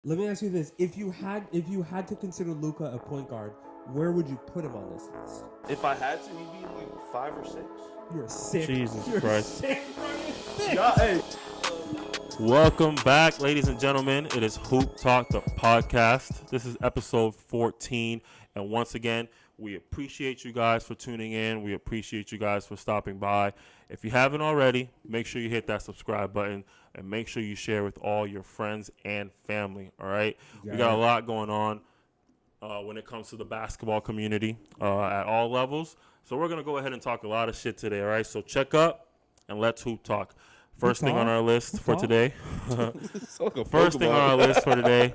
Let me ask you this: if you had to consider Luka a point guard, where would you put him on this list? If I had to, he'd be like 5 or 6. You're sick. Jesus You're Christ. sick, bro. You're sick. Yeah, hey. Welcome back, ladies and gentlemen. It is HoopTalk, the podcast. This is episode 14. And once again, we appreciate you guys for tuning in. We appreciate you guys for stopping by. If you haven't already, make sure you hit that subscribe button and make sure you share with all your friends and family. All right? We got a lot going on when it comes to the basketball community at all levels. So we're going to go ahead and talk a lot of shit today. All right? So check up and let's hoop talk. First thing on our list for today. First thing on our list for today.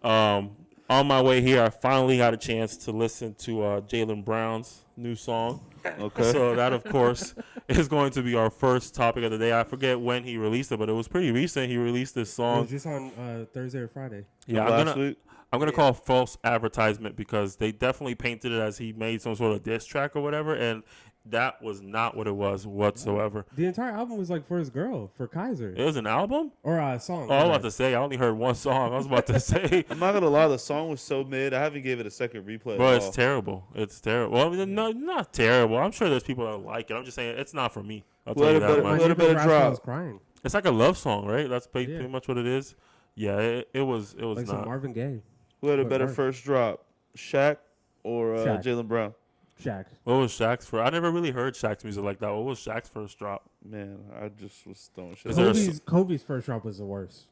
On my way here, I finally got a chance to listen to Jaylen Brown's new song. Okay. So that, of course, is going to be our first topic of the day. I forget when he released it, but it was pretty recent. He released this song. It was just on Thursday or Friday. Yeah, I'm gonna call it false advertisement because they definitely painted it as he made some sort of diss track or whatever, and that was not what it was whatsoever. The entire album was like for his girl, for Kaiser. It was an album? Or a song. Oh, I was about to say, I only heard one song. I was about to say. I'm not going to lie, the song was so mid. I haven't gave it a second replay. Bro, it's terrible. It's terrible. Well, no, not terrible. I'm sure there's people that like it. I'm just saying it's not for me. I'll tell you that much. Let a better drop. Crying. It's like a love song, right? That's pretty much what it is. Yeah, it was like not. Some Marvin Gaye. Who had a better first drop, Shaq or Shaq. Jaylen Brown? Shaq. What was Shaq's first? I never really heard Shaq's music like that. What was Shaq's first drop? Man, I just was throwing shit. Kobe's first drop was the worst.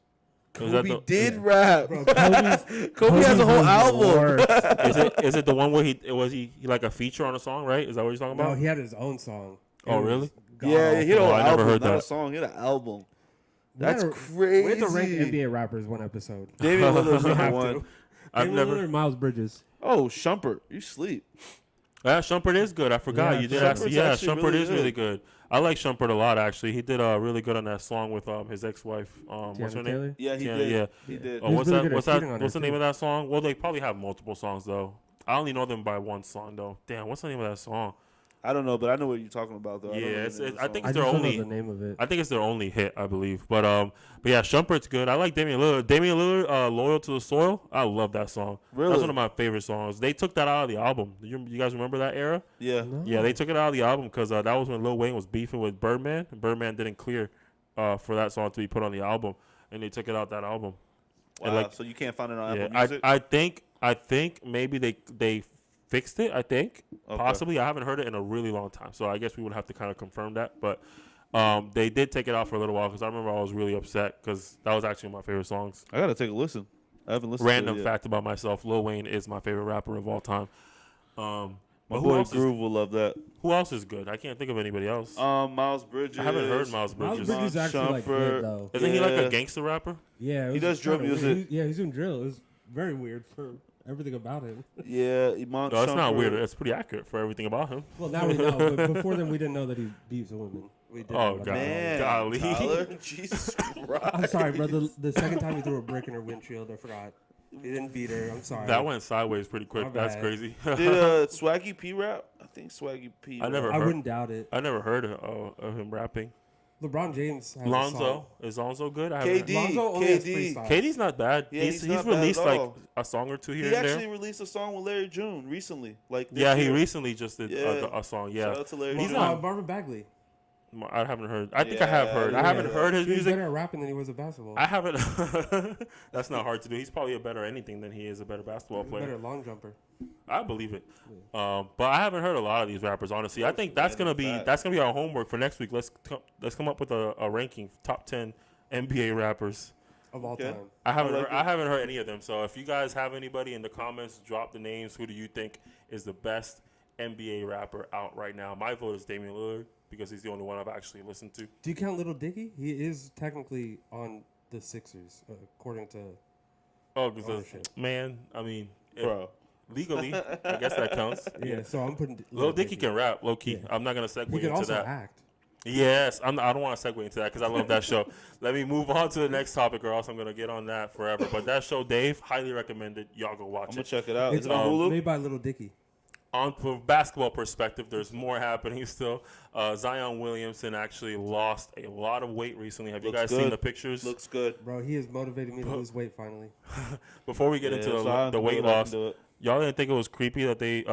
Kobe did rap. Bro, Kobe has a whole album. Is it the one where he like a feature on a song, right? Is that what you're talking about? No, he had his own song. Oh, really? Yeah, he had an album. I never heard not that. a song. He had an album. That's crazy. We have to rank NBA rappers one episode. Damian Lillard's number one. Lillard, Miles Bridges. Oh, Shumpert, you sleep. Yeah, Shumpert is good. I forgot you did actually. Yeah, Shumpert really is really good. I like Shumpert a lot actually. He did really good on that song with his ex-wife. What's her name? Taylor? Yeah, he did. Yeah, he did. Oh, what's the name too. of that song? Well, they probably have multiple songs though. I only know them by one song though. Damn, what's the name of that song? I don't know, but I know what you're talking about though. Yeah, I think I it's just their don't only. know the name of it. I think it's their only hit, I believe. But yeah, Shumpert's good. I like Damian Lillard. Damian Lillard, "Loyal to the Soil." I love that song. Really? That's one of my favorite songs. They took that out of the album. You guys remember that era? Yeah. No. Yeah, they took it out of the album because that was when Lil Wayne was beefing with Birdman. And Birdman didn't clear for that song to be put on the album, and they took it out that album. Wow. So you can't find it on Apple Yeah, Music? I think maybe they fixed it. I think possibly. I haven't heard it in a really long time, so I guess we would have to kind of confirm that. But they did take it out for a little while because I remember I was really upset because that was actually one of my favorite songs. I gotta take a listen. I haven't listened. Random to it yet. fact about myself: Lil Wayne is my favorite rapper of all time. My boy Groove will love that. Who else is good? I can't think of anybody else. Miles Bridges. I haven't heard Miles Bridges. Miles Bridges actually like good though. Isn't he like a gangster rapper? Yeah, it He was does drill kinda music. weird. He's doing drill. It was very weird for everything about him. Yeah, No, it's not weird. It's pretty accurate for everything about him. Well, now we know, but before then we didn't know that he beats women. We didn't Oh, know about God. that. Man, Golly. Tyler, Jesus Christ. I'm sorry, bro. The second time he threw a brick in her windshield, I forgot. He didn't beat her. I'm sorry. That went sideways pretty quick. My That's bad. crazy. Did Swaggy P rap? I think Swaggy P. I never I heard. wouldn't doubt it. I never heard of him rapping. LeBron James has a Lonzo song. is Lonzo good? I KD. Lonzo only has KD. freestyle. KD's not bad. Yeah, he's not bad released at like all. a song or two here He and actually there. released a song with Larry June recently. Like this Yeah, he year. recently just did Yeah. a song. Yeah, Shout out to Larry He's June. not- Marvin Bagley. I haven't heard. I think I have Yeah, heard. I yeah. haven't heard his He was music. better at rapping than he was at basketball. I haven't. That's not hard to do. He's probably a better anything than he is a better basketball He's a player. better long jumper. I believe it. But I haven't heard a lot of these rappers, honestly. I think that's gonna be our homework for next week. Let's come up with a ranking top 10 NBA rappers. Of all Okay. time. I haven't like heard any of them. So if you guys have anybody in the comments, drop the names. Who do you think is the best NBA rapper out right now? My vote is Damian Lillard because he's the only one I've actually listened to. Do you count Little Dicky? He is technically on the Sixers, according to Oh, because ownership. man, I mean, Bro. legally, I guess that counts. Yeah, so I'm putting Lil Dicky can rap, low key. Yeah. I'm not gonna segue He can into also that. act. Yes, I don't want to segue into that because I love that show. Let me move on to the next topic, or else I'm gonna get on that forever. But that show, Dave, highly recommended. Y'all go watch I'm gonna it. check it out. It's Is it on Hulu? made by Little Dicky. from basketball perspective, there's more happening still. Zion Williamson actually lost a lot of weight recently. Have you guys seen the pictures? Looks good. Bro, he has motivated me to lose weight finally. Before we get into the weight loss, y'all didn't think it was creepy that they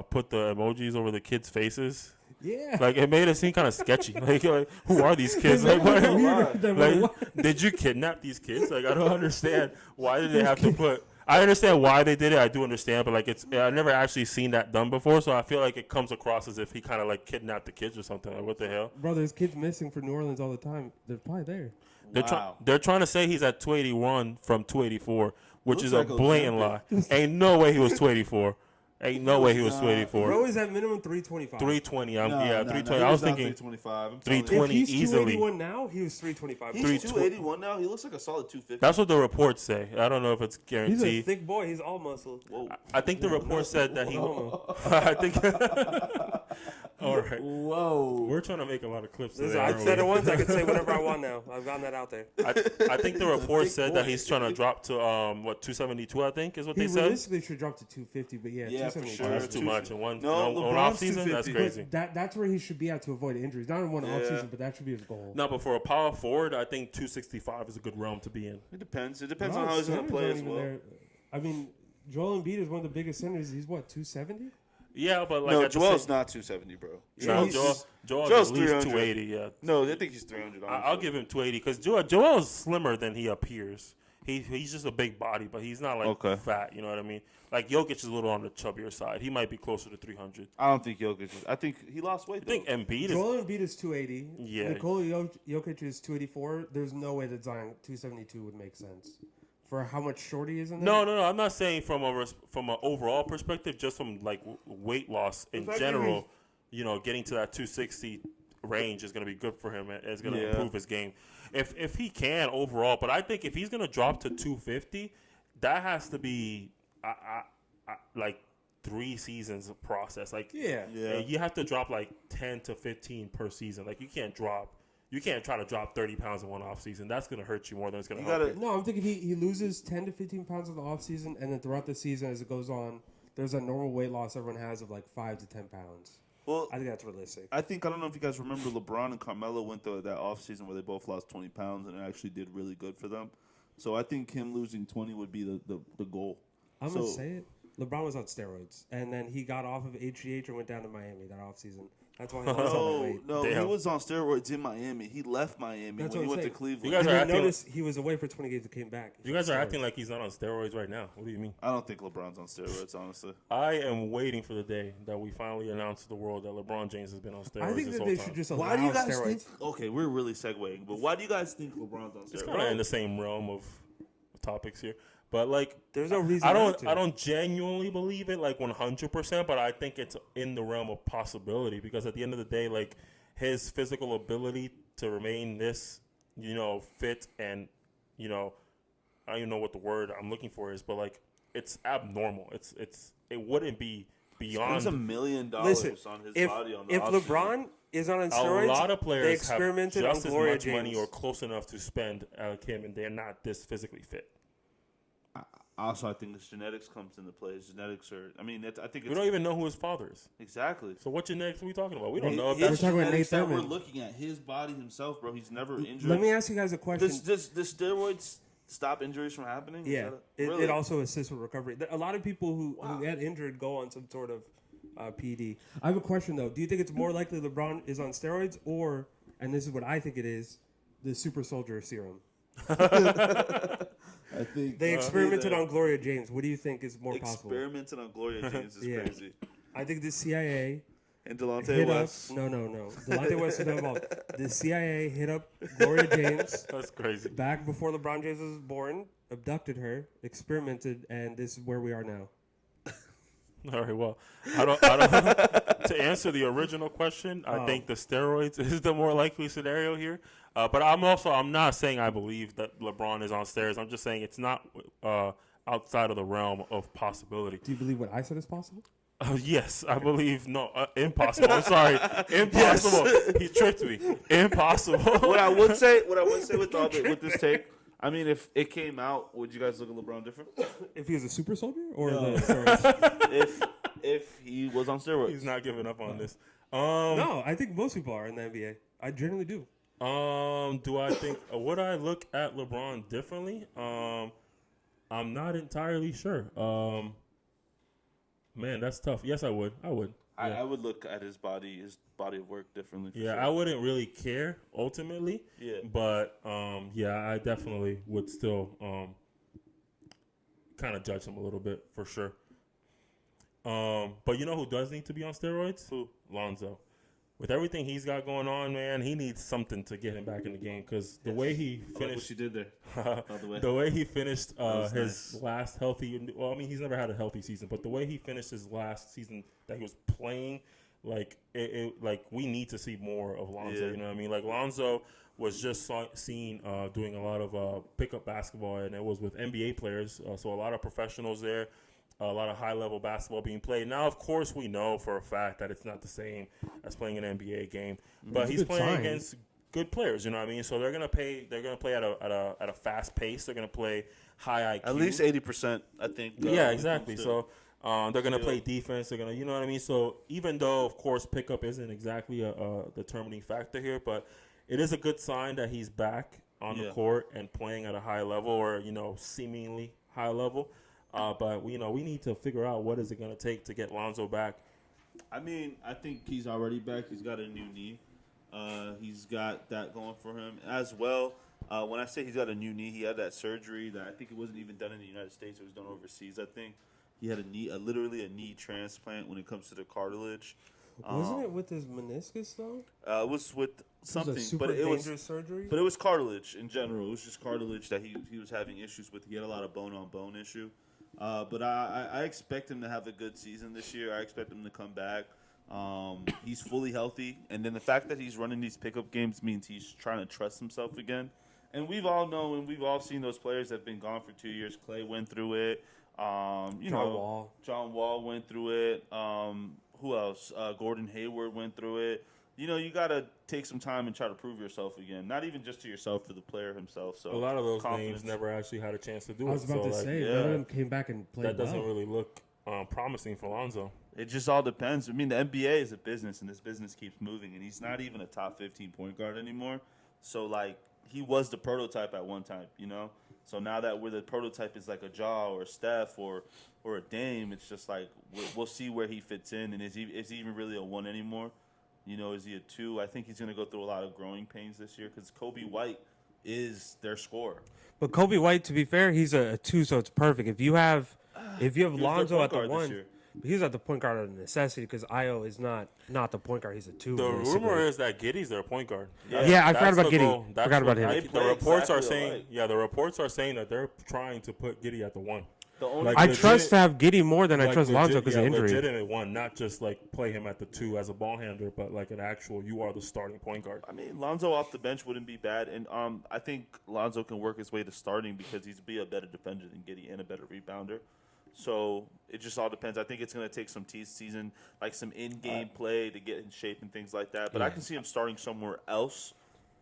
put the emojis over the kids' faces? Yeah. Like, it made it seem kind of sketchy. Like, who are these kids? Like, did you kidnap these kids? Like, I don't understand. Why did they have to put... I understand why they did it. I do understand, but like I've never actually seen that done before, so I feel like it comes across as if he kind of like kidnapped the kids or something. Like, what the hell? Bro, there's kids missing from New Orleans all the time. They're probably there. They're trying to say he's at 281 from 284, which is a blatant lie. Ain't no way he was 284. Ain't no way he was 284. Bro is at minimum 325. 320. 320. I was thinking 325. 320 if he's easily. 281 now, he was 325. He's 281 now. He looks like a solid 250. That's what the reports say. I don't know if it's guaranteed. He's a thick boy. He's all muscle. Whoa. I think the report said that he. I think. All right. Whoa. We're trying to make a lot of clips today. I said it once. I can say whatever I want now. I've gotten that out there. I think the report said that he's trying to drop to 272. I think is what they said. He realistically should drop to 250, but yeah, 272. Sure. That's too much in one LeBron's off season. That's crazy. That's where he should be at to avoid injuries. Not in one off season, but that should be his goal. No, but for a power forward, I think 265 is a good realm to be in. It depends. It depends on how he's going to play as well. There. I mean, Joel Embiid is one of the biggest centers. He's what, 270? Yeah, but like no, Joel's not 270, bro. No, Joel's at least 280. Yeah. No, I think he's 300. I'll give him 280 because Joel's slimmer than he appears. He's just a big body, but he's not like fat. You know what I mean? Like Jokic is a little on the chubbier side. He might be closer to 300. I don't think Jokic is. I think he lost weight. I think Embiid Joel Embiid is 280. Yeah. Nikola Jokic is 284. There's no way that Zion 272 would make sense. For how much short he is in there? No. I'm not saying from an overall perspective, just from like weight loss in general. You know, getting to that 260 range is going to be good for him. It's going to improve his game. If he can overall, but I think if he's going to drop to 250, that has to be like 3 seasons of process. Like you have to drop like 10 to 15 per season. Like you can't try to drop 30 pounds in one off season. That's going to hurt you more than it's going to help you. No, I'm thinking he loses 10 to 15 pounds in the off season, and then throughout the season as it goes on, there's a normal weight loss everyone has of like 5 to 10 pounds. Well, I think that's realistic. I don't know if you guys remember LeBron and Carmelo went through that offseason where they both lost 20 pounds and it actually did really good for them. So I think him losing 20 would be the goal. I'm going to say it. LeBron was on steroids, and then he got off of HGH and went down to Miami that offseason. That's why he lost all the weight. No, he was on steroids in Miami. He left Miami when he went to Cleveland. You guys are notice he was away for 20 games and came back. You guys are acting like he's not on steroids right now. What do you mean? I don't think LeBron's on steroids, honestly. I am waiting for the day that we finally announce to the world that LeBron James has been on steroids. I think that they should just allow why do you guys steroids. think? Okay, we're really segueing, but why do you guys think LeBron's on steroids? It's kind of in the same realm of topics here. But like, there's no reason. I don't genuinely believe it like 100%, but I think it's in the realm of possibility because at the end of the day, like his physical ability to remain this, fit and, I don't even know what the word I'm looking for is, but like it's abnormal. It wouldn't be beyond. $1 million on his body on the if LeBron is on steroids, a lot of players they experimented have just on Gloria as much James. money or close enough to spend like him, and they're not this physically fit. Also, I think this genetics comes into play. Genetics are. I mean, I think we don't even know who his father is. Exactly. So what genetics are we talking about? We don't know if that's talking about Nate that Thurman. we're looking at his body himself, bro. He's never injured. Let me ask you guys a question. Does steroids stop injuries from happening? Yeah, it also assists with recovery. A lot of people who get injured go on some sort of PD. I have a question though. Do you think it's more likely LeBron is on steroids or, and this is what I think it is, the super soldier serum? I think they experimented on Gloria James. What do you think is more possible? Experimented on Gloria James is crazy. I think the CIA and Delonte West. No. Delonte West is not involved. The CIA hit up Gloria James. That's crazy. Back before LeBron James was born, abducted her, experimented, and this is where we are now. All right. Well, I don't. To answer the original question, I think the steroids is the more likely scenario here. But I'm not saying I believe that LeBron is on steroids. I'm just saying it's not outside of the realm of possibility. Do you believe what I said is possible? Yes, I believe. No, impossible. I'm sorry, impossible. Yes. He tricked me. Impossible. What I would say with this take. I mean, if it came out, would you guys look at LeBron different? If he was a super soldier or no. the steroids? if he was on steroids. He's not giving up on this. No, I think most people are in the NBA. I generally do. Do I think would I look at LeBron differently? I'm not entirely sure. Man, that's tough. Yes, I would. I would. Yeah. I would look at his body of work differently. Yeah, sure. I wouldn't really care ultimately. Yeah. But yeah, I definitely would still kind of judge him a little bit for sure. But you know who does need to be on steroids? Who? Lonzo. With everything he's got going on, man, he needs something to get him back in the game because the way he I like finished, what you did there. the way he finished his nice. last healthy. Well, I mean, he's never had a healthy season, but the way he finished his last season that he was playing, like like we need to see more of Lonzo. Yeah. You know what I mean? Like Lonzo was just seen doing a lot of pickup basketball, and it was with NBA players, so a lot of professionals there. A lot of high-level basketball being played. Now, of course, we know for a fact that it's not the same as playing an NBA game, but he's playing against good players. You know what I mean? So they're gonna play at a fast pace. They're gonna play high IQ. At least 80%, I think. Yeah, exactly. So they're gonna play defense. They're gonna, you know what I mean? So even though, of course, pickup isn't exactly a determining factor here, but it is a good sign that he's back on the court and playing at a high level, or seemingly high level. But we need to figure out what is it going to take to get Lonzo back. I mean, I think he's already back. He's got a new knee. He's got that going for him as well. When I say he's got a new knee, he had that surgery that I think it wasn't even done in the United States. It was done overseas, I think. He had literally a knee transplant when it comes to the cartilage. Wasn't it with his meniscus though? It was with something, it was a super dangerous surgery. But it was cartilage in general. It was just cartilage that he was having issues with. He had a lot of bone-on-bone issue. But I expect him to have a good season this year. I expect him to come back. He's fully healthy. And then the fact that he's running these pickup games means he's trying to trust himself again. And we've all known and we've all seen those players that have been gone for 2 years. Clay went through it. John Wall went through it. Who else? Gordon Hayward went through it. You got to take some time and try to prove yourself again. Not even just to yourself, for the player himself. So a lot of those names never actually had a chance to do it. I was about to say, none of them came back and played. That doesn't really look promising for Lonzo. It just all depends. I mean, the NBA is a business, and this business keeps moving, and he's not even a top 15 point guard anymore. So, he was the prototype at one time, So now that where the prototype is like a Ja or a Steph or a Dame, it's just like we'll see where he fits in, and is he even really a 1 anymore? Is he a 2? I think he's going to go through a lot of growing pains this year because Kobe White is their scorer. But Kobe White, to be fair, he's a 2, so it's perfect. If you have Lonzo at the 1, he's at the point guard of necessity because Io is not the point guard. He's a 2. The rumor is that Giddey's their point guard. Yeah, I forgot about Giddey. Forgot about him. The reports are saying, the reports are saying that they're trying to put Giddey at the 1. I trust to have Giddey more than I trust Lonzo because of injury. Legitimate 1, not just play him at the 2 as a ball handler, but an actual you are the starting point guard. I mean, Lonzo off the bench wouldn't be bad, and I think Lonzo can work his way to starting because he's be a better defender than Giddey and a better rebounder. So it just all depends. I think it's going to take some season, some in-game play to get in shape and things like that. But I can see him starting somewhere else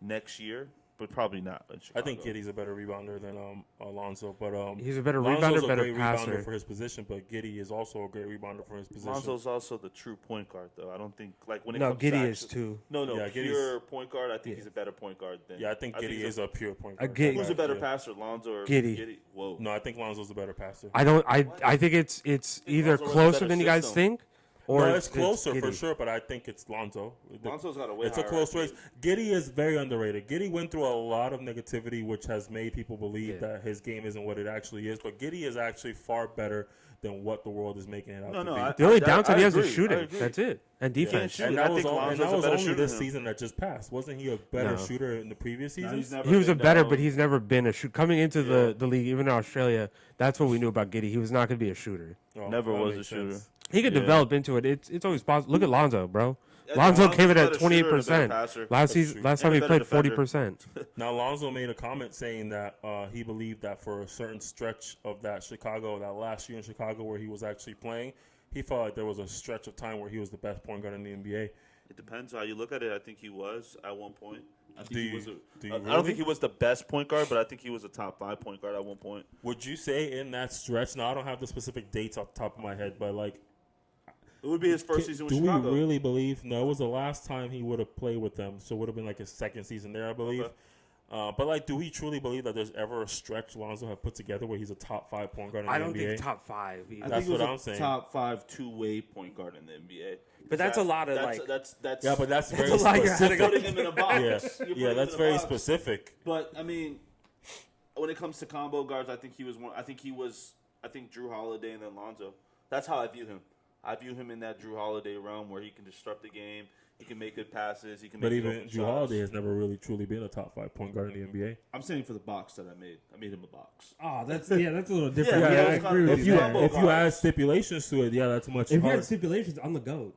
next year. But probably not in Chicago. I think Giddey's a better rebounder than Alonzo, but he's a better Lonzo's rebounder, better great passer rebounder for his position. But Giddey is also a great rebounder for his position. Lonzo's also the true point guard, though. I don't think when it no, comes Giddey to is too. No, pure point guard. I think he's a better point guard than. Yeah, I think Giddey is a pure point guard. Who's a better passer, Lonzo or Giddey? Whoa. No, I think Lonzo's a better passer. I think it's either closer than you guys think. Or no, it's closer for sure, but I think it's Lonzo. Lonzo's got a way. It's a close race. Giddey is very underrated. Giddey went through a lot of negativity, which has made people believe that his game isn't what it actually is. But Giddey is actually far better than what the world is making it out to be. The only downside he has is shooting. That's it. And defense. And that was only this season that just passed. Wasn't he a better shooter in the previous season? He was a better, but he's never been a shooter. Coming into the league, even in Australia, that's what we knew about Giddey. He was not going to be a shooter. Never was a shooter. He could develop into it. It's always possible. Look at Lonzo, bro. Lonzo came in at 28%. Last time he played 40%. Now Lonzo made a comment saying that he believed that for a certain stretch of that last year in Chicago where he was actually playing, he felt like there was a stretch of time where he was the best point guard in the NBA. It depends how you look at it. I think he was at one point. I don't think he was the best point guard, but I think he was a top 5 point guard at one point. Would you say in that stretch? Now I don't have the specific dates off the top of my head, but It would be his first season with do Chicago. we really believe? No, it was the last time he would have played with them, so it would have been like his second season there, I believe. Okay. But like, do we truly believe that there's ever a stretch Lonzo have put together where he's a top 5 point guard in the NBA? I don't think top 5. Either. That's what I'm saying. Top 5 two-way point guard in the NBA. But that's a lot of that's yeah, but that's very a lot you're specific. putting him in a box. Yeah, You're yeah, putting that's him in a very box. specific. But I mean, when it comes to combo guards, I think he was one. I think Drew Holiday and then Lonzo. That's how I view him. I view him in that Drew Holiday realm where he can disrupt the game. He can make good passes. He can make But good even open Drew shots. Holiday has never really truly been a top 5 point guard in the NBA. I'm saying for the box that I made. I made him a box. Oh, that's a little different. Yeah, Yeah, I those agree with If you. you there. if you add stipulations to it, yeah, that's much If you harder. had stipulations, I'm the GOAT.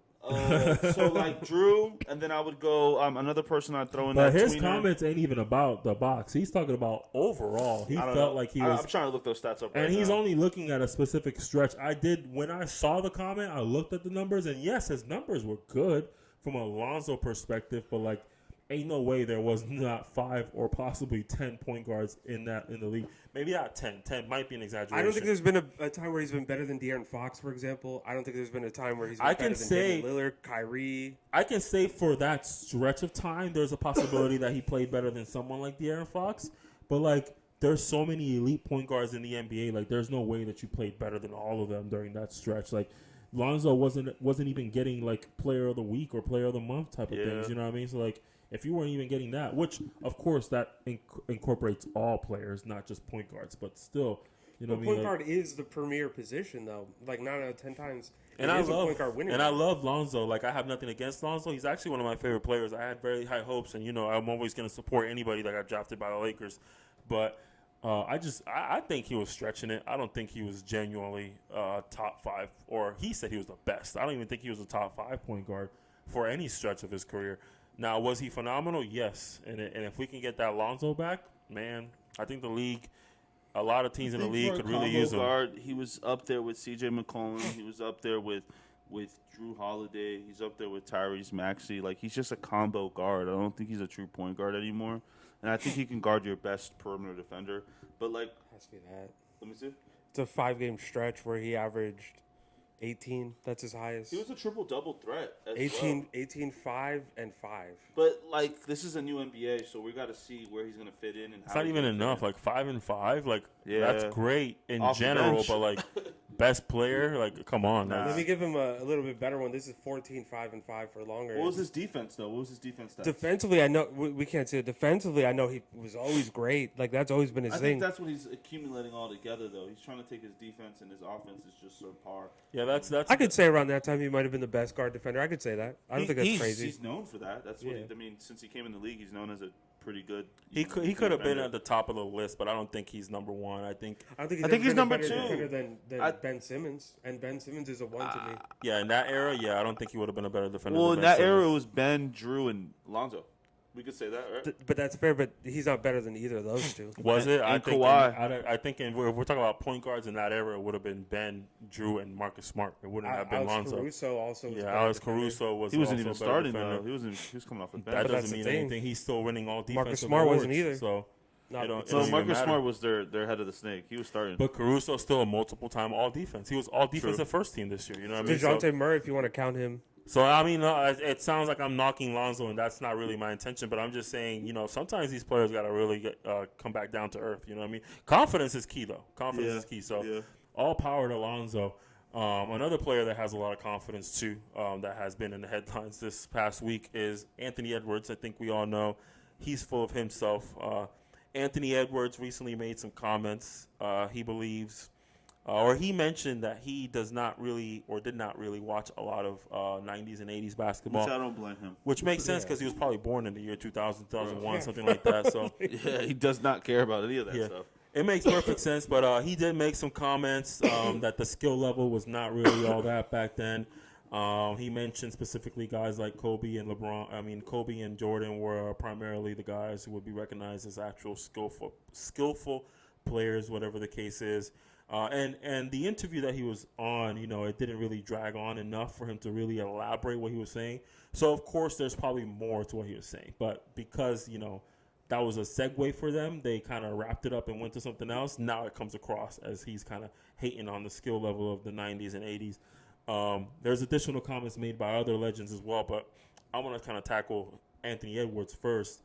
So like Drew, and then I would go another person I'd throw in. But that his tweener. comments ain't even about the box. He's talking about overall. He I don't felt know. like he was. I'm trying to look those stats up. And right he's now. only looking at a specific stretch. When I saw the comment, I looked at the numbers, and yes, his numbers were good from a Lonzo perspective, but like, ain't no way there was not 5 or possibly 10 point guards in the league. Maybe not 10. 10 might be an exaggeration. I don't think there's been a time where he's been better than De'Aaron Fox, for example. I don't think there's been a time where he's been better than Damian Lillard, Kyrie. I can say for that stretch of time, there's a possibility that he played better than someone like De'Aaron Fox. But like, there's so many elite point guards in the NBA. Like, there's no way that you played better than all of them during that stretch. Like, Lonzo wasn't even getting like Player of the Week or Player of the Month type of things. You know what I mean? So like, if you weren't even getting that, which of course that incorporates all players, not just point guards, but still, you know what I mean? Point guard is the premier position, though. Like 9 out of 10 times, And it I is a point guard winning. I love Lonzo. Like, I have nothing against Lonzo. He's actually one of my favorite players. I had very high hopes, and you know, I'm always going to support anybody that got drafted by the Lakers. But I think he was stretching it. I don't think he was genuinely top 5, or he said he was the best. I don't even think he was a top 5 point guard for any stretch of his career. Now, was he phenomenal? Yes. And if we can get that Lonzo back, man, I think the league, a lot of teams in the league could really use him. Guard, he was up there with C.J. McCollum. He was up there with Drew Holiday. He's up there with Tyrese Maxey. Like, he's just a combo guard. I don't think he's a true point guard anymore. And I think he can guard your best perimeter defender. But, like, Has to be that. let me see. It's a 5-game stretch where he averaged 18. That's his highest. He was a triple-double threat as 18, well. 18, 5, and 5. But, like, this is a new NBA, so we got to see where he's going to fit in. And It's how not he's even gonna fit enough. in. Like 5 and 5, like Yeah. that's great in Off the general. bench. But like best player, like come on. Nah. Let me give him a little bit better one. This is 14, 5, and 5 for longer. What was his defense, though? What was his defense stats? Defensively, I know we can't say it. Defensively, I know he was always great. Like, that's always been his I thing. think that's what he's accumulating all together, though. He's trying to take his defense, and his offense is just subpar. Yeah, that's. I could say around that time he might have been the best guard defender. I could say that. I don't think that's crazy. He's known for that. That's what Yeah. I mean. Since he came in the league, he's known as a pretty good. He could have been at the top of the list, but I don't think he's number 1. I think I think I think he's ever been a number better 2. defender than I- Ben Simmons, and Ben Simmons is a 1 to me. yeah, in that era, I don't think he would have been a better defender. Well, than in Ben that era, it Simmons. was Ben, Drew, and Lonzo. We could say that, right? But that's fair. But he's not better than either of those two. Was it? I and think. Kawhi. I think if we're talking about point guards in that era, it would have been Ben, Drew, and Marcus Smart. It wouldn't have been Alex Lonzo. Caruso also. Was a Yeah, better Alex defender. Caruso was. He wasn't also even a better starting defender. though. He was coming off the bench. That But that's doesn't the mean thing. anything. He's still winning all defensive Marcus Smart wasn't awards, either. So Not- it don't So even Marcus matter. Smart was their head of the snake. He was starting. But Caruso's still a multiple time all defense. He was all defensive first team this year. You know what I mean? DeJounte Murray, if you want to count him. So I mean, it sounds like I'm knocking Lonzo, and that's not really my intention. But I'm just saying, sometimes these players got to really come back down to earth. You know what I mean? Confidence is key, though. Confidence is key. So all power to Lonzo. Another player that has a lot of confidence too, that has been in the headlines this past week is Anthony Edwards. I think we all know he's full of himself. Anthony Edwards recently made some comments. He believes. Or he mentioned that he does not really or did not really watch a lot of 90s and 80s basketball. Which I don't blame him. Which makes sense because he was probably born in the year 2000, 2001, something like that. So Yeah, he does not care about any of that stuff. it makes perfect sense. But he did make some comments that the skill level was not really all that back then. He mentioned specifically guys like Kobe and LeBron. I mean, Kobe and Jordan were primarily the guys who would be recognized as actual skillful players, whatever the case is. And the interview that he was on, it didn't really drag on enough for him to really elaborate what he was saying. So, of course, there's probably more to what he was saying. But because, that was a segue for them, they kind of wrapped it up and went to something else. Now it comes across as he's kind of hating on the skill level of the 90s and 80s. There's additional comments made by other legends as well, but I want to kind of tackle Anthony Edwards first.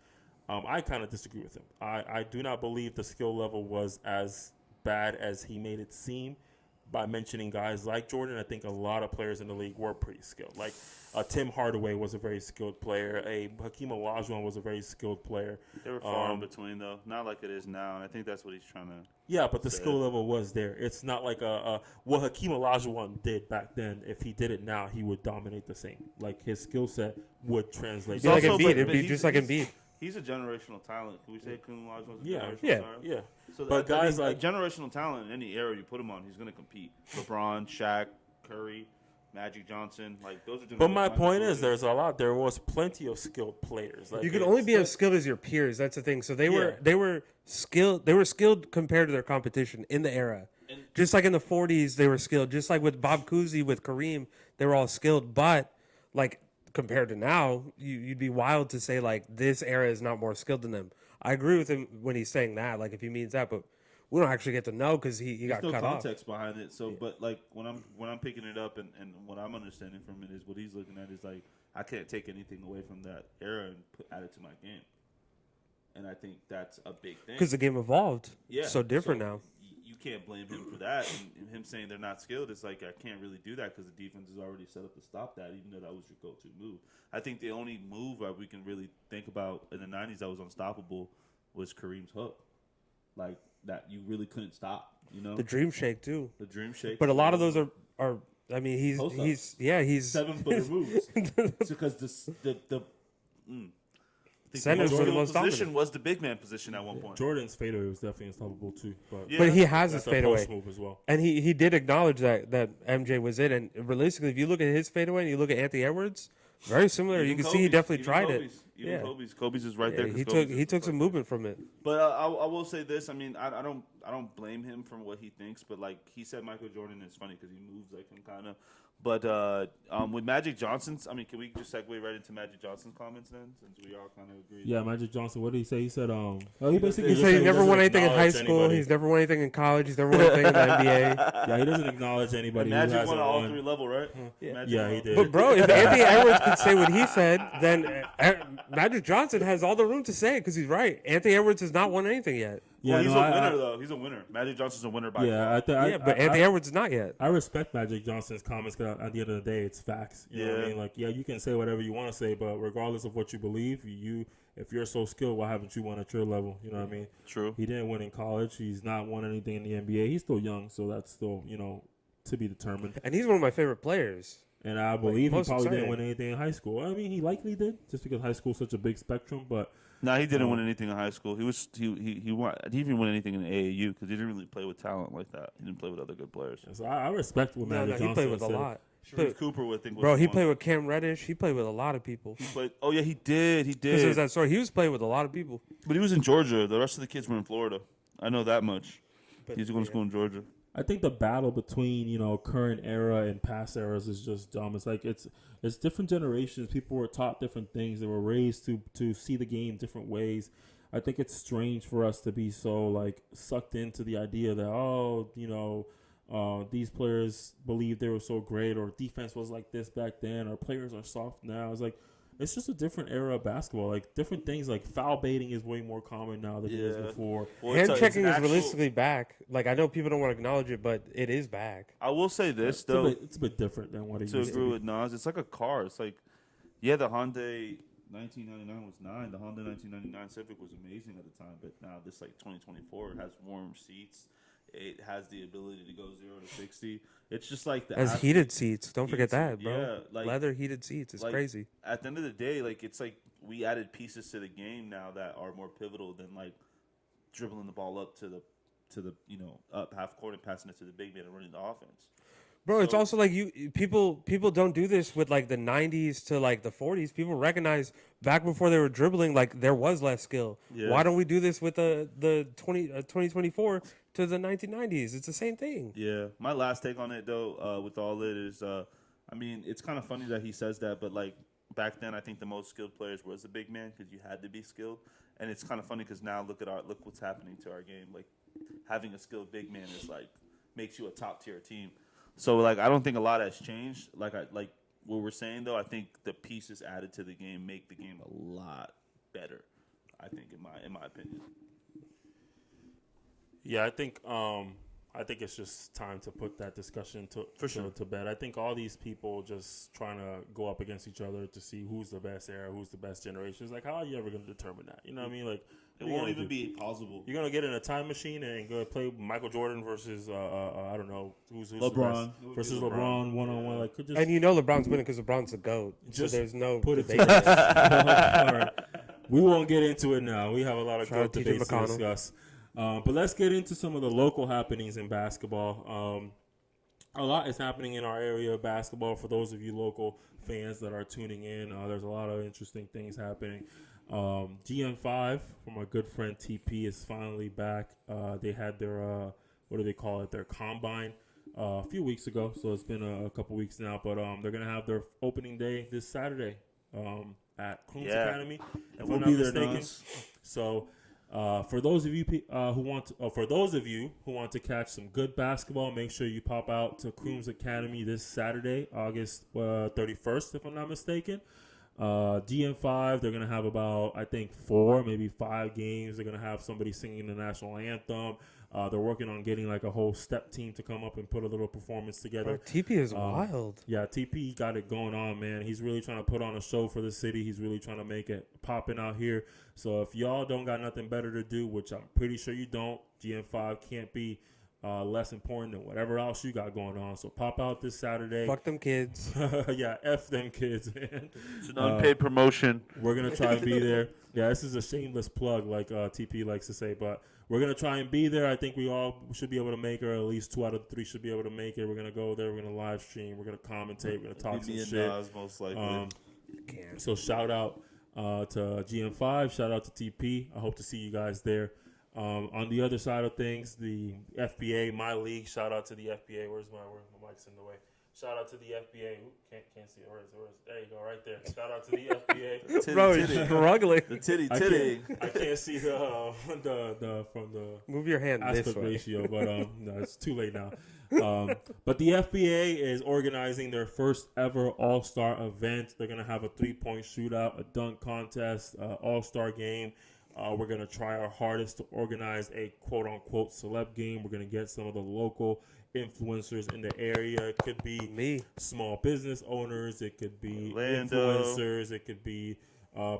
I kind of disagree with him. I do not believe the skill level was as bad as he made it seem by mentioning guys like Jordan. I think a lot of players in the league were pretty skilled. Like Tim Hardaway was a very skilled player. Hakeem Olajuwon was a very skilled player. They were far in between, though. Not like it is now, and I think that's what he's trying to Yeah, but the skill level was there. It's not like what Hakeem Olajuwon did back then. If he did it now, he would dominate the same. Like, his skill set would translate. It'd be like Embiid. It'd be just like Embiid. He's a generational talent. Can we say Hakeem Olajuwon's a Yeah, generational yeah, talent? yeah. So But guys a like generational talent in any era you put him on, he's going to compete. LeBron, Shaq, Curry, Magic Johnson, like those are. But my point is, there was plenty of skilled players. Like, You can only be as skilled as your peers. That's the thing. So they were skilled. They were skilled compared to their competition in the era. Just like in the 40s, they were skilled. Just like with Bob Cousy, with Kareem, they were all skilled. But like compared to now, you'd be wild to say like this era is not more skilled than them. I agree with him when he's saying that. Like if he means that, but we don't actually get to know because he got cut off. There's no context behind it. So, but like when I'm picking it up and what I'm understanding from it is what he's looking at is like I can't take anything away from that era and add it to my game. And I think that's a big thing Because the game evolved. Yeah, so different now. You can't blame him for that. And him saying they're not skilled, it's like I can't really do that because the defense is already set up to stop that, even though that was your go-to move. I think the only move that we can really think about in the 90s that was unstoppable was Kareem's hook. Like, that you really couldn't stop, you know? The Dream Shake, too. The Dream Shake. But a lot of those are I mean, he's 7-footer moves. It's because the centers were the most position dominant. was the big man position at one point. Jordan's fadeaway was definitely unstoppable too. But he has his that's a fadeaway. post move as well. And he did acknowledge that MJ was it. And realistically, if you look at his fadeaway and you look at Anthony Edwards, very similar. You can see he definitely tried it. Yeah, Kobe's is right there. He took some movement from it. But I will say this. I mean, I don't blame him from what he thinks. But like he said, Michael Jordan is funny because he moves like him kind of. But with Magic Johnson's, I mean, can we just segue right into Magic Johnson's comments then, since we all kind of agree? Yeah, Magic Johnson. What did he say? He said, he basically He said he never doesn't won anything in high acknowledge school. anybody. He's never won anything in college. He's never won anything in the NBA. Yeah, he doesn't acknowledge anybody. Magic who hasn't won at all won. 3 level, right? Yeah, he did. But bro, if Anthony Edwards could say what he said, then Magic Johnson has all the room to say it because he's right. Anthony Edwards has not won anything yet. Yeah, Well, he's no, a winner though. He's a winner. Magic Johnson's a winner by far. But Anthony Edwards is not yet. I respect Magic Johnson's comments because at the end of the day, it's facts. You know what I mean? Like, yeah, you can say whatever you want to say, but regardless of what you believe, if you're so skilled, why haven't you won at your level? You know what I mean? True. He didn't win in college. He's not won anything in the NBA. He's still young, so that's still, to be determined. And he's one of my favorite players. And I believe he most probably exciting. didn't win anything in high school. I mean, he likely did, just because high school is such a big spectrum, but... No, he didn't win anything in high school. He won. He didn't even win anything in the AAU because he didn't really play with talent like that. He didn't play with other good players. So I respect what Magic Johnson he played with said. a lot. Sharif Cooper, I think. Bro, he played with Cam Reddish. He played with a lot of people. He played. Oh yeah, he did. He Because there's did. that story. He was playing with a lot of people. But he was in Georgia. The rest of the kids were in Florida. I know that much. He's going to school in Georgia. I think the battle between current era and past eras is just dumb. It's like it's different generations. People were taught different things. They were raised to see the game different ways. I think it's strange for us to be so like sucked into the idea that these players believe they were so great, or defense was like this back then, or players are soft now. It's like it's just a different era of basketball. Like different things, like foul baiting is way more common now than it was before. Well, Hand checking is realistically back. Like I know people don't want to acknowledge it, but it is back. I will say this though. It's a bit different than what it To used to agree be. with Nas, it's like a car. It's like, the Hyundai 1999 was 9. The Honda 1999 Civic was amazing at the time, but now this like 2024 has warm seats. It has the ability to go 0 to 60. It's just like the As heated seats. Don't forget that, bro. Yeah, like leather heated seats. It's like, crazy. At the end of the day, like it's like we added pieces to the game now that are more pivotal than like dribbling the ball up to the up half court and passing it to the big man and running the offense. Bro, it's also like people don't do this with like the 90s to like the 40s. People recognize back before they were dribbling, like there was less skill. Yeah. Why don't we do this with the 2024 to the 1990s? It's the same thing. Yeah. My last take on it though, with all it is, I mean, it's kind of funny that he says that, but like back then, I think the most skilled players was the big man because you had to be skilled, and it's kind of funny because now look what's happening to our game. Like having a skilled big man is like makes you a top tier team. So like I don't think a lot has changed. Like what we're saying though, I think the pieces added to the game make the game a lot better. I think in my opinion. Yeah, I think it's just time to put that discussion to bed. I think all these people just trying to go up against each other to see who's the best era, who's the best generation. It's like, how are you ever going to determine that? You know what I mean? Like, it won't even be possible. You're going to get in a time machine and go play Michael Jordan versus I don't know who's LeBron the best versus LeBron one-on-one. Like, and LeBron's winning because LeBron's the GOAT. So there's no put debate. All right. We won't get into it now. We have a lot of good debates to discuss. But let's get into some of the local happenings in basketball. A lot is happening in our area of basketball. For those of you local fans that are tuning in, there's a lot of interesting things happening. GM5, from our good friend TP, is finally back. They had their, what do they call it, their combine a few weeks ago. So it's been a couple weeks now. But they're going to have their opening day this Saturday at Coombs Academy, if I'm not mistaken. So... for those of you who want to catch some good basketball, make sure you pop out to Coombs Academy this Saturday, August 31st, if I'm not mistaken. GM5, they're going to have about, I think, 4, maybe 5 games. They're going to have somebody singing the national anthem. They're working on getting like a whole step team to come up and put a little performance together. TP is wild. Yeah, TP got it going on, man. He's really trying to put on a show for the city. He's really trying to make it popping out here. So if y'all don't got nothing better to do, which I'm pretty sure you don't, GM5 can't be less important than whatever else you got going on. So pop out this Saturday. Fuck them kids. Yeah, F them kids, man. It's an unpaid promotion. We're going to try and be there. Yeah, this is a shameless plug, like TP likes to say, but we're going to try and be there. I think we all should be able to make it, or at least 2 out of 3 should be able to make it. We're going to go there. We're going to live stream. We're going to commentate. We're going to talk some shit. Nas, most likely. So shout out to GM5. Shout out to TP. I hope to see you guys there. On the other side of things, the FBA, my league. Shout out to the FBA. Where's my mic's in the way? Shout out to the FBA. Ooh, can't see it. Where is it? There you go, right there. Shout out to the FBA. Bro, he's struggling. The titty. I can't see the from the move your hand aspect this way. ratio, but no, it's too late now. But the FBA is organizing their first ever All-Star event. They're gonna have a 3-point shootout, a dunk contest, All-Star game. We're going to try our hardest to organize a quote-unquote celeb game. We're going to get some of the local influencers in the area. It could be me, small business owners. It could be Orlando. influencers. It could be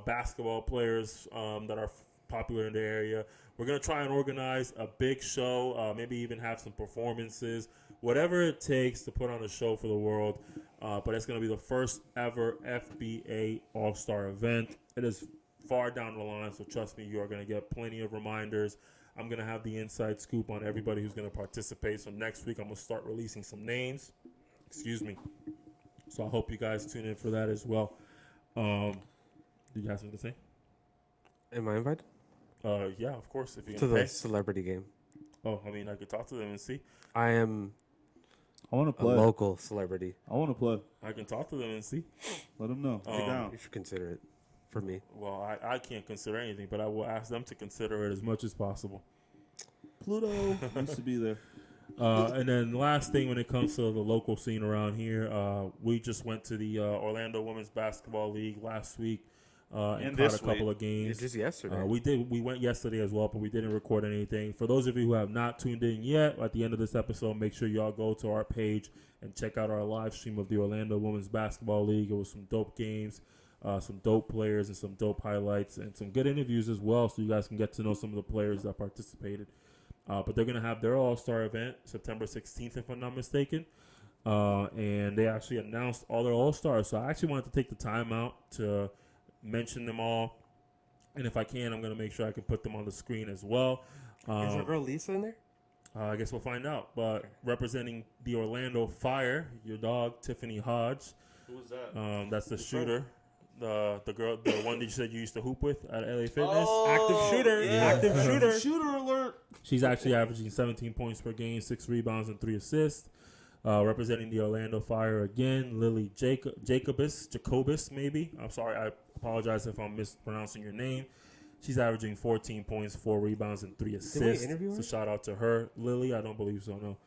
basketball players that are popular in the area. We're going to try and organize a big show, maybe even have some performances, whatever it takes to put on a show for the world. But it's going to be the first ever FBA All-Star event. It is far down the line, so trust me, you are going to get plenty of reminders. I'm going to have the inside scoop on everybody who's going to participate. So next week, I'm going to start releasing some names. Excuse me. So I hope you guys tune in for that as well. Did you have something to say? Am I invited? Yeah, of course. If you're to going the to pay. celebrity game. Oh, I mean, I could talk to them and see. I am I want to a play. local celebrity. I want to play. I can talk to them and see. Let them know. Get down. You should consider it for me. Well, I can't consider anything, but I will ask them to consider it as much as possible. Pluto used to be there. And then last thing, when it comes to the local scene around here, we just went to the Orlando Women's Basketball League last week and caught a couple of games. Just yesterday. We went yesterday as well, but we didn't record anything. For those of you who have not tuned in yet, at the end of this episode, make sure y'all go to our page and check out our live stream of the Orlando Women's Basketball League. It was some dope games. Some dope players and some dope highlights and some good interviews as well, so you guys can get to know some of the players that participated. But they're going to have their All-Star event September 16th, if I'm not mistaken. And they actually announced all their All-Stars. So I actually wanted to take the time out to mention them all. And if I can, I'm going to make sure I can put them on the screen as well. Is our girl Lisa in there? I guess we'll find out. But representing the Orlando Fire, your dog, Tiffany Hodge. Who was that? That's the shooter. The girl, the one that you said you used to hoop with at LA Fitness. Active shooter. Yeah. Active shooter. Shooter alert. She's actually averaging 17 points per game, 6 rebounds, and 3 assists. Representing the Orlando Fire again, Lily Jacobus, maybe. I'm sorry, I apologize if I'm mispronouncing your name. She's averaging 14 points, 4 rebounds, and 3 assists. Did we interview her? So shout out to her. Lily, I don't believe so, no.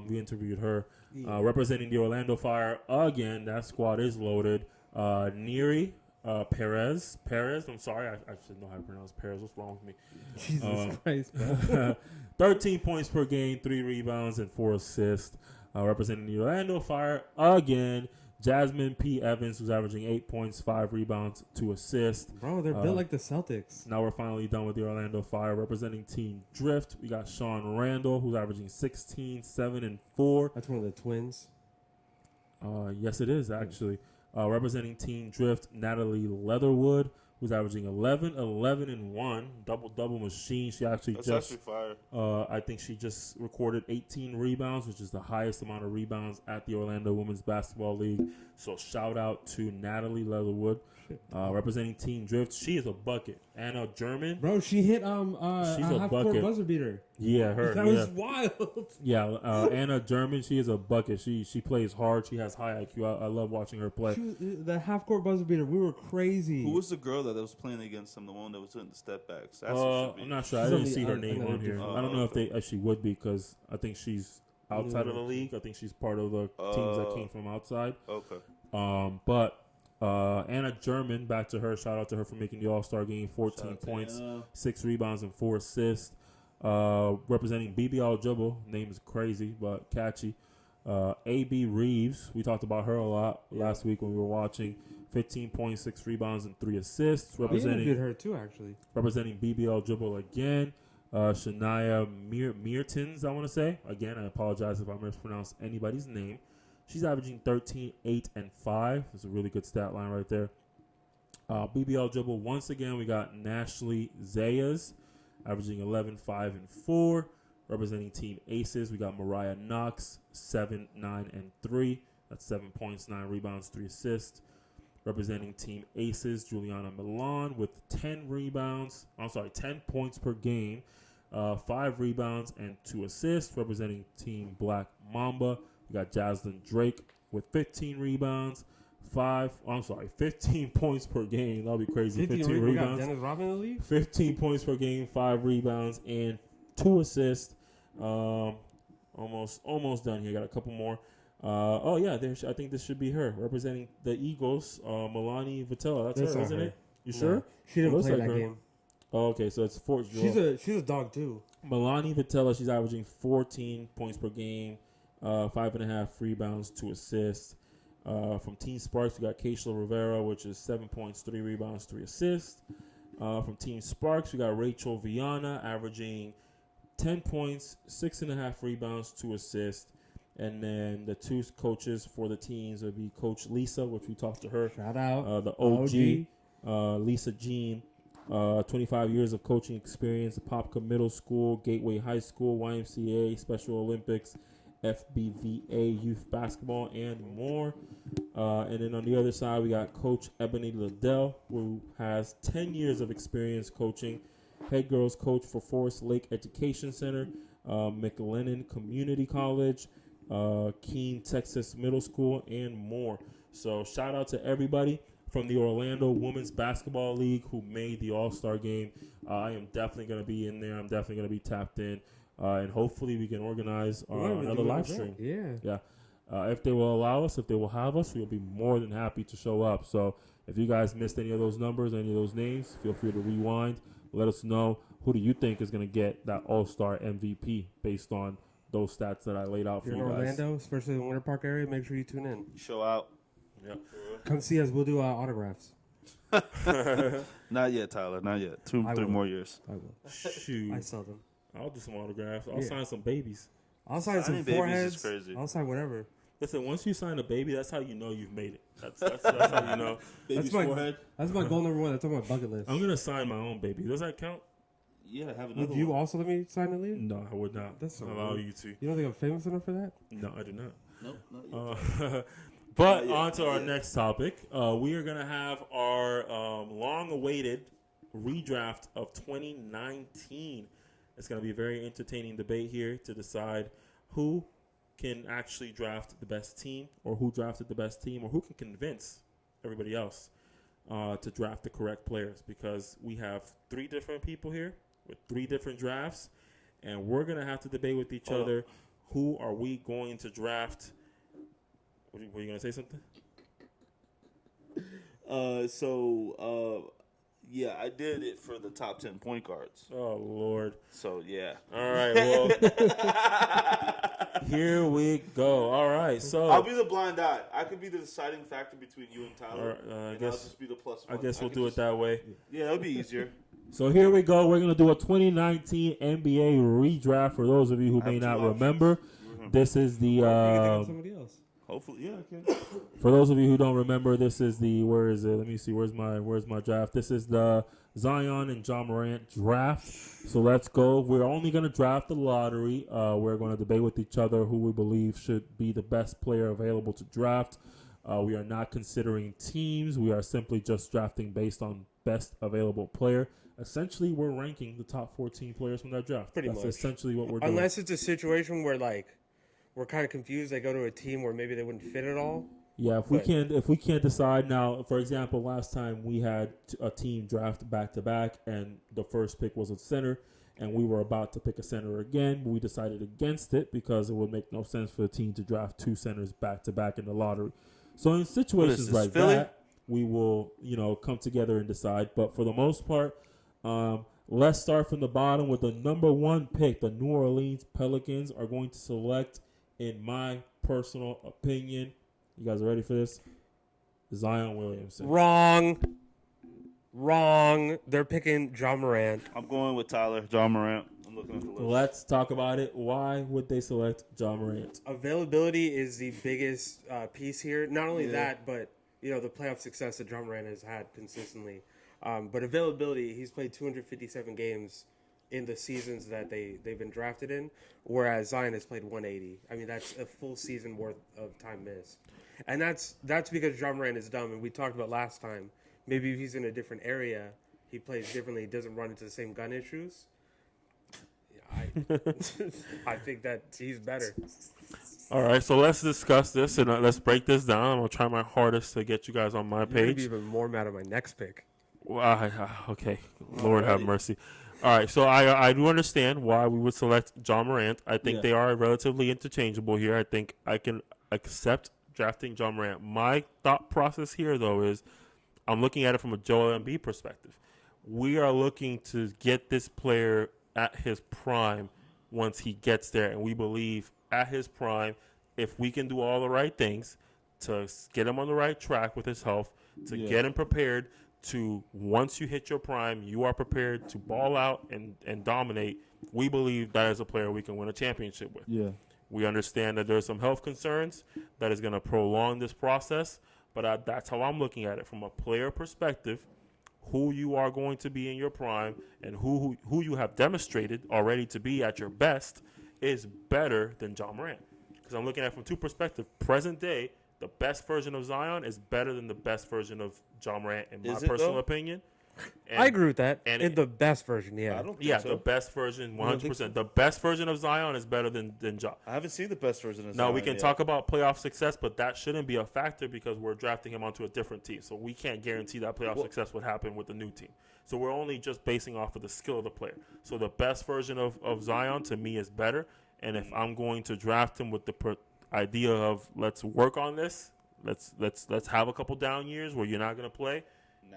We interviewed her. Representing the Orlando Fire again. That squad is loaded. Neri Perez. I'm sorry. I should know how to pronounce Perez. What's wrong with me? Jesus Christ, bro. 13 points per game, 3 rebounds, and 4 assists. Representing the Orlando Fire again. Jasmine P. Evans, who's averaging 8 points, 5 rebounds, 2 assists. Bro, they're built like the Celtics. Now we're finally done with the Orlando Fire. Representing Team Drift, we got Sean Randall, who's averaging 16, 7, and 4. That's one of the twins. Yes, it is, actually. Representing Team Drift, Natalie Leatherwood, who's averaging 11, 11, and 1. Double machine. She actually That's actually fire. I think she just recorded 18 rebounds, which is the highest amount of rebounds at the Orlando Women's Basketball League. So shout out to Natalie Leatherwood. Representing Team Drift, she is a bucket. Anna German. Bro, she hit She's a a half-court bucket. buzzer beater. Yeah, her. That was wild. Yeah, Anna German, she is a bucket. She plays hard. She has high IQ. I love watching her play. The half-court buzzer beater, we were crazy. Who was the girl that was playing against him? The one that was doing the step backs. That's I'm not sure. I She's didn't on see the- her name another on here. different- I don't know if she would be because I think she's outside of the league. I think she's part of the teams that came from outside. Okay. But Anna German, back to her. Shout out to her for making the All-Star game. 14 points, 6 rebounds, and 4 assists. Representing BBL Jubble, name is crazy but catchy. AB Reeves, we talked about her a lot last week when we were watching. 15 points, 6 rebounds, and 3 assists. We interviewed her too, actually. Representing BBL Jubble again. Shania Meertens, I want to say. Again, I apologize if I mispronounce anybody's name. She's averaging 13, 8, and 5. That's a really good stat line right there. BBL Jubble, once again, we got Nashley Zayas, averaging 11, 5, and 4. Representing Team Aces, we got Mariah Knox, 7, 9, and 3. That's 7 points, 9 rebounds, 3 assists. Representing Team Aces, Juliana Milan with 10 points per game, 5 rebounds, and 2 assists. Representing Team Black Mamba, we got Jaslyn Drake with 15 rebounds, 15 points per game. That'll be crazy. 15 We got rebounds. Dennis Rodman in the league? 15 points per game, 5 rebounds, and 2 assists. Almost done here. Got a couple more. I think this should be her. Representing the Eagles, Milani Vitella. That's her, isn't it? You sure? No, she didn't play like that her. game. Oh, okay, so it's 4. She's a dog too. Milani Vitella, she's averaging 14 points per game, 5.5 rebounds, 2 assists. From Team Sparks, we got Keishla Rivera, which is 7 points, 3 rebounds, 3 assists. From Team Sparks, we got Rachel Viana, averaging 10 points, 6.5 rebounds, 2 assists. And then the 2 coaches for the teams would be Coach Lisa, which we talked to her. Shout out. The OG. Lisa Jean. 25 years of coaching experience, Popka Middle School, Gateway High School, YMCA, Special Olympics, FBVA, Youth Basketball, and more. And then on the other side, we got Coach Ebony Liddell, who has 10 years of experience coaching, head girls coach for Forest Lake Education Center, McLennan Community College, Keene, Texas Middle School, and more. So shout out to everybody from the Orlando Women's Basketball League who made the All-Star game. I am definitely going to be in there. I'm definitely going to be tapped in. And hopefully we can organize another live stream. Yeah. If they will allow us, if they will have us, we'll be more than happy to show up. So if you guys missed any of those numbers, any of those names, feel free to rewind. Let us know who do you think is going to get that All-Star MVP based on those stats that I laid out If for you're you in guys. Orlando, especially in the Winter Park area, make sure you tune in. Show out. Yeah. Come see us. We'll do autographs. Not yet, Tyler. Not yet. 3 more years. I will. Shoot. I sell them. I'll do some autographs. I'll Yeah. sign some babies. I'll sign some Signing babies is foreheads. crazy. I'll sign whatever. Listen, once you sign a baby, that's how you know you've made it. That's how you know. That's my goal number 1. That's on my bucket list. I'm gonna sign my own baby. Does that count? Yeah, have another Would you one. also let me sign the league? No, I would not. That's so allow rude. you to. You don't think I'm famous enough for that? No, I do not. Nope, not yet. But Not yet, on to not our yet. next topic. We are going to have our long-awaited redraft of 2019. It's going to be a very entertaining debate here to decide who can actually draft the best team or who drafted the best team or who can convince everybody else to draft the correct players, because we have 3 different people here with 3 different drafts, and we're going to have to debate with each other who are we going to draft? Were you going to say something? Yeah, I did it for the top 10 point guards. Oh, Lord. So, yeah. All right, well, here we go. All right, so. I'll be the blind eye. I could be the deciding factor between you and Tyler. I and guess, I'll just be the plus I one. guess we'll do it that way. Yeah, it'll be easier. So here we go. We're going to do a 2019 NBA redraft. For those of you who may not remember, this is the... somebody else. Hopefully, yeah, I can. For those of you who don't remember, this is the... Where is it? Let me see. Where's my draft? This is the Zion and Ja Morant draft. So let's go. We're only going to draft the lottery. We're going to debate with each other who we believe should be the best player available to draft. We are not considering teams. We are simply just drafting based on best available player. Essentially, we're ranking the top 14 players from that draft. Pretty much. That's essentially what we're doing. Unless it's a situation where, like, we're kind of confused. They go to a team where maybe they wouldn't fit at all. Yeah, if we can't decide now, for example, last time we had a team draft back to back, and the first pick was a center, and we were about to pick a center again, but we decided against it because it would make no sense for the team to draft two centers back to back in the lottery. So in situations like that, we will, come together and decide. But for the most part, let's start from the bottom with the number one pick. The New Orleans Pelicans are going to select, in my personal opinion, you guys are ready for this? Zion Williamson. Wrong. They're picking Ja Morant. I'm going with Tyler, Ja Morant. I'm looking at the list. Let's talk about it. Why would they select Ja Morant? Availability is the biggest piece here. Not only that, but the playoff success that Ja Morant has had consistently. But availability, he's played 257 games in the seasons that they've been drafted in, whereas Zion has played 180. I mean, that's a full season worth of time missed. And that's because Ja Morant is dumb, and we talked about last time. Maybe if he's in a different area, he plays differently, doesn't run into the same gun issues. I think that he's better. All right, so let's discuss this, and let's break this down. I'm going to try my hardest to get you guys on my You're page. going to be even more mad at my next pick. Well, okay, Lord have mercy. All right, so I do understand why we would select Ja Morant. I think they are relatively interchangeable here. I think I can accept drafting Ja Morant. My thought process here, though, is I'm looking at it from a Joel Embiid perspective. We are looking to get this player at his prime once he gets there, and we believe at his prime, if we can do all the right things to get him on the right track with his health, to get him prepared to, once you hit your prime, you are prepared to ball out and dominate. We believe that as a player we can win a championship with. Yeah. We understand that there's some health concerns that is going to prolong this process, but that's how I'm looking at it from a player perspective. Who you are going to be in your prime and who you have demonstrated already to be at your best is better than Ja Morant. Because I'm looking at it from two perspectives. Present day, the best version of Zion is better than the best version of Ja Morant, in my personal opinion. And, I agree with that. And in the best version, yeah. I don't think so. The best version, 100%. The best version of Zion is better than Ja. I haven't seen the best version of Zion. Now, we can talk about playoff success, but that shouldn't be a factor because we're drafting him onto a different team. So we can't guarantee that playoff success would happen with the new team. So we're only just basing off of the skill of the player. So the best version of Zion, to me, is better. And if I'm going to draft him with the idea of let's work on this, let's have a couple down years where you're not going to play. Nah.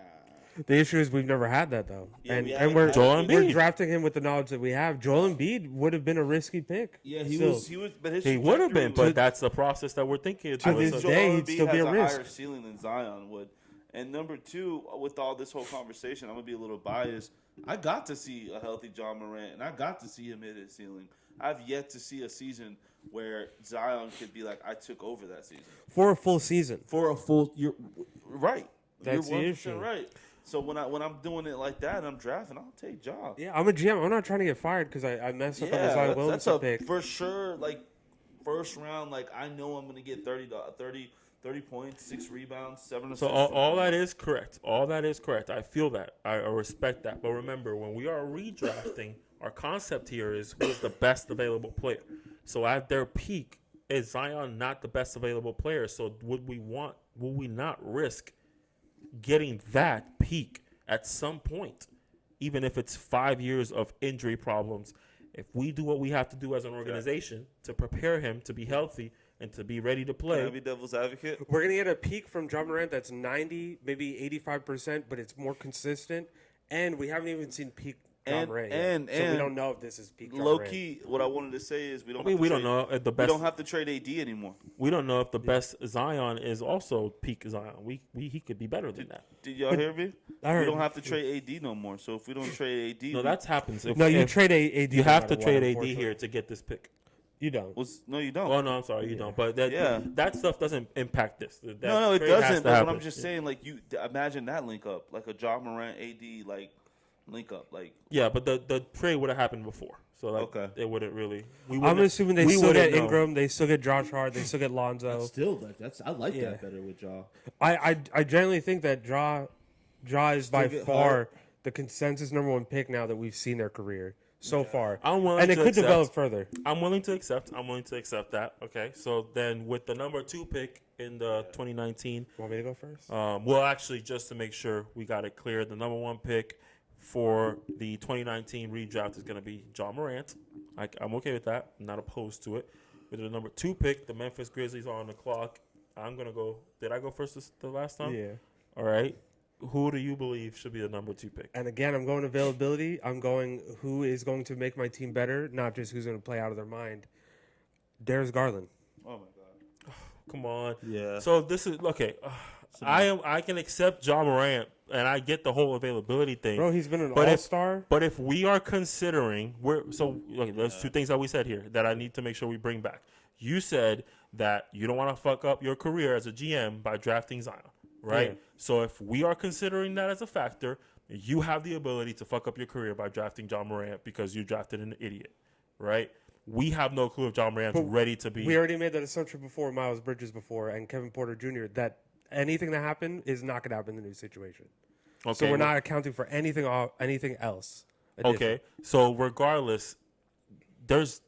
The issue is we've never had that, though. Yeah, and we're Joel we're Embiid. drafting him with the knowledge that we have. Joel Embiid would have been a risky pick. Yeah, Still. he was, but his He would have been, trajectory but that's the process that we're thinking. To this was- day, Joel he'd Embiid still be has a risk. higher ceiling than Zion would. And number two, with all this whole conversation, I'm gonna be a little biased. I got to see a healthy Ja Morant, and I got to see him hit his ceiling. I've yet to see a season where Zion could be like, I took over that season. For a full season. For a full, you're right. That's you're the 100% issue. right. So when I'm doing it like that and I'm drafting, I'll take Ja. Yeah, I'm a GM. I'm not trying to get fired because I messed up on the Zion that's Williamson a pick. for sure. Like first round, like I know I'm gonna get 30 points, 6 rebounds, 7 assists. So all that is correct. All that is correct. I feel that. I respect that. But remember, when we are redrafting, our concept here is who is the best available player. So at their peak, is Zion not the best available player? So would we not risk getting that peak at some point, even if it's 5 years of injury problems If we do what we have to do as an organization to prepare him to be healthy and to be ready to play. Can I be devil's advocate? We're going to get a peak from Ja Morant that's 90, maybe 85%, but it's more consistent. And we haven't even seen peak Ja Morant yet. So we don't know if this is peak Ja Low Morant. key, what I wanted to say is we don't know if the we best. don't have to trade AD anymore. We don't know if the best Zion is also peak Zion. He could be better than that. Did y'all hear me? I heard. We don't have to trade AD no more. So if we don't trade AD, No, that happens. No, you trade AD. You no have to matter trade what, AD here to get this pick. You don't. no, you don't. Oh no, I'm sorry, you don't. But that stuff doesn't impact this. That No, it trade has doesn't. to But happen. I'm just saying, like, you imagine that link up, like a Ja Morant AD like link up, like. Yeah, but the trade would have happened before, so like it wouldn't really. I'm assuming they still get Ingram, they still get Josh Hart, they still get Lonzo. Still, I like that better with Ja. I generally think that Ja is by get far Hart. the consensus number one pick now that we've seen their career so far. I'm willing and it to could accept. develop further. I'm willing to accept that. Okay, so then with the number 2 pick in the 2019, Want me to go first? well, actually, just to make sure we got it clear, the number 1 pick for the 2019 redraft is going to be Ja Morant. I'm okay with that. I'm not opposed to it. With the number 2 pick, the Memphis Grizzlies are on the clock. I'm going to go. Did I go first the last time? Yeah. All right. Who do you believe should be the number 2 pick? And again, I'm going availability. I'm going who is going to make my team better, not just who's going to play out of their mind. Darius Garland. Oh my god. Come on. Yeah. So this is okay. I can accept Ja Morant, and I get the whole availability thing. Bro, he's been an But all-star. But if we are considering, there's 2 things that we said here that I need to make sure we bring back. You said that you don't want to fuck up your career as a GM by drafting Zion, right? Yeah. So if we are considering that as a factor, you have the ability to fuck up your career by drafting Ja Morant because you drafted an idiot, right? We have no clue if Ja Morant's ready to be. We already made that assumption before, Miles Bridges before, and Kevin Porter Jr., that anything that happened is not going to happen in the new situation. Okay, So we're not accounting for anything else. Okay, so regardless, there's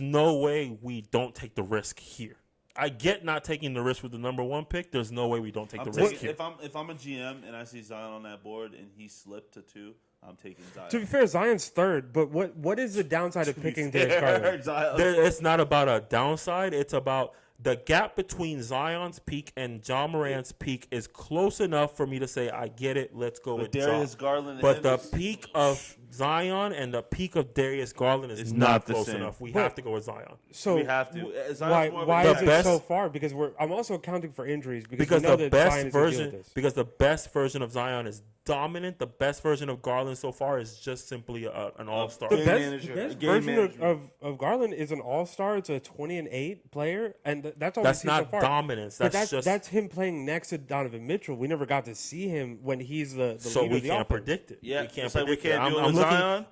no way we don't take the risk here. I get not taking the risk with the number 1 pick. There's no way we don't take the risk here. If I'm a GM and I see Zion on that board and he slipped to 2, I'm taking Zion. To be fair, Zion's third, but what is the downside of picking Darius Garland? It's not about a downside. It's about the gap between Zion's peak and Ja Morant's peak is close enough for me to say, I get it. Let's go with Darius Ja. Garland. But the peak of Zion and the peak of Darius Garland is not the close same. enough. We have to go with Zion. So we have to. Why is it best- so far? Because I'm also accounting for injuries because we Because know the that Zion best is gonna deal version, with this. because the best version of Zion is dominant. The best version of Garland so far is just simply an all-star. The Game best, manager. the best Game version manager. of Garland is an all-star. It's a 20-8 player, and that's all. That's we've seen not so far. dominance. But That's that's him playing next to Donovan Mitchell. We never got to see him when he's the so leader we of the can't offense. predict it. Yeah, we can't it's like we predict can't it. do it I'm with looking Zion.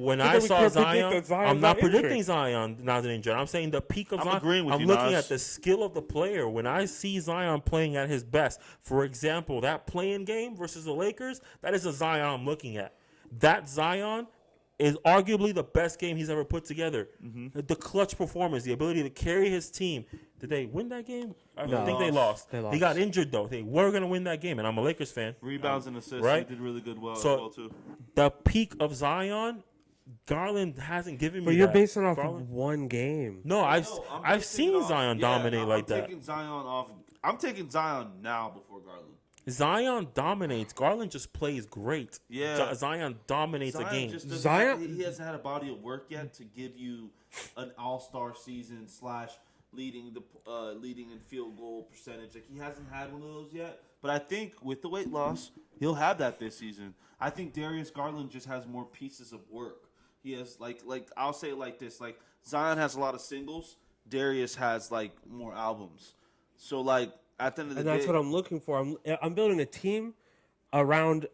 when Because I we saw can't predict Zion, that Zion's I'm not not injured. predicting Zion not injured. I'm saying the peak of I'm Zion. agreeing with I'm you, looking Nas. at the skill of the player. When I see Zion playing at his best, for example, that playing game versus the Lakers, that is a Zion I'm looking at. That Zion is arguably the best game he's ever put together. The clutch performance, the ability to carry his team. Did they win that game? I No. think they lost. They lost. He got injured, though. They were going to win that game, and I'm a Lakers fan. Rebounds and assists. Right? He did really good as So- well, too. The peak of Zion, Garland hasn't given me But you're that. basing it off Garland- of one game. No, I've No, I'm I've just seen taking off- Zion yeah, dominate like I'm that. taking Zion off. I'm taking Zion now before Garland. Zion dominates. Garland just plays great. Yeah. Zion dominates Zion a game. just doesn't Zion- he hasn't had a body of work yet to give you an all-star season / leading in field goal percentage. Like, he hasn't had one of those yet. But I think with the weight loss, he'll have that this season. I think Darius Garland just has more pieces of work. He has like I'll say it like this: like Zion has a lot of singles, Darius has like more albums. So like at the end of the And day, that's what I'm looking for. I'm building a team around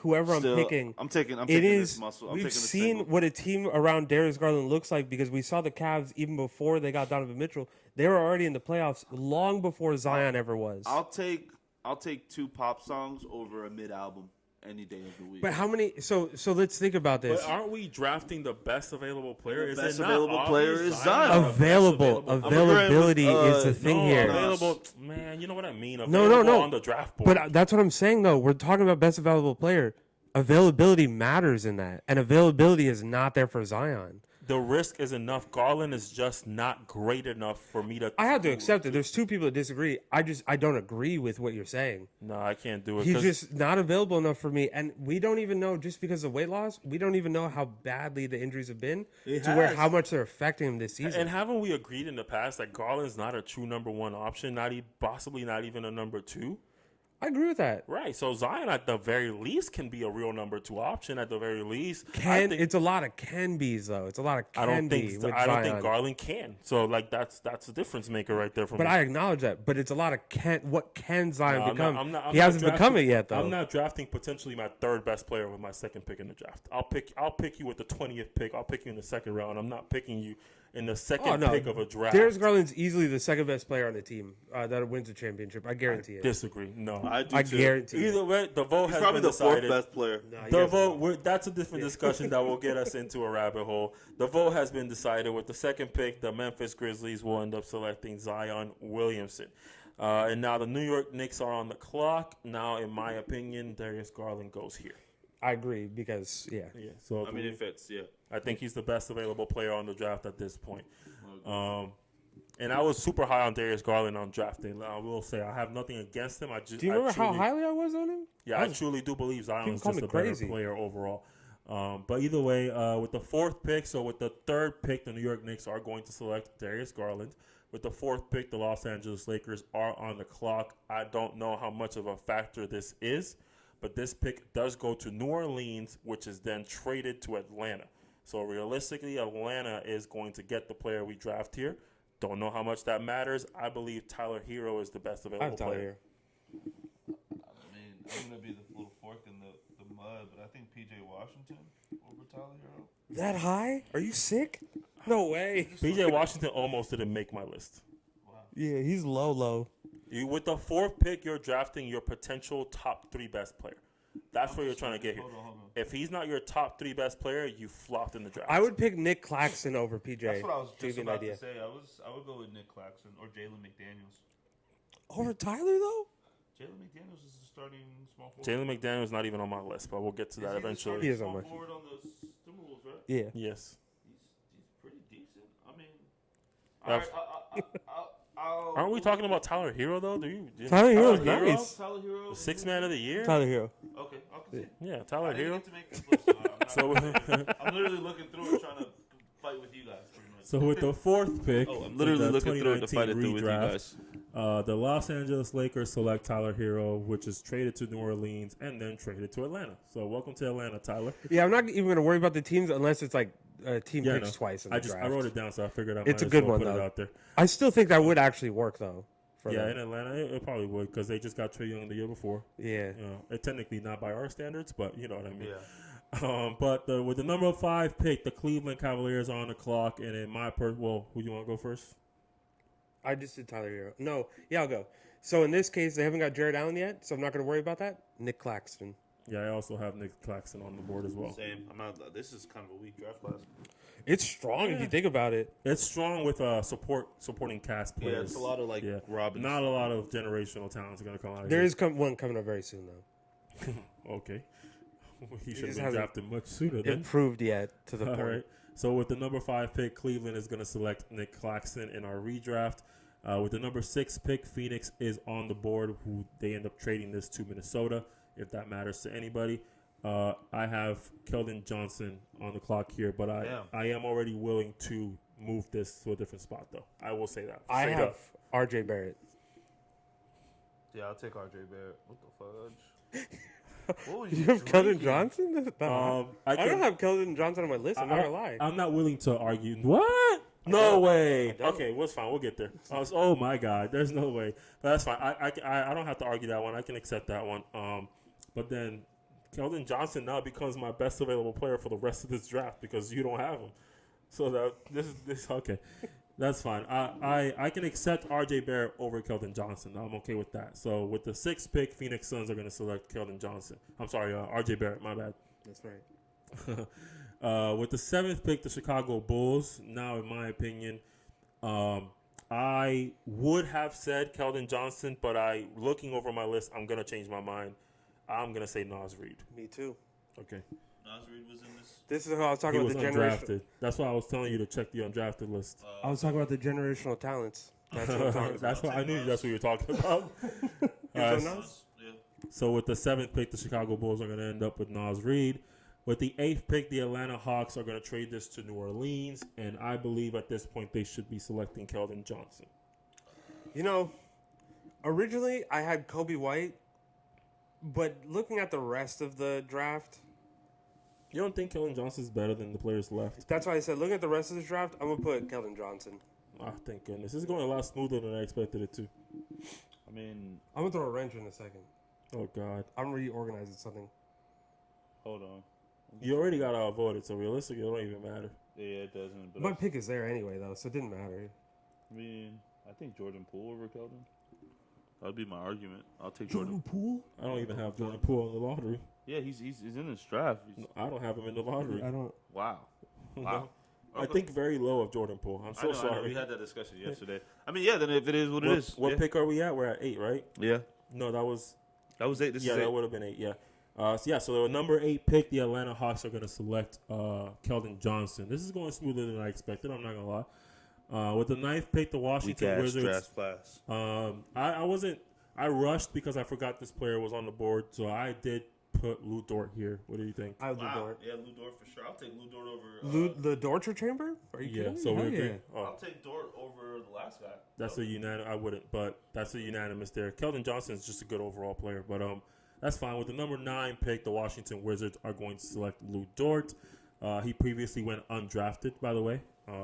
whoever still, I'm picking. I'm taking It this is. muscle. I'm We've taking the seen single. what a team around Darius Garland looks like because we saw the Cavs even before they got Donovan Mitchell. They were already in the playoffs long before Zion ever was. I'll take 2 pop songs over a mid album any day of the week. But how many? So let's think about this. But aren't we drafting the best available player? The Is best it not available player obvious is Zion Zion. is the best available Availability agreeing with, is the thing No, here. available, man. You know what I mean? No, Available no. on the draft board. But that's what I'm saying though. We're talking about best available player. availability matters in that, and availability is not there for Zion. The risk is enough. Garland is just not great enough for me to. I have to accept it. There's two people that disagree. I don't agree with what you're saying. No, I can't do it. He's just not available enough for me, and we don't even know, just because of weight loss, we don't even know how badly the injuries have been where how much they're affecting him this season. And haven't we agreed in the past that Garland's not a true number one option, possibly not even a number two? I agree with that. Right. So Zion, at the very least, can be a real number two option. At the very least, It's a lot of can be's though. It's a lot of can be. I don't think Garland can. So like that's the difference maker right there for me. But I acknowledge that. But it's a lot of can. What can Zion become? I'm He hasn't become it yet though. I'm not drafting potentially my third best player with my second pick in the draft. I'll pick you with the 20th pick. I'll pick you in the second round. I'm not picking you in the second pick of a draft. Darius Garland's easily the second best player on the team that wins the championship. I guarantee it. Disagree. No, I guarantee it. Either way, the vote has probably been the fourth decided. best player. The vote. That's a different discussion that will get us into a rabbit hole. The vote has been decided. With the second pick, the Memphis Grizzlies will end up selecting Zion Williamson. And now the New York Knicks are on the clock. Now, in my opinion, Darius Garland goes here. I agree because Yeah. So I mean, it fits. Yeah. I think he's the best available player on the draft at this point. And I was super high on Darius Garland on draft day. I will say I have nothing against him. Do you remember how highly I was on him? Yeah, I truly do believe Zion is just a better player overall. But either way, with the fourth pick, so with the third pick, the New York Knicks are going to select Darius Garland. With the fourth pick, the Los Angeles Lakers are on the clock. I don't know how much of a factor this is, but this pick does go to New Orleans, which is then traded to Atlanta. So realistically, Atlanta is going to get the player we draft here. Don't know how much that matters. I believe Tyler Hero is the best available player. I mean, I'm going to be the little fork in the mud, but I think P.J. Washington over Tyler Hero. That high? Are you sick? No way. P.J. Washington almost didn't make my list. Wow. Yeah, he's low. With the fourth pick, you're drafting your potential top three best player. That's where you're trying to get here. Hold on. If he's not your top three best player, you flopped in the draft. I would pick Nick Claxton over PJ. That's what I was just about to say. I would go with Nick Claxton or Jalen McDaniels. Over Tyler, though? Jalen McDaniels is the starting small forward. Jalen McDaniels not even on my list, but we'll get to that eventually. He is on my list. Forward on the Timberwolves, right? Yeah. Yes. He's pretty decent. I mean, all right, Aren't we talking about Tyler Hero though? Tyler Hero's nice. Tyler Hero, The sixth man of the year? Tyler Hero. Okay, I'll continue. Yeah, Tyler I didn't Hero. get to make this list, so I'm literally looking through it, trying to fight with you guys. Pretty much. So with the fourth pick, I'm literally looking through it to fight it through with you redraft, guys. the Los Angeles Lakers select Tyler Hero, which is traded to New Orleans and then traded to Atlanta. So welcome to Atlanta, Tyler. Yeah, I'm not even going to worry about the teams unless it's like a team picks twice in the draft. I wrote it down, so I figured It's a good one, put it though. out there. I still think that would actually work, though. Yeah, in Atlanta, it probably would because they just got Trae Young the year before. Yeah. Technically not by our standards, but you know what I mean. Yeah. But with the number 5 pick, the Cleveland Cavaliers are on the clock, and in my who do you want to go first? I just did Tyler Hero. No, yeah, I'll go. So in this case, they haven't got Jared Allen yet, so I'm not going to worry about that. Nick Claxton. Yeah, I also have Nick Claxton on the board as well. Same. I'm not. This is kind of a weak draft class. It's strong if you think about it. It's strong with supporting cast players. Yeah, it's a lot of Robin. Not a lot of generational talents are going to come out. There is one coming up very soon, though. Okay. He should just have been drafted much sooner then. Improved yet to the point. All right. So with the number 5 pick, Cleveland is going to select Nick Claxton in our redraft. With the number 6 pick, Phoenix is on the board, who they end up trading this to Minnesota, if that matters to anybody. I have Keldon Johnson on the clock here, but I am already willing to move this to a different spot, though. I will say that. I have R.J. Barrett. Yeah, I'll take R.J. Barrett. What the fudge? What was You have Keldon Johnson? I don't have Keldon Johnson on my list. I'm not going to lie. I'm not willing to argue. What? No way. Okay, well, it's fine. We'll get there. Oh, my God. There's no way. But that's fine. I don't have to argue that one. I can accept that one. But then Keldon Johnson now becomes my best available player for the rest of this draft because you don't have him. So this okay. That's fine. I can accept R.J. Barrett over Keldon Johnson. I'm okay with that. So with the 6th pick, Phoenix Suns are going to select Keldon Johnson. I'm sorry, R.J. Barrett. My bad. That's right. With the 7th pick, the Chicago Bulls. Now, in my opinion, I would have said Keldon Johnson, but looking over my list, I'm going to change my mind. I'm going to say Naz Reid. Me too. Okay. Nas Reed was in this. This is how I was He talking was about the generation. undrafted. That's why I was telling you to check the undrafted list. I was talking about the generational talents. That's what I'm talking about. That's why I knew that's what you were talking about. Is it Nas? Yeah. So with the 7th pick, the Chicago Bulls are going to end up with Nas Reed. With the 8th pick, the Atlanta Hawks are going to trade this to New Orleans, and I believe at this point they should be selecting Keldon Johnson. You know, originally I had Kobe White, but looking at the rest of the draft, You don't think Keldon Johnson is better than the players left? that's why I said looking at the rest of this draft, I'm gonna put Keldon Johnson. Oh, thank goodness. This is going a lot smoother than I expected it to. I mean, I'm gonna throw a wrench in a second. Oh, God. I'm reorganizing something. hold on. You already got outvoted, so realistically, it don't even matter. Yeah, it doesn't. But My pick is there anyway, though, so it didn't matter. I mean, I think Jordan Poole over Keldon. That'd be my argument. I'll take Jordan. Poole? I don't even have Jordan Poole in the lottery. Yeah, he's in this draft. I don't have him in the lottery. I don't. Wow. No. Wow. I think very low of Jordan Poole. I'm so I know. sorry. We had that discussion yesterday. I mean, yeah. Then if it is what it is, What yeah. pick are we at? We're at 8, right? Yeah, No, that was 8. This yeah, is that 8. would have been 8. Yeah. So the number 8 pick, the Atlanta Hawks are going to select Keldon Johnson. This is going smoother than I expected. I'm not gonna lie. With the 9th pick, the Washington Wizards. draft class. I wasn't. I rushed because I forgot this player was on the board, so I did put Lou Dort here. What do you think? I have Lou Wow. Dort. Yeah, Lou Dort for sure. I'll take Lou Dort over. The torture chamber? Are you Yeah. kidding me? So we Hell agree. yeah. Oh, I'll take Dort over the last guy. that's a unanimous. I wouldn't, but that's a unanimous there. Keldon Johnson is just a good overall player, but that's fine. With the number 9 pick, the Washington Wizards are going to select Lou Dort. He previously went undrafted, by the way.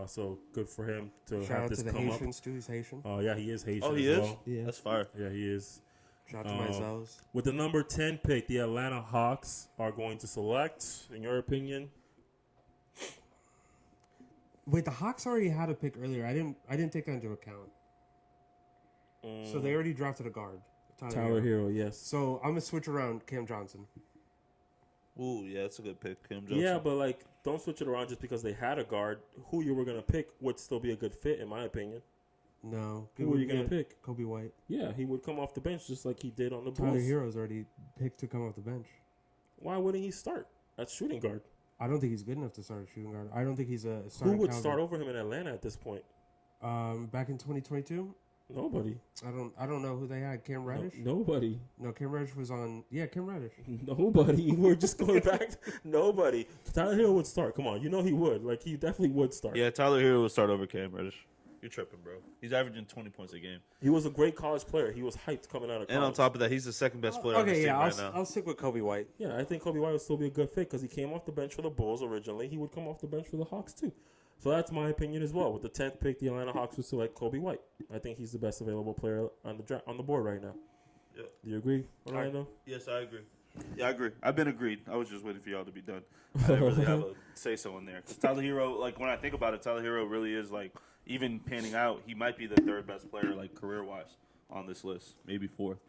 So good for him to Shout have out this to the come Haitians, too. He's Haitian. up. Yeah, he is Haitian. Oh, he as is. well. Yeah. That's fire. Yeah, he is. Shout out to myself. With the number 10 pick, the Atlanta Hawks are going to select, in your opinion. Wait, the Hawks already had a pick earlier. I didn't take that into account. So they already drafted a guard. Tyler Hero, yes. So I'm gonna switch around Cam Johnson. Ooh, yeah, that's a good pick, Kim Johnson. Yeah, but like, don't switch it around just because they had a guard. Who you were going to pick would still be a good fit, in my opinion. No. Who were you going to pick? Kobe White. Yeah, he would come off the bench just like he did on the Tyler Bulls. Hero's already picked to come off the bench. Why wouldn't he start at shooting guard? I don't think he's good enough to start a shooting guard. I don't think he's a Who starting would caliber. start over him in Atlanta at this point? Back in 2022, Nobody. I don't know who they had. Cam Reddish? Nobody. No, Cam Reddish was on. Yeah, Cam Reddish. Nobody. We're just going back. Nobody. Tyler Hero would start. Come on. You know he would. Like, he definitely would start. Yeah, Tyler Hero will start over Cam Reddish. You're tripping, bro. He's averaging 20 points a game. He was a great college player. He was hyped coming out of college. And on top of that, he's the second best player on this Okay, team yeah, right now. I'll stick with Kobe White. Yeah, I think Kobe White would still be a good fit because he came off the bench for the Bulls originally. He would come off the bench for the Hawks too. So that's my opinion as well. With the 10th pick, the Atlanta Hawks would select Kobe White. I think he's the best available player on the board right now. Yeah. Do you agree, Orlando? Yes, I agree. Yeah, I agree. I've been agreed. I was just waiting for y'all to be done. I didn't really have a say-so in there. 'Cause Tyler Hero, like, when I think about it, Tyler Hero really is, like, even panning out, he might be the third best player, like, career-wise on this list. Maybe fourth.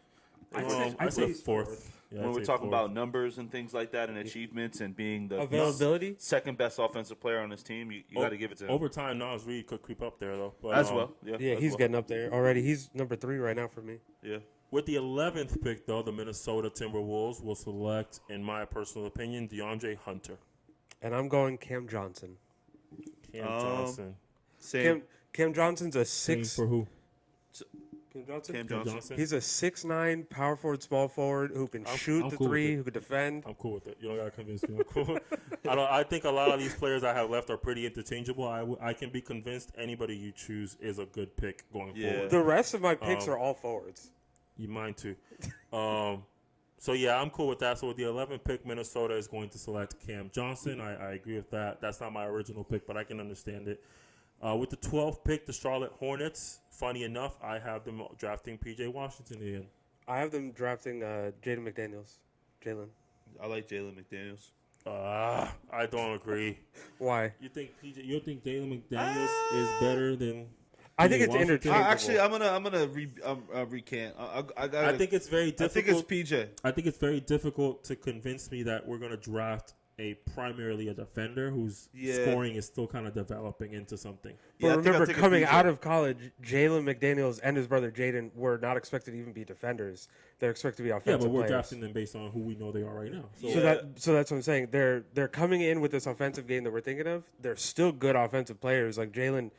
I'd say fourth. Yeah, When I'd we're say talking fourth. about numbers and things like that and achievements and being the Availability? second best offensive player on his team, you got to give it to him. Over time, Nas Reed could creep up there, though. But, As well. Yeah, Yeah, as he's well. getting up there already. He's number 3 right now for me. Yeah. With the 11th pick, though, the Minnesota Timberwolves will select, in my personal opinion, DeAndre Hunter. And I'm going Cam Johnson. Cam Johnson. Same. Cam Johnson's a Same 6. for who? Cam Johnson? Cam Cam Johnson. He's a 6'9" power forward, small forward who can shoot I'm the cool with 3, it. who can defend. I'm cool with it. You don't gotta convince me. I'm cool. I think a lot of these players I have left are pretty interchangeable. I can be convinced anybody you choose is a good pick going Yeah. forward. The rest of my picks are all forwards. You mine too. So yeah, I'm cool with that. So with the 11th pick, Minnesota is going to select Cam Johnson. I agree with that. That's not my original pick, but I can understand it. With the 12th pick, the Charlotte Hornets. Funny enough, I have them drafting P.J. Washington again. I have them drafting Jaden McDaniels. Jalen. I like Jalen McDaniels. I don't agree. Why? You think Jalen McDaniels is better than? I think it's Washington? interchangeable. Actually, I'm gonna recant. I think it's very difficult. I think it's PJ. I think it's very difficult to convince me that we're going to draft primarily a defender whose scoring is still kind of developing into something. But I think remember, I'll take a coming PJ. out of college, Jalen McDaniels and his brother Jaden were not expected to even be defenders. They're expected to be Yeah, offensive but we're players. drafting them based on who we know they are right now. So Yeah. So that's what I'm saying. They're coming in with this offensive game that we're thinking of. They're still good offensive players. Like Jalen's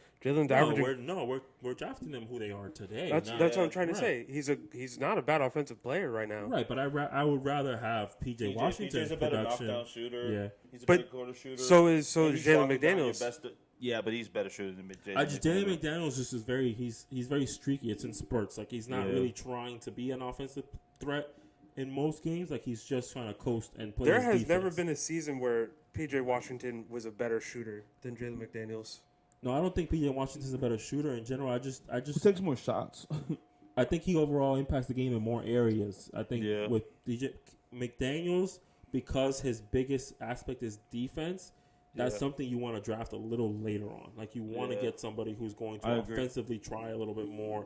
averaging. we're drafting them who they are today. That's not- what I'm trying to right. say. He's not a bad offensive player right now. Right, but I would rather have PJ Washington's PJ's a better production. knockdown shooter. Yeah. He's a But better quarter shooter. So is And he's Jalen locking down your McDaniels. best- Yeah, but he's better shooter than Jalen. Jalen McDaniels just is very he's very streaky. It's in spurts. Like he's not really trying to be an offensive threat in most games. Like he's just trying to coast and play. There his has defense. never been a season where PJ Washington was a better shooter than Jalen McDaniels. No, I don't think PJ Washington's a better shooter in general. I Who just takes more shots? I think he overall impacts the game in more areas. I think Yeah. with DJ McDaniels, because his biggest aspect is defense, that's something you want to draft a little later on. Like you want to get somebody who's going to I agree. offensively try a little bit more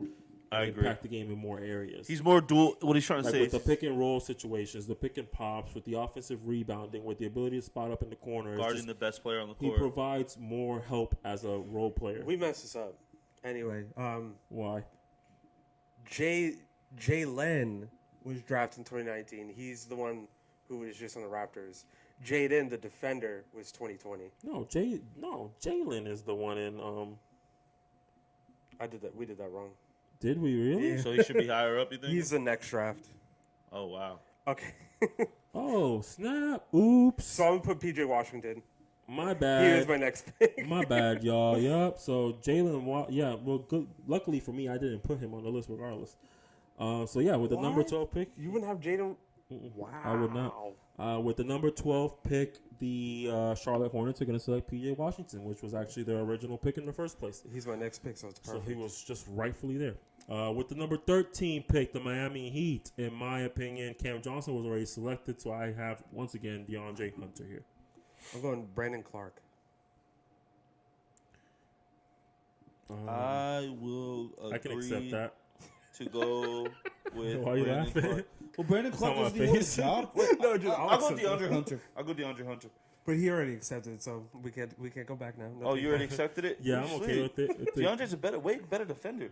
I and agree. impact the game in more areas. He's more dual. What he's trying to like say with the is pick and roll situations, the pick and pops, with the offensive rebounding, with the ability to spot up in the corner. It's guarding just- the best player on the he court. provides more help as a role player. We messed this up. Anyway, Why? Jaylen was drafted in 2019. He's the one who was just on the Raptors. Jaden, the defender, was 2020. No, Jaylen is the one in. We did that wrong. Did we really? Yeah. So he should be higher up, you think? He's the next draft. Oh, wow. Okay. Oh snap! Oops. So I'm going to put PJ Washington. My He bad. is my next pick. My bad, y'all. Yup. So Jaylen, well, good. Luckily for me, I didn't put him on the list regardless. So yeah, with the number What? 12 pick, You wouldn't have Jaden? Wow. I would not. With the number 12 pick, the Charlotte Hornets are going to select PJ Washington, which was actually their original pick in the first place. He's my next pick, so it's So perfect. he was just rightfully there. With the number 13 pick, the Miami Heat, in my opinion, Cam Johnson was already selected, so I have, once again, DeAndre Hunter here. I'm going Brandon Clark. I will agree I can accept that. to go with Why are you Brandon laughing? Clark. Well, Brandon on Clark my doesn't even want a face. job. No, just I'll go accept DeAndre it. Hunter. I'll go DeAndre Hunter. But he already accepted it, so we can't go back now. Oh, you already accepted it? Yeah, I'm okay with it. DeAndre's a way better defender.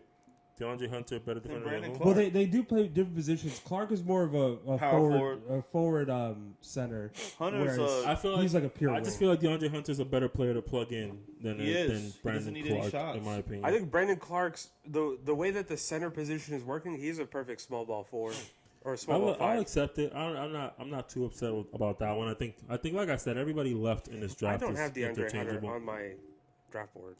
DeAndre Hunter, better defender than Brandon who? Clark. Well, they do play different positions. Clark is more of a Power forward center. Hunter's whereas I feel like he's like a pure I just wing. feel like DeAndre Hunter's a better player to plug in than He is. He than doesn't Brandon need any Clark, shots. in my opinion. I think Brandon Clark's the way that the center position is working, he's a perfect small ball forward or a small ball I'll five. accept it. I'm not too upset about that one. I think like I said, everybody left in this I draft don't is have DeAndre Hunter interchangeable. on my draft board.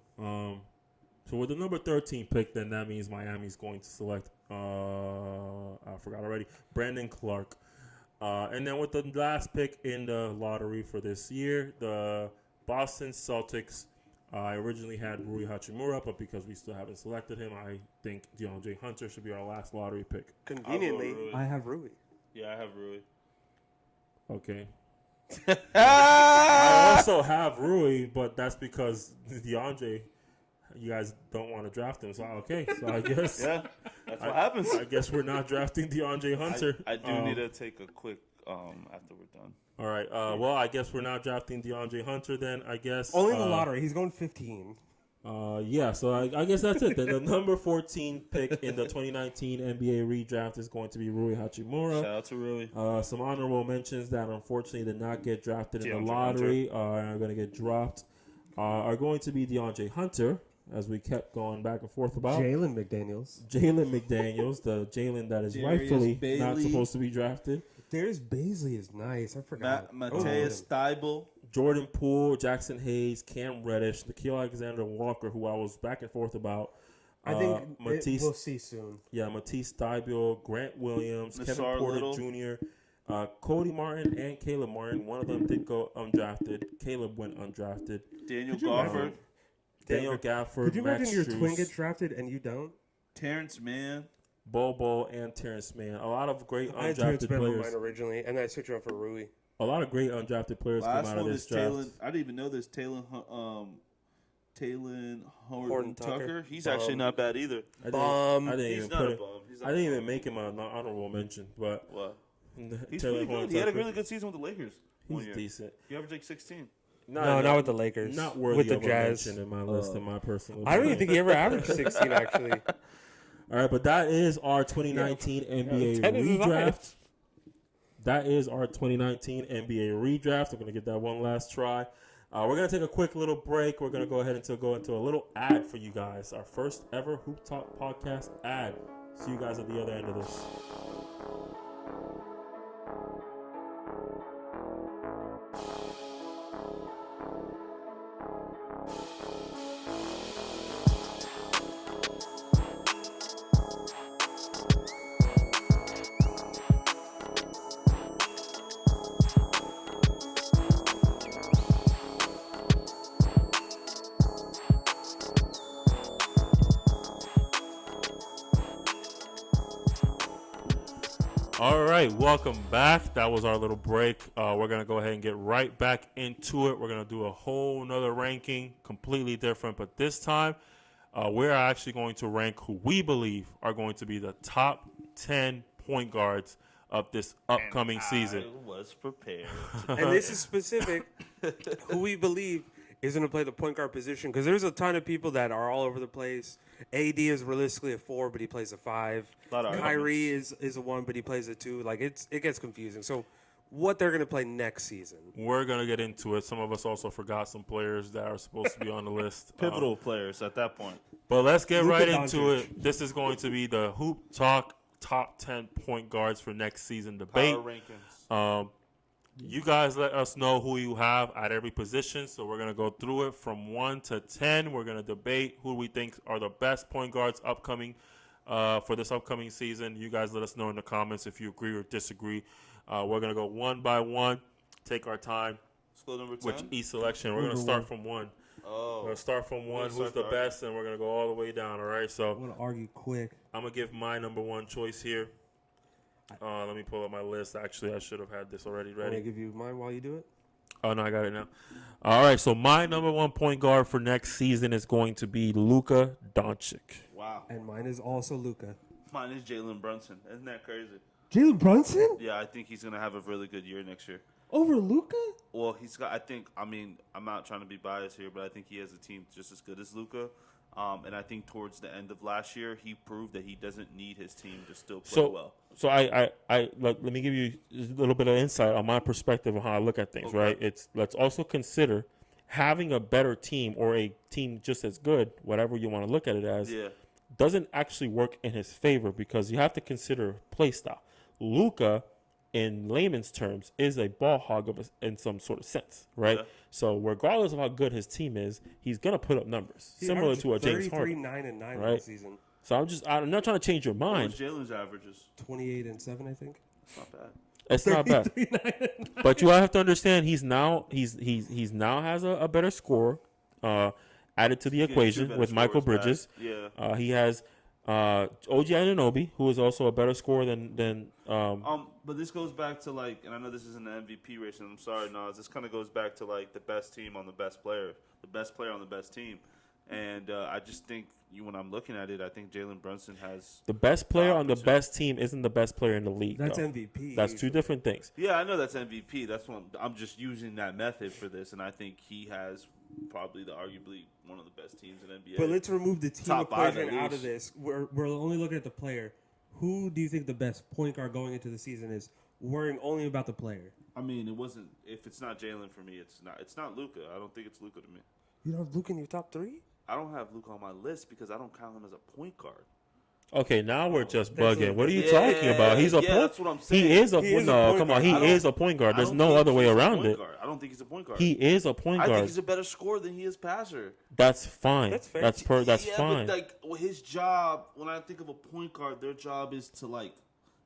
So with the number 13 pick, then that means Miami's going to select. I forgot already. Brandon Clark. And then with the last pick in the lottery for this year, the Boston Celtics. I originally had Rui Hachimura, but because we still haven't selected him, I think DeAndre Hunter should be our last lottery pick. Conveniently, Rui. I have Rui. Yeah, I have Rui. Okay. I also have Rui, but that's because DeAndre, you guys don't want to draft him. So okay, so I guess Yeah, that's what happens. I guess we're not drafting DeAndre Hunter. I do need to take a quick after we're done. All right. Well, I guess we're not drafting DeAndre Hunter then. I guess only in the lottery. He's going 15. Yeah. So I guess that's it. Then the number 14 pick in the 2019 NBA redraft is going to be Rui Hachimura. Shout out to Rui. Some honorable mentions that unfortunately did not get drafted in the DeAndre lottery are going to get dropped. Are going to be DeAndre Hunter, as we kept going back and forth about. Jalen McDaniels. Jalen McDaniels, the Jalen that is Darius rightfully not Bailey. supposed to be drafted. Darius Baisley is nice. I forgot. Mateus Steibel. Jordan Poole, Jackson Hayes, Cam Reddish, Nikhil Alexander Walker, who I was back and forth about. I think Matisse, we'll see soon. Matisse Thybulle, Grant Williams, Kevin Nassar Porter Little. Jr., Cody Martin, and Caleb Martin. One of them did go undrafted. Caleb went undrafted. Daniel you Gafford. Daniel Gafford, Could you Max imagine your Strus, twin gets drafted and you don't? Terrence Mann. Bobo, and Terrence Mann. A lot of great I had Terrence undrafted Mann on players. mine originally, and I switched him for Rui. A lot of great undrafted players come Last out of one this is draft. Talon. I didn't even know this. Talon Horton Tucker. Tucker. He's actually not bad either. I Bum. I didn't He's even not put a it. bum. He's I not didn't a even bum. make him an honorable mention, but What? He's Taylor pretty good. Horton He had a Tucker, really good season with the Lakers. one He's year. decent. He averaged like 16. No, not with the Lakers. Not worthy with the of Jazz. a mention in my list, in my personal I don't even opinion. think he ever averaged 16, actually. All right, but that is our 2019 NBA tennis is redraft. That is our 2019 NBA redraft. We're going to get that one last try. We're going to take a quick little break. We're going to go ahead and go into a little ad for you guys. Our first ever Hoop Talk podcast ad. See you guys at the other end of this. All right, welcome back. That was our little break. We're going to go ahead and get right back into it. We're going to do a whole nother ranking, completely different. But this time, we're actually going to rank who we believe are going to be the top 10 point guards of this upcoming season. I was prepared. And this is specific who we believe is going to play the point guard position, because there's a ton of people that are all over the place. AD is realistically a 4, but he plays a 5. Kyrie is a 1, but he plays a 2. Like, it gets confusing. So what they're going to play next season. We're going to get into it. Some of us also forgot some players that are supposed to be on the list. Pivotal players at that point. But let's get Luka right into Doncic. it. This is going to be the Hoop Talk top 10 point guards for next season debate. Power rankings. You guys let us know who you have at every position. So we're going to go through it from 1 to 10. We're going to debate who we think are the best point guards upcoming for this upcoming season. You guys let us know in the comments if you agree or disagree. We're going to go one by one, take our time Let's go number 10. with each selection. We're going to start from 1. Oh. We're going to start from 1, who's start the to best, and we're going to go all the way down, all right? I'm So going to argue quick. I'm going to give my number 1 choice here. Let me pull up my list. Actually, I should have had this already I'm going ready. to give you mine while you do it. Oh, no, I got it now. All right, so my number 1 point guard for next season is going to be Luka Doncic. Wow. And mine is also Luka. Mine is Jaylen Brunson. Isn't that crazy? Jaylen Brunson? Yeah, I think he's going to have a really good year next year. Over Luka? Well, he's got, I'm not trying to be biased here, but I think he has a team just as good as Luka. And I think towards the end of last year, he proved that he doesn't need his team to still play well. So let me give you a little bit of insight on my perspective on how I look at things, Okay. right? Let's also consider having a better team or a team just as good, whatever you want to look at it as, doesn't actually work in his favor, because you have to consider play style. Luka, in layman's terms, is a ball hog in some sort of sense, right? Yeah. So regardless of how good his team is, he's gonna put up numbers similar to a James Harden. 33, 9-9 right? this season. So I'm not trying to change your What mind. was Jalen's averages? 28 and 7, I think. It's not bad. It's not bad, but you have to understand he's now has a better score added to the Getting two equation better with Michael scores back. Bridges. Yeah. He has OG Anunoby, who is also a better scorer than But this goes back to, like, and I know this isn't the MVP race, and I'm sorry, Nas. This kind of goes back to, like, the best team on the best player on the best team. And I just think, when I'm looking at it, I think Jaylen Brunson has the best player on the opportunity. best team isn't the best player in the league. That's though. MVP. That's two different things. Yeah, I know that's MVP. That's what I'm just using that method for this, and I think he has probably arguably one of the best teams in NBA. But let's remove the team Top five, equation at out of least. this. We're only looking at the player. Who do you think the best point guard going into the season is? Worrying only about the player. I mean, it wasn't. If it's not Jaylen for me, it's not. It's not Luka. I don't think it's Luka to me. You don't have Luka in your top 3? I don't have Luka on my list because I don't count him as a point guard. Okay, now we're just That's bugging. a- What are you Yeah, talking about? He's a yeah, point. that's what I'm saying. He is a He is a no. point Come on, guard. he I don't- is a point guard. I There's don't no think other way he's a around point it. guard. I don't think he's a point guard. He is a point I think guard. he's a better scorer than he is passer. That's fine. That's fair. That's Yeah, fine. But like his job, when I think of a point guard, their job is to like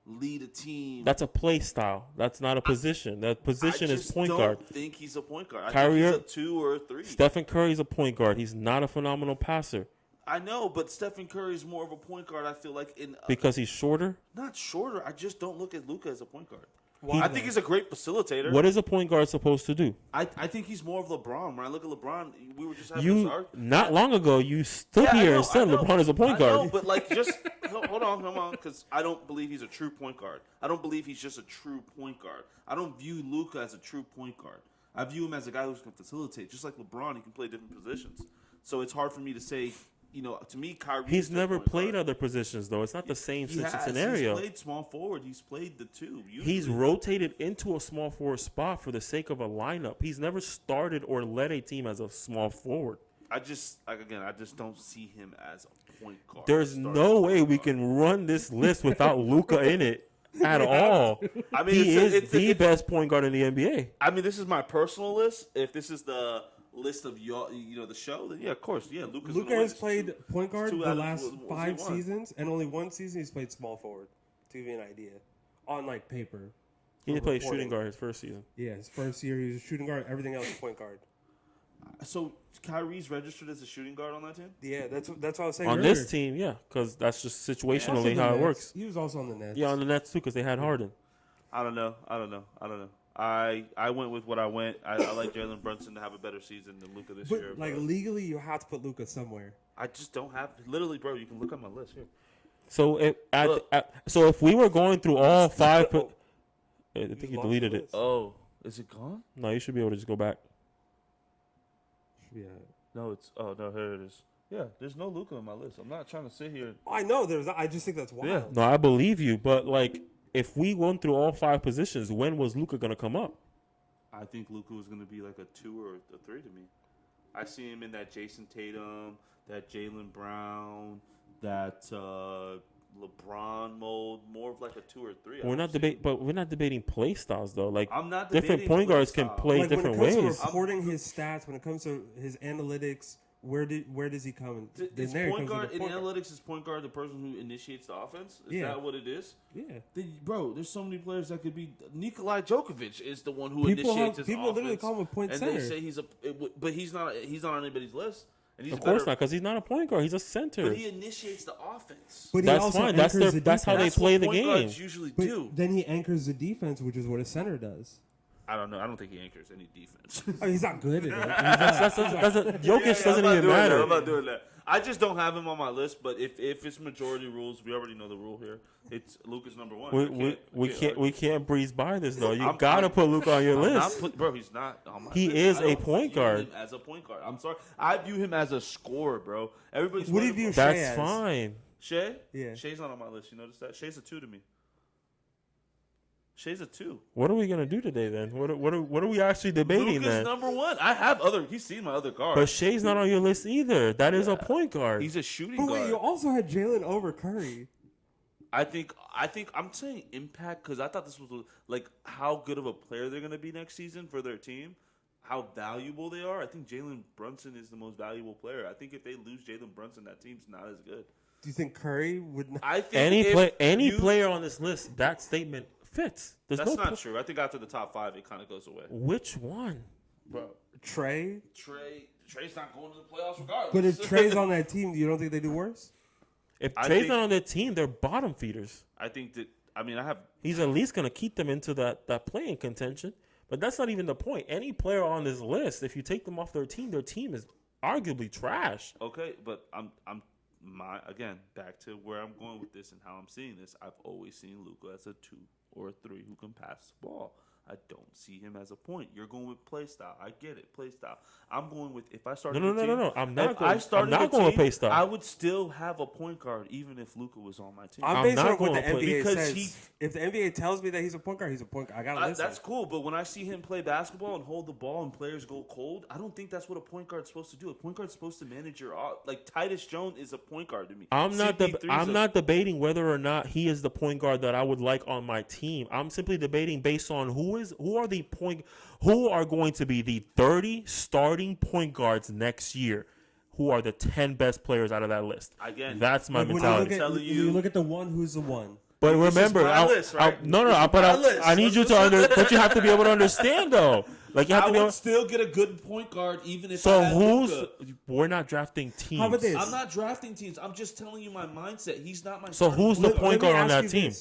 lead a team. That's a play style. That's not a position. That position I is just point don't guard. think he's a point guard. I Kyrie think he's a 2 or a 3. Stephen Curry's a point guard. He's not a phenomenal passer I know, but Stephen Curry is more of a point guard. I feel like because he's shorter. not shorter. I just don't look at Luka as a point guard. Why I think he's a great facilitator. What is a point guard supposed to do? I think he's more of LeBron. When I look at LeBron, we were just having this You argument. not long ago you stood Yeah, I here know, and said I know. LeBron is a point I know, guard. but like, just hold on, because I don't believe he's a true point guard. I don't believe he's just a true point guard. I don't view Luka as a true point guard. I view him as a guy who can facilitate. Just like LeBron, he can play different positions. So it's hard for me to say, to me, Kyrie. He's never played other positions, though. It's not the same scenario. He's played small forward. He's played the two. He's rotated into a small forward spot for the sake of a lineup. He's never started or led a team as a small forward. I just don't see him as a point guard. There's no way we can run this list without Luka in it at all. I mean, he is the best point guard in the NBA. I mean, this is my personal list. If this is the list of the show, then yeah, of course, yeah. Luka has played point guard the last 5 seasons, and only one season he's played small forward. To give you an idea, on like paper, he played shooting guard his first season. Yeah, his first year he was a shooting guard. Everything else point guard. So Kyrie's registered as a shooting guard on that team? Yeah, that's what I was saying. On earlier. this team, yeah, because that's just situationally how it works. He was also on the Nets. Yeah, on the Nets too, because they had Harden. I don't know. I went with what I went. I like Jaylen Brunson to have a better season than Luka this year. Like legally, you have to put Luka somewhere. I just don't have. Literally, bro, you can look at my list here. So if we were going through all 5, I think you deleted it. Oh, is it gone? No, you should be able to just go back. Yeah. No, here it is. Yeah, there's no Luka on my list. I'm not trying to sit here. I know I just think that's wild. Yeah. No, I believe you, but like if we went through all 5 positions, when was Luka gonna come up? I think Luka was gonna be like a 2 or a 3 to me. I see him in that Jason Tatum, that Jaylen Brown, that LeBron mold, more of like a 2 or 3. We're not debating play styles though. Like I'm not different point guards can play different ways. When it comes to reporting his stats, when it comes to his analytics, where does he come? Is point guard in analytics? Is point guard the person who initiates the offense? Is that what it is? Yeah. Bro, there's so many players that could be. Nikolai Djokovic is the one who initiates his offense. People literally call him a point center. And they say but he's not on anybody's list. And he's of course not, because he's not a point guard. He's a center. But he initiates the offense. But that's fine. That's how they play the game. Guards usually do. Then he anchors the defense, which is what a center does. I don't know. I don't think he anchors any defense. He's not good at Jokic it. doesn't even matter. I'm not doing that. I just don't have him on my list. But if it's majority rules, we already know the rule here. It's Luka's number 1. We can't breeze by this though. You gotta put Luka on your list. Bro, he's not on my He list. is a point guard. As a point guard, I'm sorry. I view him as a scorer, bro. Everybody's. What do you view Shea That's as? fine. Shea? Yeah. Shea's not on my list. You notice that? Shea's a 2 to me. Shea's a 2. What are we gonna do today then? What are we actually debating Luka's then? number 1. I have other. He's seen my other guards. But Shea's not on your list either. That is a point guard. He's a shooting But guard. wait, you also had Jaylen over Curry. I think I'm saying impact because I thought this was like how good of a player they're going to be next season for their team, how valuable they are. I think Jaylen Brunson is the most valuable player. I think if they lose Jaylen Brunson, that team's not as good. Do you think Curry would not? I think any player on this list, that statement fits. That's not true. I think after the top 5, it kind of goes away. Which one? Bro, Trey's not going to the playoffs regardless. But if Trey's on that team, you don't think they do worse? If Trey's not on their team, they're bottom feeders. I think that. He's at least going to keep them into that playing contention. But that's not even the point. Any player on this list, if you take them off their team is arguably trash. Okay, but again, back to where I'm going with this and how I'm seeing this. I've always seen Luka as a 2 or a 3 who can pass the ball. I don't see him as a point. You're going with play style. I get it, play style. I'm going with if I started. No. I'm not going with play style. I would still have a point guard even if Luka was on my team. I'm basing not on what the going NBA because says. If the NBA tells me that he's a point guard, he's a point guard. I gotta listen. That's cool, but when I see him play basketball and hold the ball and players go cold, I don't think that's what a point guard's supposed to do. A point guard's supposed to manage your like Titus Jones is a point guard to me. I'm not debating whether or not he is the point guard that I would like on my team. I'm simply debating based on who are going to be the 30 starting point guards next year. Who are the 10 best players out of that list? Again, that's my mentality. You look at the one who's the one. But remember, I need you to but you have to be able to understand though. Like you have to be able still get a good point guard even if. So we're not drafting teams. How about this? I'm not drafting teams. I'm just telling you my mindset. He's not my. So who's the point guard on that team?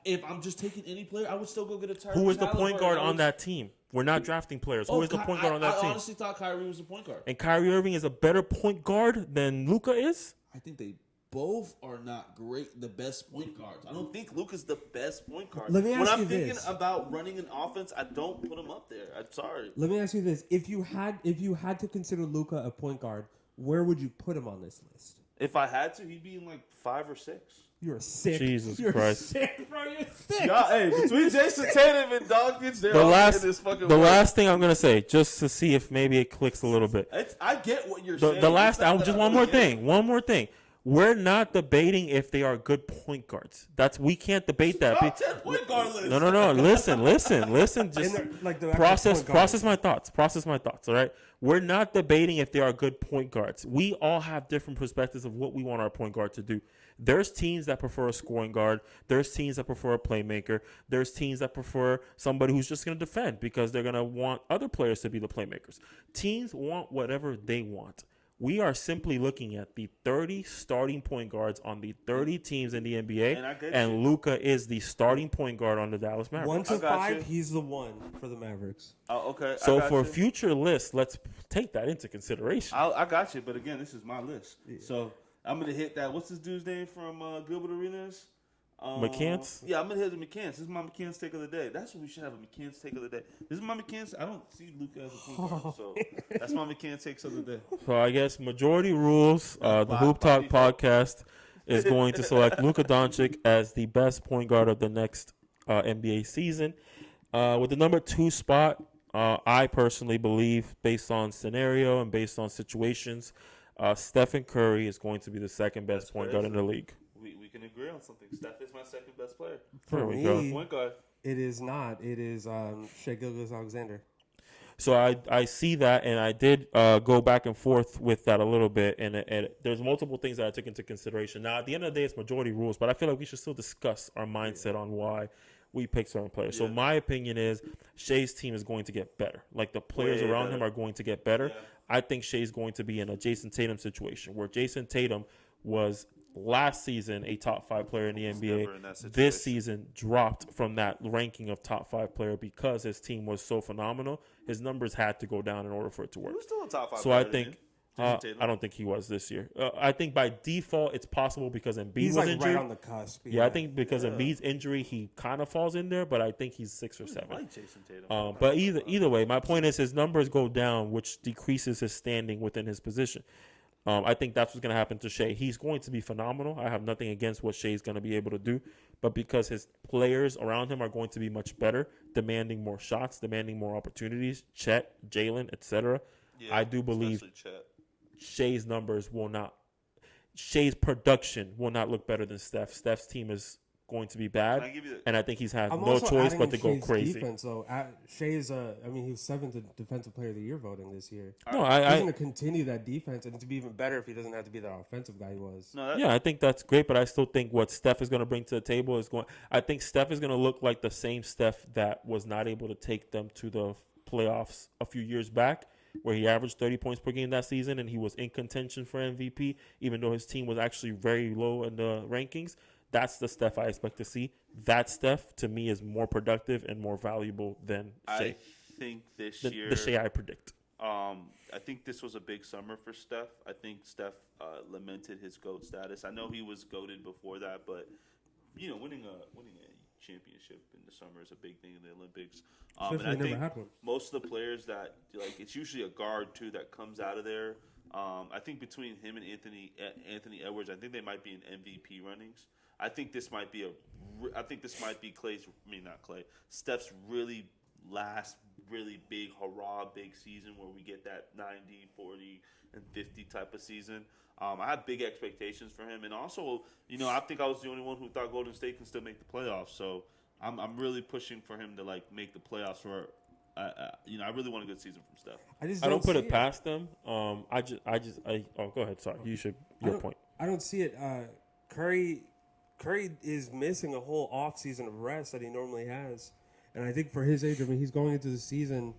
If I'm just taking any player, I would still go get a Tyrese. Who is the point guard on that team? We're not drafting players. Who is the point guard on that team? I honestly thought Kyrie was the point guard. And Kyrie Irving is a better point guard than Luka is? I think they both are not great. The best point guards. I don't think Luka's the best point guard. Let me ask when I'm you thinking this. about running an offense, I don't put him up there. I'm sorry. Let me ask you this: if you had to consider Luka a point guard, where would you put him on this list? If I had to, he'd be in like 5 or 6. You're sick. Jesus You're Christ. sick, bro. You're sick. Yeah, hey, between Jason Tatum and Doncic, they're The all last, in this fucking the work. last thing I'm gonna say, just to see if maybe it clicks a little bit. I get what you're The, saying. the last, It's not that just I one don't more get it. thing. One more thing. We're not debating if they are good point guards. We can't debate that. Top 10 point guard list. No. Listen. Just they're, like, the process actual point guards. process my thoughts. All right. We're not debating if they are good point guards. We all have different perspectives of what we want our point guard to do. There's teams that prefer a scoring guard. There's teams that prefer a playmaker. There's teams that prefer somebody who's just going to defend because they're going to want other players to be the playmakers. Teams want whatever they want. We are simply looking at the 30 starting point guards on the 30 teams in the NBA, and Luka is the starting point guard on the Dallas Mavericks. 1 to I got 5, you. he's the one for the Mavericks. Oh, okay. So I got for you. future lists, let's take that into consideration. I got you, but again, this is my list. So I'm gonna hit that. What's this dude's name from Gilbert Arenas? McCants? Yeah, I'm gonna hit the McCants. This is my McCants take of the day. That's what we should have, a McCants take of the day. This is my McCants. I don't see Luka as a point guard, so that's my McCants takes of the day. So I guess majority rules. The by Hoop Talk default. podcast is going to select Luka Doncic as the best point guard of the next NBA season. With the number 2 spot, I personally believe, based on scenario and based on situations, Stephen Curry is going to be the second best point guard in the league. We can agree on something. Steph is my second best player. For There we me, go. Point guard. it is not. It is Shai Gilgeous-Alexander. So I see that, and I did go back and forth with that a little bit, and there's multiple things that I took into consideration. Now, at the end of the day, it's majority rules, but I feel like we should still discuss our mindset on why we pick certain players. So my opinion is Shai's team is going to get better. Like, the players Way around better. him are going to get better. Yeah. I think Shai's going to be in a Jason Tatum situation, where Jason Tatum was last season a top 5 player in the NBA. never in that situation. This season dropped from that ranking of top 5 player because his team was so phenomenal. His numbers had to go down in order for it to work. Who's still a top 5 So player I to think me? Jason Tatum? I don't think he was this year. I think by default it's possible because Embiid He's was like injured. right on the cusp. Yeah, I think because Embiid's injury, he kind of falls in there, but I think he's 6 or 7. I like Jason Tatum. But either way, my point is his numbers go down, which decreases his standing within his position. I think that's what's going to happen to Shai. He's going to be phenomenal. I have nothing against what Shai's going to be able to do, but because his players around him are going to be much better, demanding more shots, demanding more opportunities, Chet, Jaylen, etc. Yeah, I do believe especially Chet. Shai's numbers will not, Shai's production will not look better than Steph. Steph's team is going to be bad, Can I give you the- and I think he's had I'm no also choice adding but to in go Shai's crazy. Defense, though. Shai is he was 7th in Defensive Player of the Year voting this year. No, He's I going to continue that defense, and to be even better if he doesn't have to be that offensive guy he was. No, that, yeah, I think that's great, but I still think what Steph is going to bring to the table is going. I think Steph is going to look like the same Steph that was not able to take them to the playoffs a few years back, where he averaged 30 points per game that season and he was in contention for MVP, even though his team was actually very low in the rankings. That's the Steph I expect to see. That Steph, to me, is more productive and more valuable than I Shai. think this The year. Shai I predict. I think this was a big summer for Steph. I think Steph lamented his GOAT status. I know he was GOATed before that, but winning a championship in the summer is a big thing in the Olympics. And Especially I he never think had one. most of the players that it's usually a guard too that comes out of there. I think between him and Anthony Edwards, I think they might be in MVP runnings. I think this might be Clay's. I mean, not Clay. Steph's really last really big season where we get that 90, 40, and 50 type of season. I have big expectations for him, and also, I think I was the only one who thought Golden State can still make the playoffs. So I'm really pushing for him to make the playoffs. I really want a good season from Steph. I don't put it past them. Go ahead. Sorry, your point. I don't see it. Curry is missing a whole offseason of rest that he normally has. And I think for his age, he's going into the season,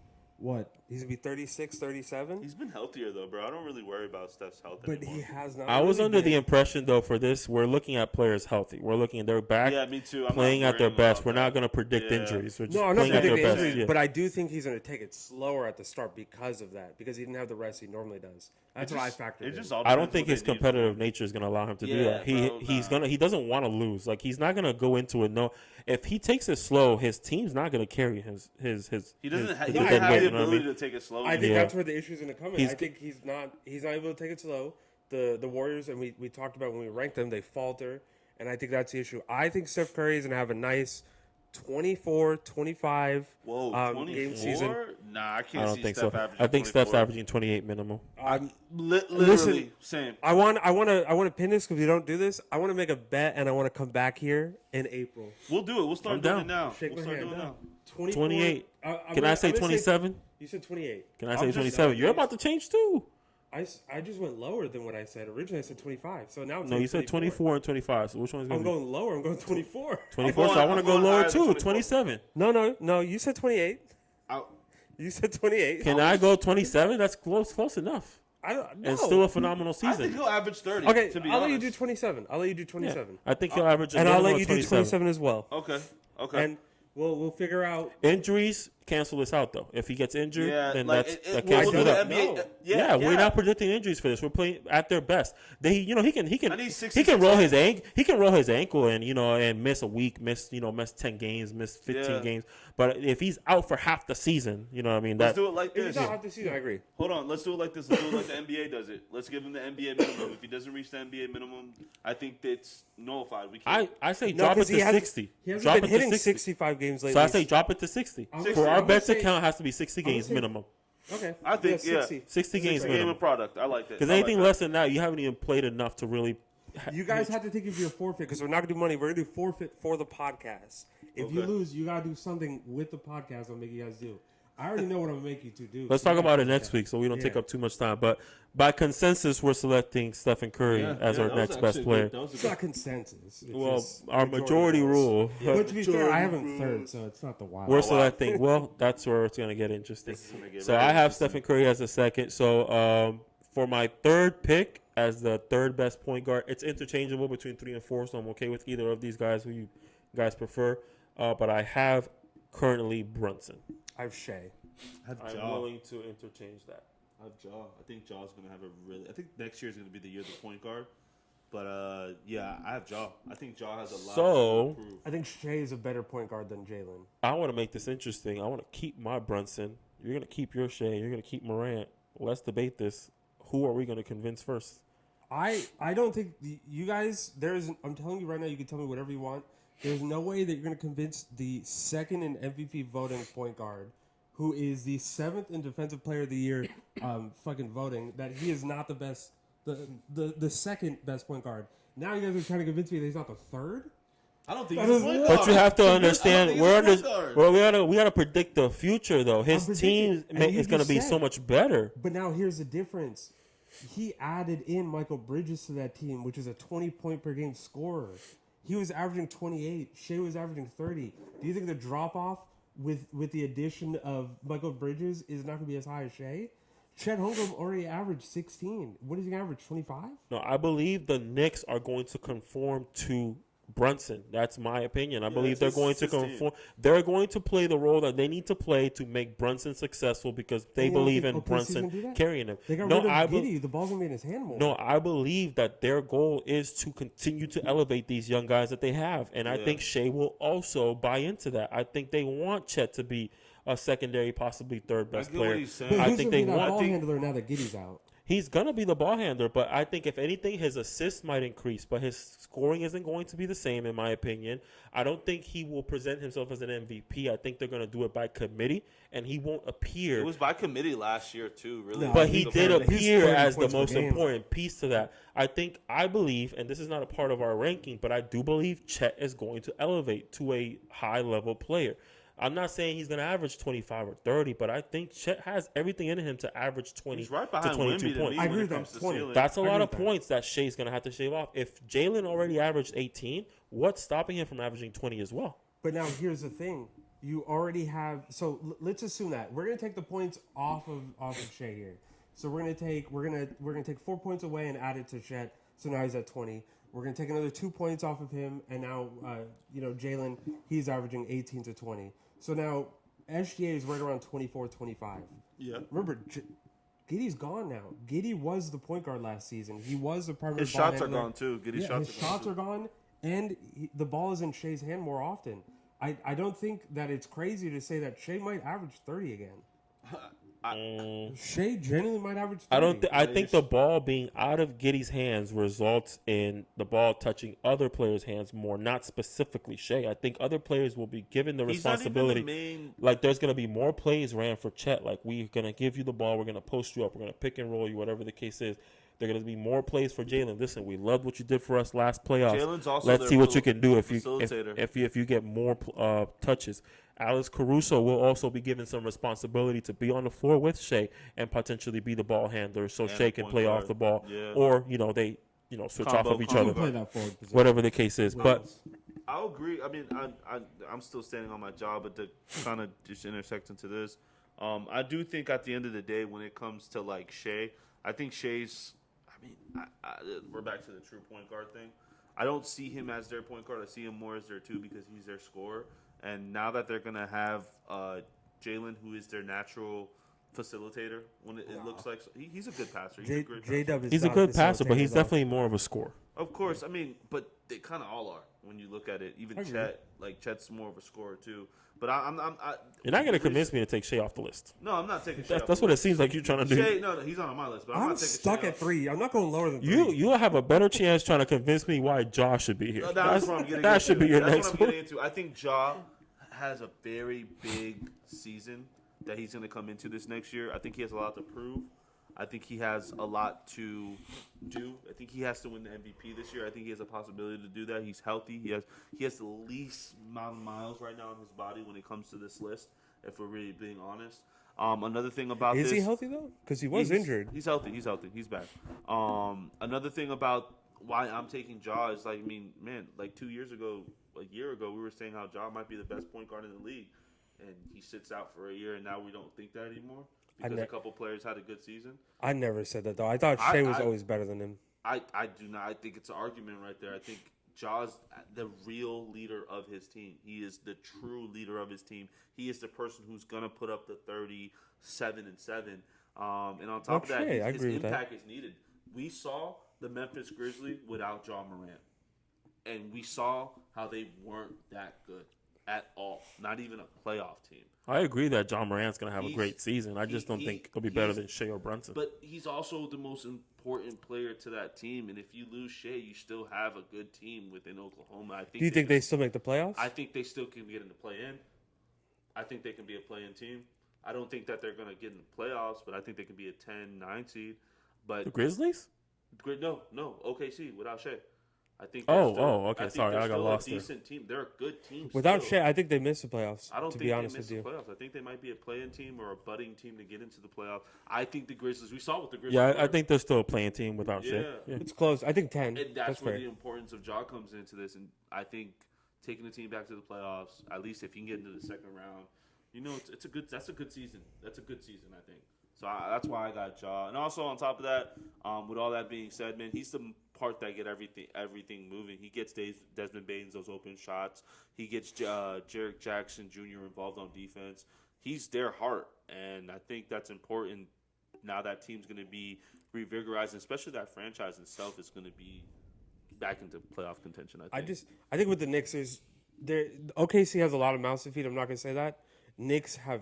He's going to be 36, 37. He's been healthier though, bro. I don't really worry about Steph's health But anymore. he has not. I was really under the been- impression, though, for this, we're looking at players healthy. We're looking at their back Yeah, me too. I'm playing not at their worrying best. about We're not that. going to predict Yeah. injuries. We're just No, I'm not playing at their predicting best. injuries, Yeah. but I do think he's going to take it slower at the start because of that. Because he didn't have the rest he normally does. That's what I factored in. It just all I don't depends think what his they need competitive for. nature is going to allow him to do Yeah, that. bro, He doesn't want to lose. Like he's not going to go into it. No, if he takes it slow, his team's not going to carry his. He doesn't his have, he dead doesn't have weight, the you know what I ability mean? to take it slow. I think Yeah. that's where the issue is going to come in. He's I think he's not able to take it slow. The Warriors, and we talked about when we ranked them, they falter, and I think that's the issue. I think Steph Curry is going to have a nice 24, 25 Whoa, game season. 24? Nah, I can't I don't see think Steph so. averaging I think Steph's 24. averaging 28 minimum. I'm, Literally, Listen, same. I want to pin this because we don't do this. I want to make a bet, and I want to come back here in April. We'll do it. We'll start I'm doing down. it now. Shake We'll my start hand. doing it No. now. 24, 28. I'm Can I gonna- say I'm gonna 27? You said 28. Can I I'm say just 27? saying, You're about to change too. I just went lower than what I said. Originally, I said 25. So now it's No, you said 24 and 25. So which one's going I'm to be? going lower. I'm going 24. 24. So I want to I'm go going lower higher than too. 24. 27. No. You said 28. I- You said 28. Can I go 27? That's close enough. I don't. No. And still a phenomenal I think season. he'll average 30. Okay, to be I'll honest. let you do 27. I'll let you do Yeah. 27. I think he'll average a And I'll minimum let you of do 27. 27 as well. Okay. And we'll figure out. Injuries cancel this out though. If he gets injured, Yeah, then like that we'll cancels do it the out. NBA. No. Yeah, we're not predicting injuries for this. We're playing at their best. He can I need he 66 can roll his ankle. He can roll his ankle and miss a week, miss 10 games, miss 15 Yeah. games. But if he's out for half the season, you know what I mean. Let's do it like If this. he's not out this season, I agree. Hold on. Let's do it like this. Let's do it like the NBA does it. Let's give him the NBA minimum. If he doesn't reach the NBA minimum, I think that's nullified. We can't. I say No, drop it 'cause to he hasn't- 60. He hasn't Drop been it to hitting 60. 65 games lately. So I say drop it to 60. I'm For gonna our say- bets I'm gonna account, it has to be 60 gonna games say- minimum. Okay. I think, yeah. 60. 60 games It's a game minimum. of product. I like that. Because I like anything that. less than that, you haven't even played enough to really. You guys have to think of your forfeit because we're not gonna do money. We're gonna do forfeit for the podcast. If you Okay. lose, you gotta do something with the podcast. I'll make you guys do. I already know what I'm gonna make you two do. Let's So you talk about gotta it do next that. week so we don't take Yeah. up too much time. But by consensus, we're selecting Stephen Curry as our next best player. It's not consensus. It's Well, just our majority votes. rule. But to be fair, I have him third, so it's not the wild. We're selecting. Well, that's where it's going to get interesting. This is gonna get So very I have interesting. Stephen Curry as a second. So for my third pick as the third best point guard, it's interchangeable between 3 and 4, so I'm okay with either of these guys who you guys prefer. But I have currently Brunson. I have Shea. I have I'm Ja. willing to interchange that. I have Ja. I think Ja's gonna have a really. I think next year is gonna be the year of the point guard. But yeah, I have Ja. I think Ja has a lot So- to improve. I think Shea is a better point guard than Jaylen. I want to make this interesting. I want to keep my Brunson. You're going to keep your Shea. You're going to keep Morant. Let's debate this. Who are we going to convince first? I don't think you guys. I'm telling you right now. You can tell me whatever you want. There's no way that you're going to convince the second in MVP voting point guard, who is the 7th in Defensive Player of the Year, fucking voting, that he is not the best, the second best point guard. Now you guys are trying to convince me that he's not the third. I don't think That he's is a point what? guard. But you have to I don't understand, think we're he's a under. point guard. Well, we gotta predict the future though. His predicting, team and you is gonna just be said. so much better. But now here's the difference. He added in Michael Bridges to that team, which is a 20-point per game scorer. He was averaging 28. Shea was averaging 30. Do you think the drop-off with the addition of Michael Bridges is not going to be as high as Shea? Chet Holmgren already averaged 16. What is he going to average, 25? No, I believe the Knicks are going to conform to Brunson. That's my opinion. I believe they're it's going to 16. conform. They're going to play the role that they need to play to make Brunson successful because they You don't believe think in OKC is gonna do Brunson that? carrying him. They got No, rid I of be- Giddey. The ball's going to be in his hand more. No, I believe that their goal is to continue to elevate these young guys that they have. And I Yeah. think Shea will also buy into that. I think they want Chet to be a secondary, possibly third best get what player. he's saying. But I who's think gonna they be that want. ball handler now that Giddey's out? He's going to be the ball handler, but I think if anything, his assists might increase, but his scoring isn't going to be the same, in my opinion. I don't think he will present himself as an MVP. I think they're going to do it by committee, and he won't appear. It was by committee last year too. Really, No, But he he's did scoring appear as the points per most game. important piece to that. I believe, and this is not a part of our ranking, but I do believe Chet is going to elevate to a high-level player. I'm not saying he's going to average 25 or 30, but I think Chet has everything in him to average 20 he's right to behind 22 Wemby to points. me I when agree it with comes that, to 20. ceiling. That's a I lot agree of with that. points that Shea's going to have to shave off. If Jaylen already averaged 18, what's stopping him from averaging 20 as well? But now here's the thing. you already have. So let's assume that we're gonna take the points off of Shea here. So we're gonna take 4 points away and add it to Chet. So now he's at 20. We're gonna take another 2 points off of him, and now Jaylen, he's averaging 18 to 20. So now SGA is right around 24, 25. Yeah. Remember, Giddey's gone now. Giddey was the point guard last season. He was the primary. His shots are gone too. His shots are gone, and the ball is in Shea's hand more often. I don't think that it's crazy to say that Shea might average 30 again. Shea genuinely might average 30. I think the ball being out of Giddey's hands results in the ball touching other players' hands more, not specifically Shea. I think other players will be given the responsibility. Like, there's going to be more plays ran for Chet. Like, we're going to give you the ball. We're going to post you up. We're going to pick and roll you, whatever the case is. There are going to be more plays for Jaylen. Listen, we loved what you did for us last playoffs. Jaylen's also Let's see what you can do if you get more touches. Alex Caruso will also be given some responsibility to be on the floor with Shea and potentially be the ball handler, so Shea can play off the ball, or they switch off of each other, play that forward position. whatever the case is. But I'll agree. I mean, I'm still standing on my job, but to kind of just intersect into this, I do think at the end of the day, when it comes to like Shea, I think Shea's. I mean, we're back to the true point guard thing. I don't see him as their point guard. I see him more as their two because he's their scorer. And now that they're gonna have Jaylen, who is their natural facilitator, when it looks like he's a good passer. He's a great passer. He's a good passer, but he's definitely more of a scorer. Of course, I mean, but they kind of all are when you look at it. Even Chet, Chet's more of a scorer too. But you're not gonna convince me to take Shea off the list. No, I'm not taking Shea. That's what it seems like you're trying to do. Shea, no, he's not on my list. But I'm not taking stuck Shea at 3. I'm not going lower than 3. 3. You'll have a better chance trying to convince me why Ja should be here. No, that's what I'm getting that into. should be your that's next what I'm one. getting into. I think Ja has a very big season that he's going to come into this next year. I think he has a lot to prove. I think he has a lot to do. I think he has to win the MVP this year. I think he has a possibility to do that. He's healthy. He has the least amount of miles right now in his body when it comes to this list, if we're really being honest. Another thing about is he healthy though? Because he was injured. He's healthy. He's back. Another thing about why I'm taking Ja is like 2 years ago, a year ago, we were saying how Ja might be the best point guard in the league, and he sits out for a year, and now we don't think that anymore because a couple players had a good season. I never said that though. I thought Shea was always better than him. I do not. I think it's an argument right there. I think Ja's the real leader of his team. He is the true leader of his team. He is the person who's gonna put up the 37 and 7. And on top of that, his impact is needed. We saw the Memphis Grizzlies without Ja Morant, and we saw how they weren't that good at all. Not even a playoff team. I agree that John Morant's going to have a great season. I just don't think he'll be better than Shea or Brunson. But he's also the most important player to that team. And if you lose Shea, you still have a good team within Oklahoma. Do you think they still make the playoffs? I think they still can get in the play-in. I think they can be a play-in team. I don't think that they're going to get in the playoffs, but I think they can be a 10-9 seed. But the Grizzlies? No, OKC without Shea. I think. Okay. Sorry, I got lost. They're a decent team. They're a good team. Without Shea, I think they missed the playoffs. I don't to think be honest they missed with the you. playoffs. I think they might be a play-in team or a budding team to get into the playoffs. I think the Grizzlies. We saw what the Grizzlies. Yeah, were. I think they're still a playing team without Shea. Yeah. It's close. I think 10. And that's where fair. the importance of Ja comes into this. And I think taking the team back to the playoffs, at least if you can get into the second round, it's a good. That's a good season. That's a good season, I think. So that's why I got Ja. And also on top of that, with all that being said, man, he's the part that get everything moving. He gets Desmond Baines those open shots. He gets Jarek Jackson Jr. involved on defense. He's their heart, and I think that's important. Now that team's going to be revigorized, especially that franchise itself is going to be back into playoff contention. I think with the Knicks, OKC has a lot of mouths to feed. I'm not going to say that. Knicks have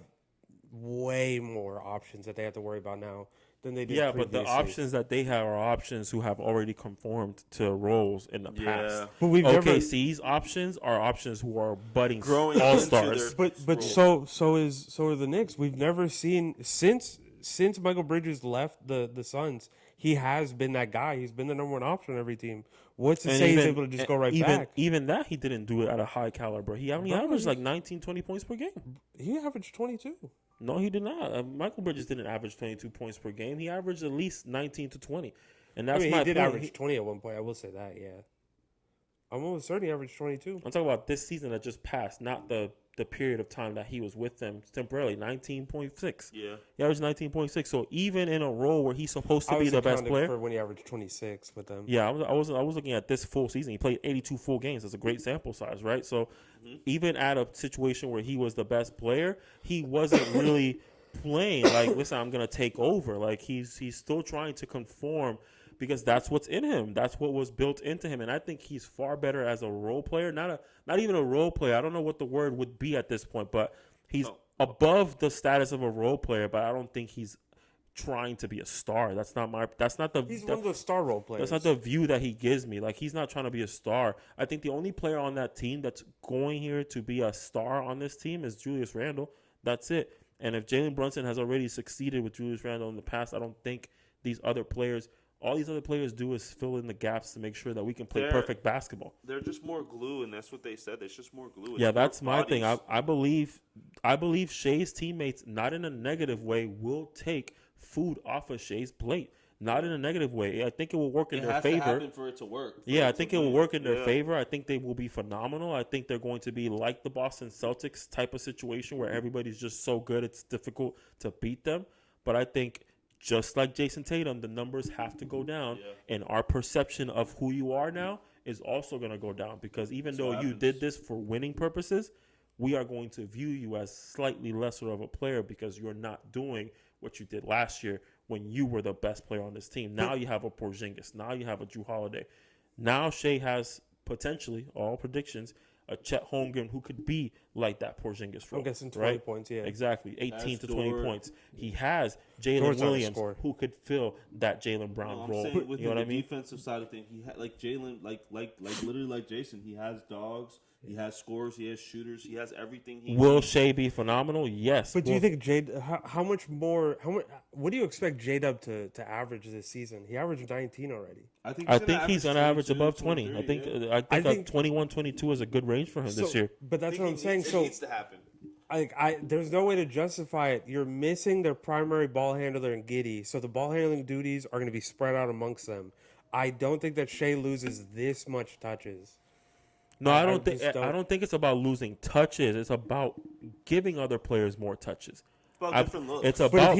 way more options that they have to worry about now than they did previously. But the options that they have are options who have already conformed to roles in the past. But OKC's options are options who are budding all-stars. But so are the Knicks. We've never seen since Michael Bridges left the Suns, he has been that guy. He's been the number one option on every team. What's to say he's able to just go right back? Even that, he didn't do it at a high caliber. He only averaged like 19, 20 points per game. He averaged 22. No, he did not. Michael Bridges didn't average 22 points per game. He averaged at least 19 to 20. And that's he my did point. average 20 at one point. I will say that, yeah. I'm almost certain he averaged 22. I'm talking about this season that just passed, not the the period of time that he was with them temporarily, 19.6. Yeah. He averaged 19.6. So even in a role where he's supposed to be the best player, for when he averaged 26 with them. yeah, I was looking at this full season. He played 82 full games. That's a great sample size, right? So even at a situation where he was the best player, he wasn't really playing like, listen, I'm gonna take over. Like he's still trying to conform because that's what's in him. That's what was built into him. And I think he's far better as a role player. Not even a role player. I don't know what the word would be at this point, but he's above the status of a role player, but I don't think he's trying to be a star. He's one of those star role players. That's not the view that he gives me. Like, he's not trying to be a star. I think the only player on that team that's going here to be a star on this team is Julius Randle. That's it. And if Jalen Brunson has already succeeded with Julius Randle in the past, I don't think all these other players do is fill in the gaps to make sure that we can play perfect basketball. They're just more glue, and that's what they said. It's just more glue. Yeah, that's my thing. I believe Shea's teammates, not in a negative way, will take food off of Shea's plate. Not in a negative way. I think it will work in their favor. It has to happen for it to work. Yeah, I think it will work in their favor. I think they will be phenomenal. I think they're going to be like the Boston Celtics type of situation where everybody's just so good it's difficult to beat them. But I think just like Jason Tatum, the numbers have to go down, and our perception of who you are now is also going to go down because even though you did this for winning purposes, we are going to view you as slightly lesser of a player because you're not doing what you did last year when you were the best player on this team. Now you have a Porzingis. Now you have a Jrue Holiday. Now Shea has potentially, all predictions, a Chet Holmgren who could be like that Porzingis role. I'm guessing 20 points, yeah. Exactly, 18 to 20 points. He has Jalen Williams who could fill that Jaylen Brown role. Saying with you know what I mean? Defensive side of things, he like Jalen, like literally like Jason. He has dogs. He has scorers. He has shooters. He has everything. Will Shea be phenomenal? Yes. But do you think how much more? What do you expect J-Dub to average this season? He averaged 19 already. I think he's going to average above 20. I think 21, 22 is a good range for him this year. But that's what I'm saying. It needs to happen. There's no way to justify it. You're missing their primary ball handler in Giddey, so the ball handling duties are going to be spread out amongst them. I don't think that Shea loses this much touches. No, I don't think it's about losing touches. It's about giving other players more touches. It's about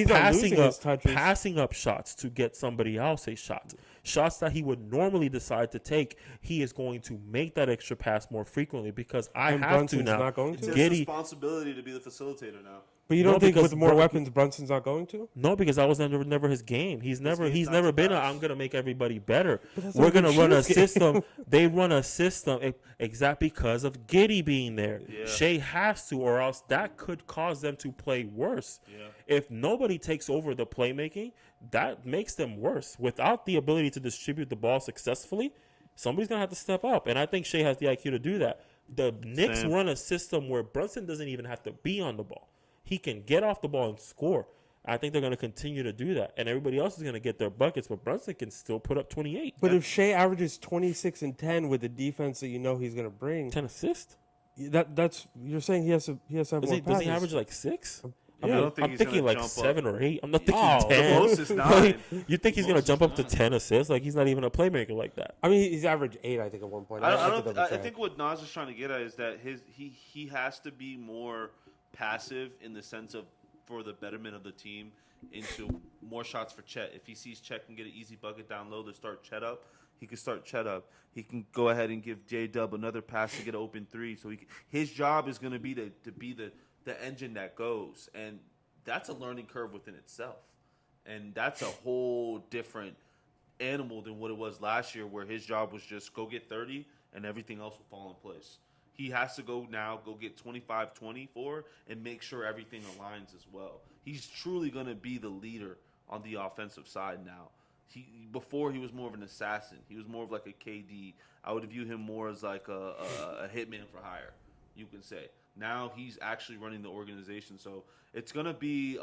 passing up shots to get somebody else a shot. Shots that he would normally decide to take, he is going to make that extra pass more frequently because Brunson's now. Not going it's to. his responsibility to be the facilitator now. But you don't think with more weapons, Brunson's not going to? No, because that was never his game. He's never been I'm going to make everybody better. We're going to run a system. They run a system exactly because of Giddey being there. Yeah. Shea has to, or else that could cause them to play worse. Yeah. If nobody takes over the playmaking, that makes them worse. Without the ability to distribute the ball successfully, somebody's going to have to step up. And I think Shea has the IQ to do that. The Knicks run a system where Brunson doesn't even have to be on the ball. He can get off the ball and score. I think they're going to continue to do that. And everybody else is going to get their buckets, but Brunson can still put up 28. But if Shea averages 26 and 10 with the defense that you know he's going to bring. 10 assists? That's you're saying he has to have more passes. Does he average like 6? I don't think I'm thinking like 7 or 8. I'm not thinking 10. The most is 9. You think he's going to jump up to 10 assists? Like, he's not even a playmaker like that. I mean, he's averaged 8, I think, at one point. I think what Nas is trying to get at is that he has to be more passive in the sense of for the betterment of the team into more shots for Chet. If he sees Chet can get an easy bucket down low to start Chet up, he can start Chet up. He can go ahead and give J-Dub another pass to get an open three. So his job is going to be to be the engine that goes. And that's a learning curve within itself. And that's a whole different animal than what it was last year where his job was just go get 30 and everything else will fall in place. He has to go get 25, 24, and make sure everything aligns as well. He's truly going to be the leader on the offensive side now. Before he was more of an assassin. He was more of like a KD. I would view him more as like a hitman for hire, you can say. Now he's actually running the organization. So it's going to be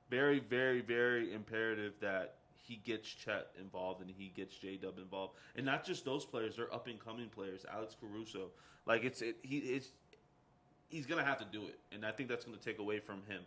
very, very, very imperative that he gets Chet involved and he gets J-Dub involved. And not just those players, they're up-and-coming players. Alex Caruso. Like, he's going to have to do it. And I think that's going to take away from him.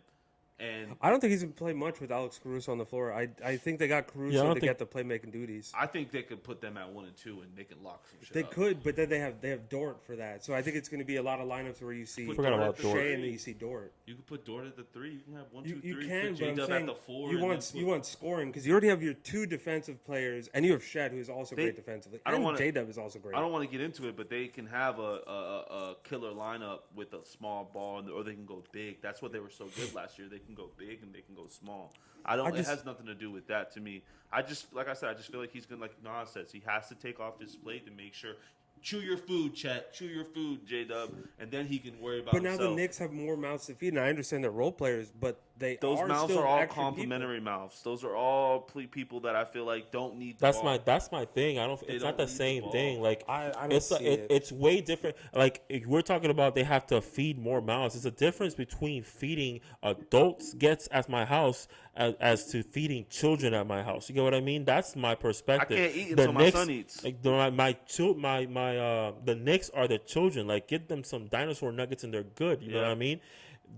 And I don't think he's going to play much with Alex Caruso on the floor. I think they got Caruso to get the playmaking duties. I think they could put them at 1 and 2, and they can lock some shit They up. could, but then they have Dort for that. So I think it's going to be a lot of lineups where you see Forgot about Dort. Shea and then you see Dort. You could put Dort at the 3. You can have 1, 2, 3. You can, put but I'm J-Dub saying at the 4. you want scoring because you already have your 2 defensive players, and you have Shed, who is also great defensively. And J-Dub is also great. I don't want to get into it, but they can have a killer lineup with a small ball, or they can go big. That's what they were so good last year. They can go big and they can go small. It has nothing to do with that to me. Like I said, I just feel like he's going to, like Nas says, he has to take off his plate to make sure. Chew your food, Chet. Chew your food, J-Dub, and then he can worry about himself. But now the Knicks have more mouths to feed, and I understand they're role players, but those mouths are all complimentary mouths. Those are all people that I feel like don't need the ball. That's my thing. It's not the same thing. Like I don't see it. It's way different. Like if we're talking about they have to feed more mouths. There's a difference between feeding adults gets at my house as to feeding children at my house. You get what I mean? That's my perspective. I can't eat until my son eats. Like the Knicks are the children. Like get them some dinosaur nuggets and they're good. You know what I mean?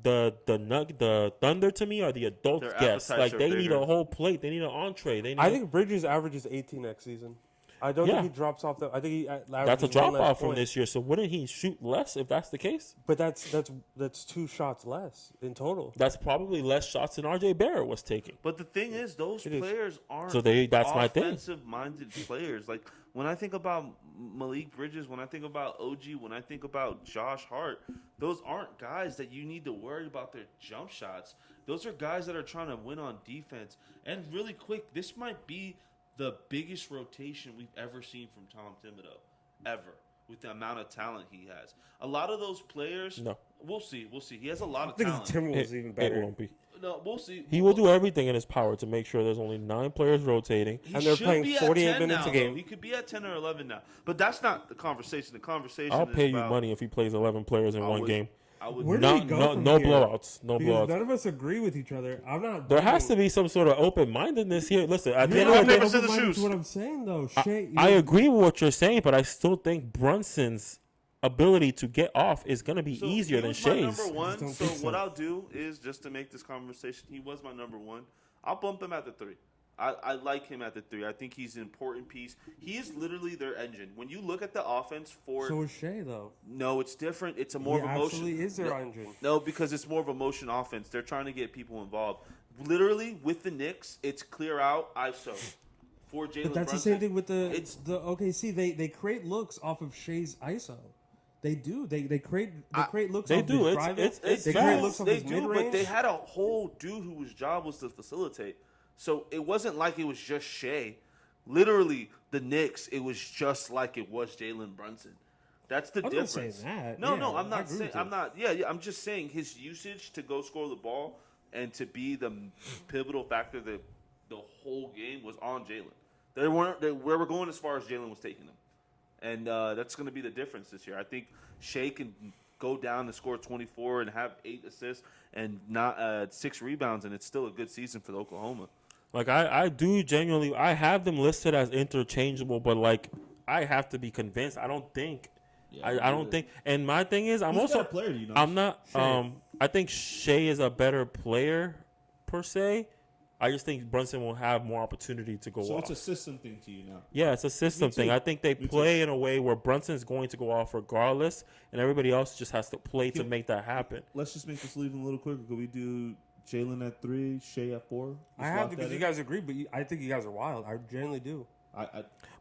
The Thunder to me are the adult guests. Like they need a whole plate. They need an entree. I think Bridges averages 18 next season. I don't think he drops off. I think he that's a drop off from this year. So wouldn't he shoot less if that's the case? But that's 2 shots less in total. That's probably less shots than RJ Barrett was taking. But the thing is, those players aren't that's my thing. offensive-minded players. Like when I think about Malik Bridges, when I think about OG, when I think about Josh Hart, those aren't guys that you need to worry about their jump shots. Those are guys that are trying to win on defense. And really quick, this might be the biggest rotation we've ever seen from Tom Thibodeau, ever, with the amount of talent he has. A lot of those players, we'll see. He has a lot of talent. I think the Timberwolves even better. It won't be. No, we'll see. He will do everything in his power to make sure there's only 9 players rotating. And they're playing 48 minutes a game. He could be at 10 or 11 now. But that's not the conversation. The conversation I'll is pay you money if he plays 11 players in one game. Where do we go from no here? blowouts. No because blowouts. none of us agree with each other. I'm not. There has to be some sort of open-mindedness here. Listen, at the end I've of the never day, said the shoes. What I'm saying though, I agree with what you're saying, but I still think Brunson's ability to get off is going to be easier than Shea's. Number one. So what I'll do is, just to make this conversation, he was my number 1. I'll bump him at the 3. I like him at the 3. I think he's an important piece. He is literally their engine. When you look at the offense for... So is Shea, though. No, it's different. It's a more of emotion. Absolutely is their engine. No, because it's more of a motion offense. They're trying to get people involved. Literally, with the Knicks, it's clear out ISO for Jaylen Brunson. But that's the same thing with the OKC. They create looks off of Shea's ISO. They do. They create looks. They off do. His It's they create looks off they his do, mid-range. but they had a whole dude whose job was to facilitate. So it wasn't like it was just Shea. Literally, the Knicks, it was just like it was Jaylen Brunson. That's the difference. I'm not saying that. No, I'm not saying. I'm not. Yeah, I'm just saying his usage to go score the ball and to be the pivotal factor that the whole game was on Jaylen. They weren't. Where we're going as far as Jaylen was taking them, and that's going to be the difference this year. I think Shea can go down and score 24 and have 8 assists and not 6 rebounds, and it's still a good season for Oklahoma. Like I do genuinely, I have them listed as interchangeable, but like I have to be convinced. I don't think. I don't think. And my thing is, I'm also. Player, do you know? I'm not. I think Shea is a better player per se. I just think Brunson will have more opportunity to go off. So it's a system thing to you now. Yeah, it's a system thing. I think they play in a way where Brunson's going to go off regardless, and everybody else just has to play to make that happen. Let's just make this leave a little quicker. Could we do Jaylen at 3, Shea at 4? I have to because you guys agree, but I think you guys are wild. I genuinely do.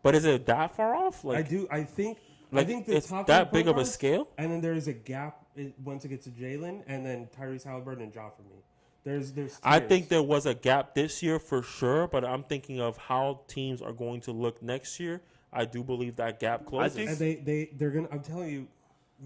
But is it that far off? Like I do. I think the it's top that big of a guards, scale. And then there is a gap once it gets to Jaylen, and then Tyrese Halliburton and Ja for me. There's. I think there was a gap this year for sure, but I'm thinking of how teams are going to look next year. I do believe that gap closes. And they're gonna. I'm telling you,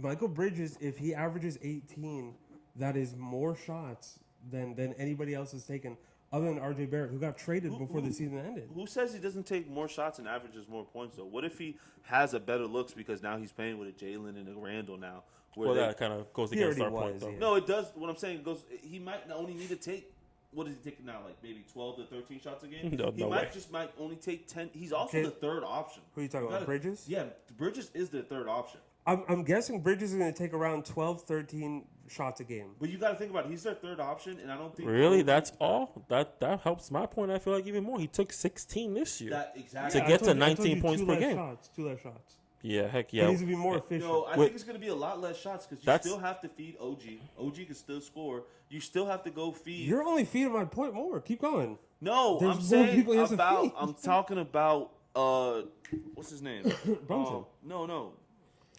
Michael Bridges, if he averages 18, that is more shots than anybody else has taken, other than RJ Barrett, who got traded before the season ended. Who says he doesn't take more shots and averages more points, though? What if he has a better looks because now he's playing with a Jaylen and a Randall now? Well, that kind of goes against our point, though. No, it does. What I'm saying goes. He might only need to take what is he taking now? Like maybe 12 to 13 shots a game. No, He no way. might only take 10. He's also the third option. Who are you talking about? Bridges? Yeah, Bridges is the third option. I'm guessing Bridges is going to take around 12, 13 shots a game. But you got to think about it. He's their third option, and I don't think Really, that's all. That helps my point. I feel like even more. He took 16 this year that exactly. to get to 19 points per game. Two less shots. Yeah, heck But yeah. he's going to be more efficient. No, I think it's going to be a lot less shots because you That's- still have to feed OG. OG can still score. You still have to go feed. You're only feeding my point more. Keep going. No, There's I'm more saying people he has to about. feed. I'm talking about. What's his name? Brunson. No.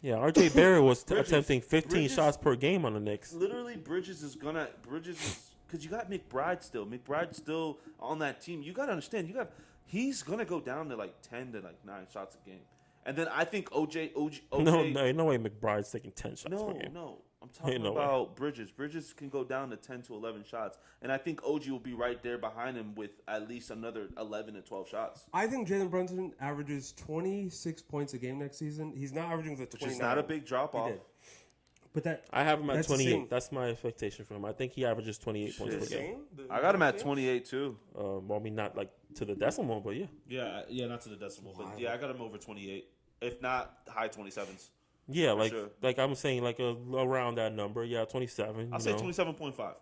Yeah, RJ Barrett was Bridges. attempting 15 Bridges. shots per game on the Knicks. Literally, Bridges is because you got McBride still. McBride still on that team. You got to understand. He's gonna go down to like 10 to like 9 shots a game. And then I think OJ. No way McBride's taking 10 shots per game. No. I'm talking No way. about Bridges. Bridges can go down to 10 to 11 shots. And I think OG will be right there behind him with at least another 11 to 12 shots. I think Jaylen Brunson averages 26 points a game next season. He's not averaging the 29. Which is not a big drop He off. did. But that I have him at that's the 28. same. That's my expectation for him. I think he averages 28 points Shit. per game. I got him at 28 too. Well, I mean, not like to the decimal, but yeah. Yeah, not to the decimal, but yeah, I got him over 28. If not, high 27s. Yeah, sure. like I'm saying, like around that number. Yeah, 27. I'll say 27.5.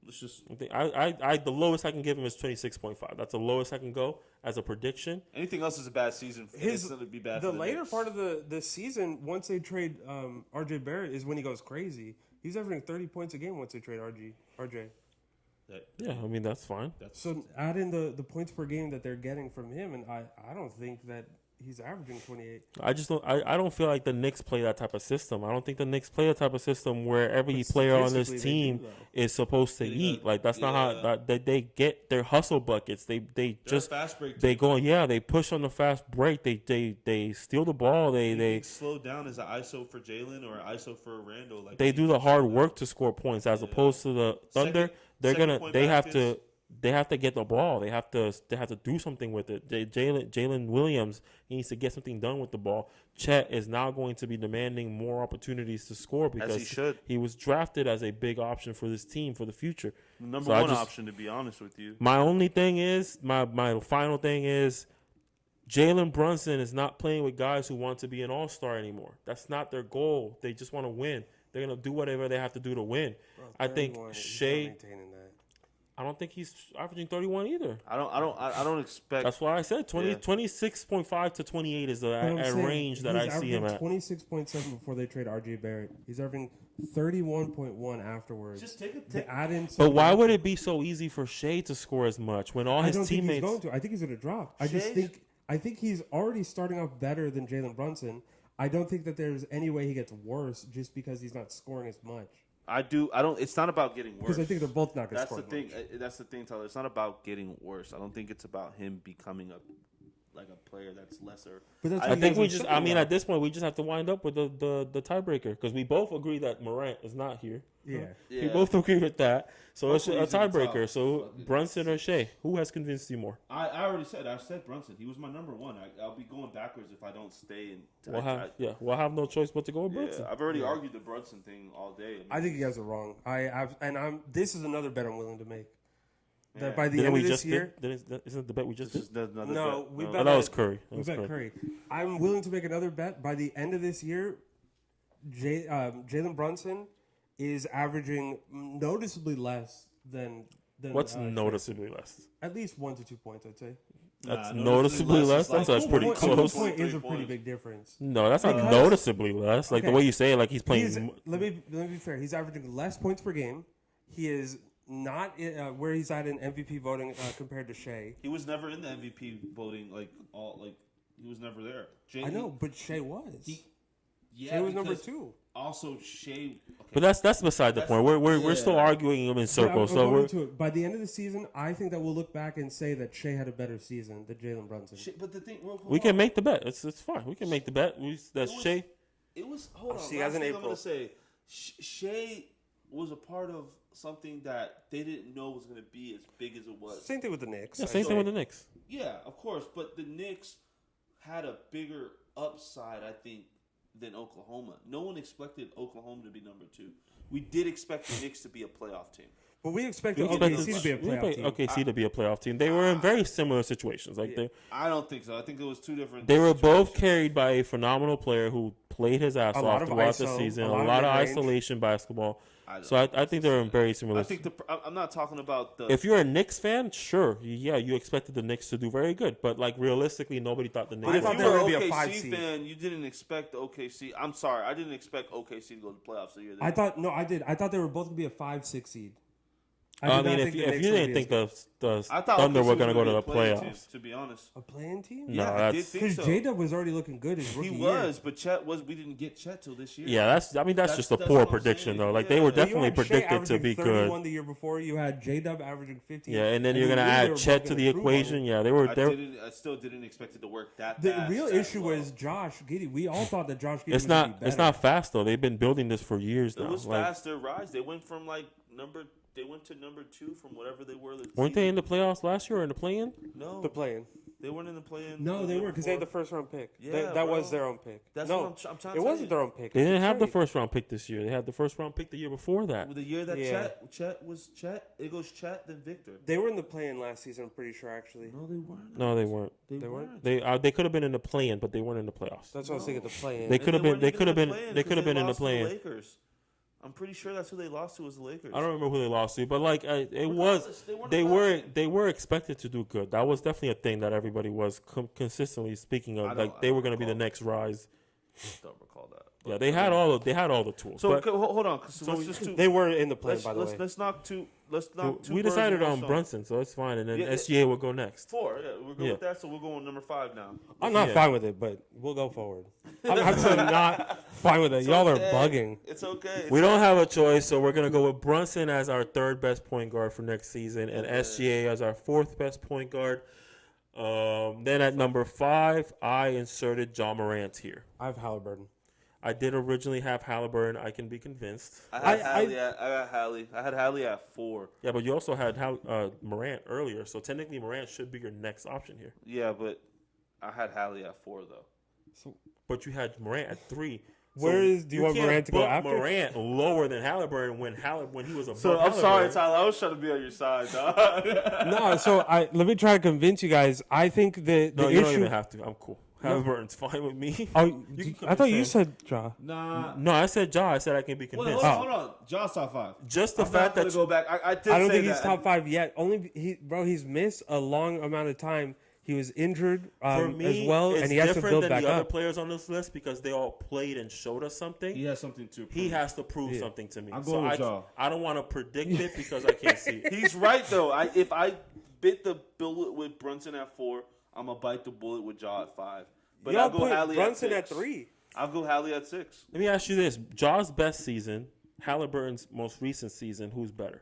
Let's just I the lowest I can give him is 26.5. That's the lowest I can go as a prediction. anything else is a bad season. It's going to be bad. The for the later Knicks. part of the season, once they trade RJ Barrett, is when he goes crazy. He's averaging 30 points a game once they trade RJ. Yeah, I mean that's fine. So add in the points per game that they're getting from him, and I don't think that he's averaging 28. I don't feel like the Knicks play that type of system. I don't think the Knicks play a type of system where every player on this statistically, team they do, is supposed to eat. Like that's not how they get their hustle buckets. They just fast break. they go they push on the fast break. They steal the ball. They slow down as an ISO for Jaylen or an ISO for Randall. Like they do the hard work to score points as opposed to the Thunder. They have to get the ball. They have to do something with it. Jalen Williams needs to get something done with the ball. Chet is now going to be demanding more opportunities to score because he was drafted as a big option for this team for the future. Number one option, to be honest with you. My only thing is, my final thing is, Jaylen Brunson is not playing with guys who want to be an all-star anymore. That's not their goal. They just want to win. They're going to do whatever they have to do to win. I think Shea. I don't think he's averaging 31 either. I don't expect. That's why I said 26.5 to 28 is a range that I see him at. 26.7 before they trade RJ Barrett. He's averaging 31.1 afterwards. Just take add in. But why would it be so easy for Shea to score as much when all his teammates? I think he's going to drop. I think he's already starting off better than Jaylen Brunson. I don't think that there's any way he gets worse just because he's not scoring as much. I don't. It's not about getting worse. Because I think they're both not going to score. That's the thing. That's the thing, Tyler. It's not about getting worse. I don't think it's about him becoming a player that's lesser. But I think we just. I mean, at this point, we just have to wind up with the tiebreaker because we both agree that Morant is not here. Yeah. We both agree with that. So Hopefully it's a he's in the tiebreaker. top. So Brunson or Shea, who has convinced you more? I already said. I said Brunson. He was my number one. I'll be going backwards if I don't stay in. We'll have no choice but to go with Brunson. Yeah, I've already argued the Brunson thing all day. I think you guys are wrong. This is another bet I'm willing to make. Yeah. That by the end of this year, isn't it the bet we just did? we bet. Oh, that was Curry. We bet Curry. I'm willing to make another bet. By the end of this year, Jaylen Brunson is averaging noticeably less than What's noticeably less? At least 1 to 2 points, I'd say. That's noticeably less. That's pretty close. 2 point is a pretty big difference. No, that's not noticeably less. Like the way you say it, like he's playing. Let me be fair. He's averaging less points per game. He is not where he's at in MVP voting compared to Shea. He was never in the MVP voting. He was never there. I know, but Shea was. Shea was number 2. Also, Shea. Okay. But that's beside the point. We're still arguing him in circles. I'm going to it. By the end of the season, I think that we'll look back and say that Shea had a better season than Jaylen Brunson. But the thing, we can make the bet. It's fine. We can make the bet. Shea. It was. Hold on. See you guys in April. I'm gonna say, Shea was a part of something that they didn't know was going to be as big as it was. Same thing with the Knicks. Yeah, same thing with the Knicks. Yeah, of course. But the Knicks had a bigger upside, I think, than Oklahoma. No one expected Oklahoma to be number 2. We did expect the Knicks to be a playoff team. But we expected We OKC to be a expected playoff team. OKC to be a playoff team. They were in very similar situations. Like I don't think so. I think it was two different. they were both situations. carried by a phenomenal player who played his ass A lot off of throughout the ISO, season. a A lot of lot of mid-range. isolation basketball. I So I think they're in very similar. I think I'm not talking about the. If you're a Knicks fan, sure, yeah, you expected the Knicks to do very good, but like realistically, nobody thought the Knicks. But if thought you they were were an gonna be a 5 OKC seed. fan, you didn't expect OKC. I'm sorry, I didn't expect OKC to go to the playoffs the year. I thought I did. I thought they were both gonna be a 5-6 seed. I did mean, not if think the you Knicks didn't would be think as the I thought Thunder OKC were going to go was to the gonna be a play-in playoffs, team, to be honest. a playing team. No, Yeah, I did that's think Because so. J-Dub was already looking good his rookie He year. was, but Chet was. We didn't get Chet till this year. yeah. That's That's- just a that's poor what I'm prediction saying. though. Like Yeah. they were You had definitely You had Shea predicted to averaging be 31 good. the year before. You had J-Dub averaging 15. Yeah, and then you're you going to knew they add were Chet both to gonna the improve on equation. it. Yeah, I still didn't expect it to work that The fast. real that issue well. was Josh Giddey. We all thought that Josh Giddey it's was not gonna be better. it's not fast though. They've been building this for years now. It was Like, fast. Their rise. They went from They went to number 2 from whatever they were. weren't they in the playoffs last year or in the play-in? No, the play-in. they weren't in the play-in. No, the they year were because they had the before. first round pick. Yeah, that was bro. their own pick. That's no, what I'm trying to it tell wasn't you. their own pick. They didn't have the Trade. first round pick this year. They had the first round pick the year before that. The year that Yeah. Chet was Chet. It goes Chet then Victor. They were in the play-in last season. I'm pretty sure actually. No, they weren't. No, they weren't. They weren't? weren't. They could have been in the play-in, but they weren't in the playoffs. That's what I was thinking. The play-in. They And could have been. weren't They even could have in been. the play-in They could have because been in the lost to play-in. Lakers. I'm pretty sure that's who they lost to was the Lakers. I don't remember who they lost to, but like it Regardless, was, they weren't they a were play-in. they were expected to do good. That was definitely a thing that everybody was consistently speaking I of. don't- Like they I were don't going to be the recall. next rise. Don't recall that. Yeah, they had all the tools. So but okay, hold on. So let's just do. They were in the play-in, Let's, by the way. let's knock two. Let's knock two. we birds decided with one on stone. Brunson, so it's fine, and then Yeah, SGA will go next. 4. Yeah, we're good Yeah. with that. So we're going number 5 now. I'm not Yeah. fine with it, but we'll go forward. I'm absolutely not fine with it. Y'all are bugging. It's okay. We don't have a choice, so we're gonna go with Brunson as our third best point guard for next season, and SGA as our fourth best point guard. Then at number 5, I inserted Ja Morant here. I have Halliburton. I did originally have Halliburton. I can be convinced. I got Hallie. I had Hallie at 4. Yeah, but you also had Morant earlier, so technically Morant should be your next option here. Yeah, but I had Hallie at 4 though. But you had Morant at 3. Do you want can't Morant to go book after? Morant lower than Halliburton when he was above So I'm Halliburton. sorry, Tyler. I was trying to be on your side, dog. No, so let me try to convince you guys. I think the No, you issue. don't even have to. I'm cool. Halliburton's fine with me. Oh, can I thought you convince said Ja. Nah. No, I said Ja. I said I can be Hold convinced. on, hold on. Josh top 5. Just the I'm fact not that gonna go back. I did I don't say think he's that. top 5 yet. He's missed a long amount of time. He was injured for me as well, it's and he has to different build than back the other up. players on this list because they all played and showed us something. He has something to prove. He has to prove something to me. I'm So going with Ja. I don't want to predict it because I can't see it. He's right though. If I bit the bullet with Brunson at 4, I'm gonna bite the bullet with Ja at 5. But Y'all I'll go put Hallie Brunson at at 6. 3. I'll go Hallie at 6. Let me ask you this: Ja's best season, Halliburton's most recent season. Who's better?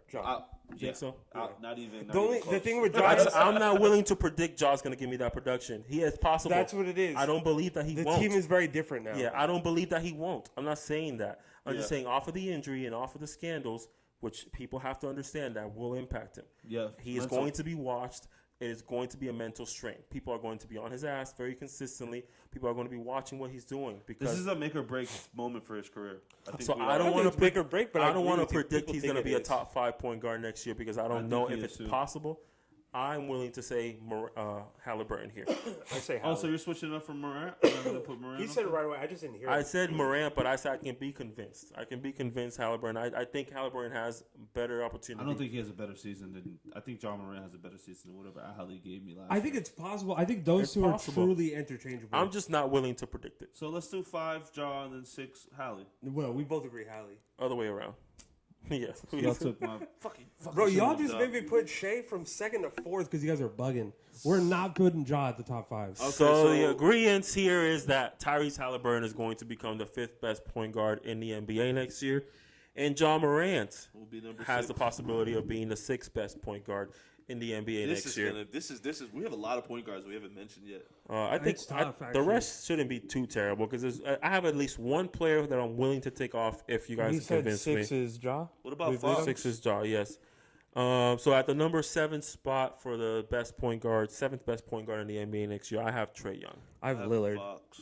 Yeah. so? Not even. The thing with Ja is I'm not willing to predict Ja's going to give me that production. He is possible. that's what it is. I don't believe that he The won't. team is very different now. Yeah, I don't believe that he won't. I'm not saying that. I'm just Yeah. saying off of the injury and off of the scandals, which people have to understand that will impact him. Yeah. He is going to be watched. It is going to be a mental strain. People are going to be on his ass very consistently. People are going to be watching what he's doing because This is a make or break moment for his career. So we I all- don't think want it's to make or break, but I don't agree want to with you. predict People he's think going to be it a is. top 5 point guard next year because I don't think know he if is it's too. possible. I'm willing to say Halliburton here. I say Oh, Hallie. so you're switching up from Morant? You're not gonna put Morant He up said it there? right away. I just didn't hear I it. said Morant, but I said I can be convinced. I can be convinced Halliburton. I think Halliburton has better opportunity. I don't think he has a better season than. I think John Morant has a better season than whatever Hallie gave me last. I think year. it's possible. I think those It's two possible. are truly interchangeable. I'm just not willing to predict it. So let's do 5 Ja and then 6 Hallie. well, we both agree Hallie. Other way around. Yeah. Y'all took my. Fucking Bro, y'all shit, just dog. made me put Shea from 2nd to 4th because you guys are bugging. We're not putting Ja at the top 5. Okay, So the agreement here is that Tyrese Halliburton is going to become the 5th best point guard in the NBA next year, and Ja Morant Will be number has 6. the possibility of being the 6th best point guard in the NBA next year. This is. We have a lot of point guards we haven't mentioned yet. I think It's tough, the actually. rest shouldn't be too terrible because I have at least one player that I'm willing to take off if you guys He can said convince 6 me. is Ja. What about We 5? 6 is Ja, yes. So at the number 7 spot for the best point guard, 7th best point guard in the NBA next year, I have Trae Young. I have Lillard. Fox.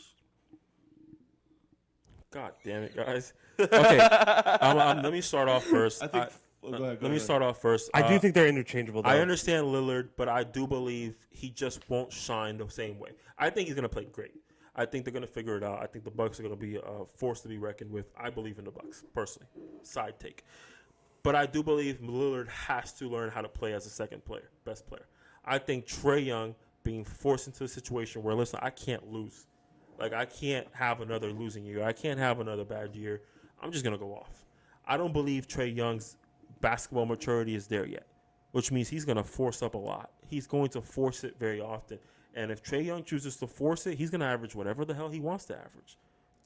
God damn it, guys. Okay, let me start off first. I think Go ahead, Let me start off first. I do think they're interchangeable, though. I understand Lillard, but I do believe he just won't shine the same way. I think he's going to play great. I think they're going to figure it out. I think the Bucks are going to be a force to be reckoned with. I believe in the Bucks, personally. Side take. But I do believe Lillard has to learn how to play as a second player, best player. I think Trae Young being forced into a situation where, listen, I can't lose. Like, I can't have another losing year. I can't have another bad year. I'm just going to go off. I don't believe Trae Young's basketball maturity is there yet, which means he's going to force up a lot. He's going to force it very often. And if Trae Young chooses to force it, he's going to average whatever the hell he wants to average.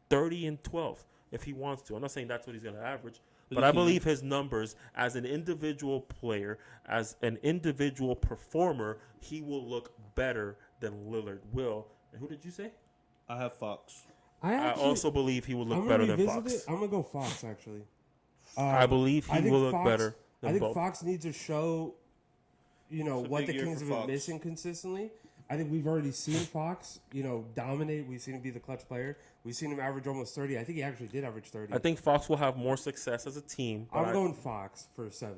30 and 12 if he wants to. I'm not saying that's what he's going to average, but I believe his numbers as an individual player, as an individual performer, he will look better than Lillard will. And who did you say? I have Fox. I also believe he will look better than Fox. I'm going to go Fox, actually. I believe he will look better than I think both. Fox needs to show, what the Kings have been missing consistently. I think we've already seen Fox, dominate. We've seen him be the clutch player. We've seen him average almost 30. I think he actually did average 30. I think Fox will have more success as a team. I'm going Fox for 7.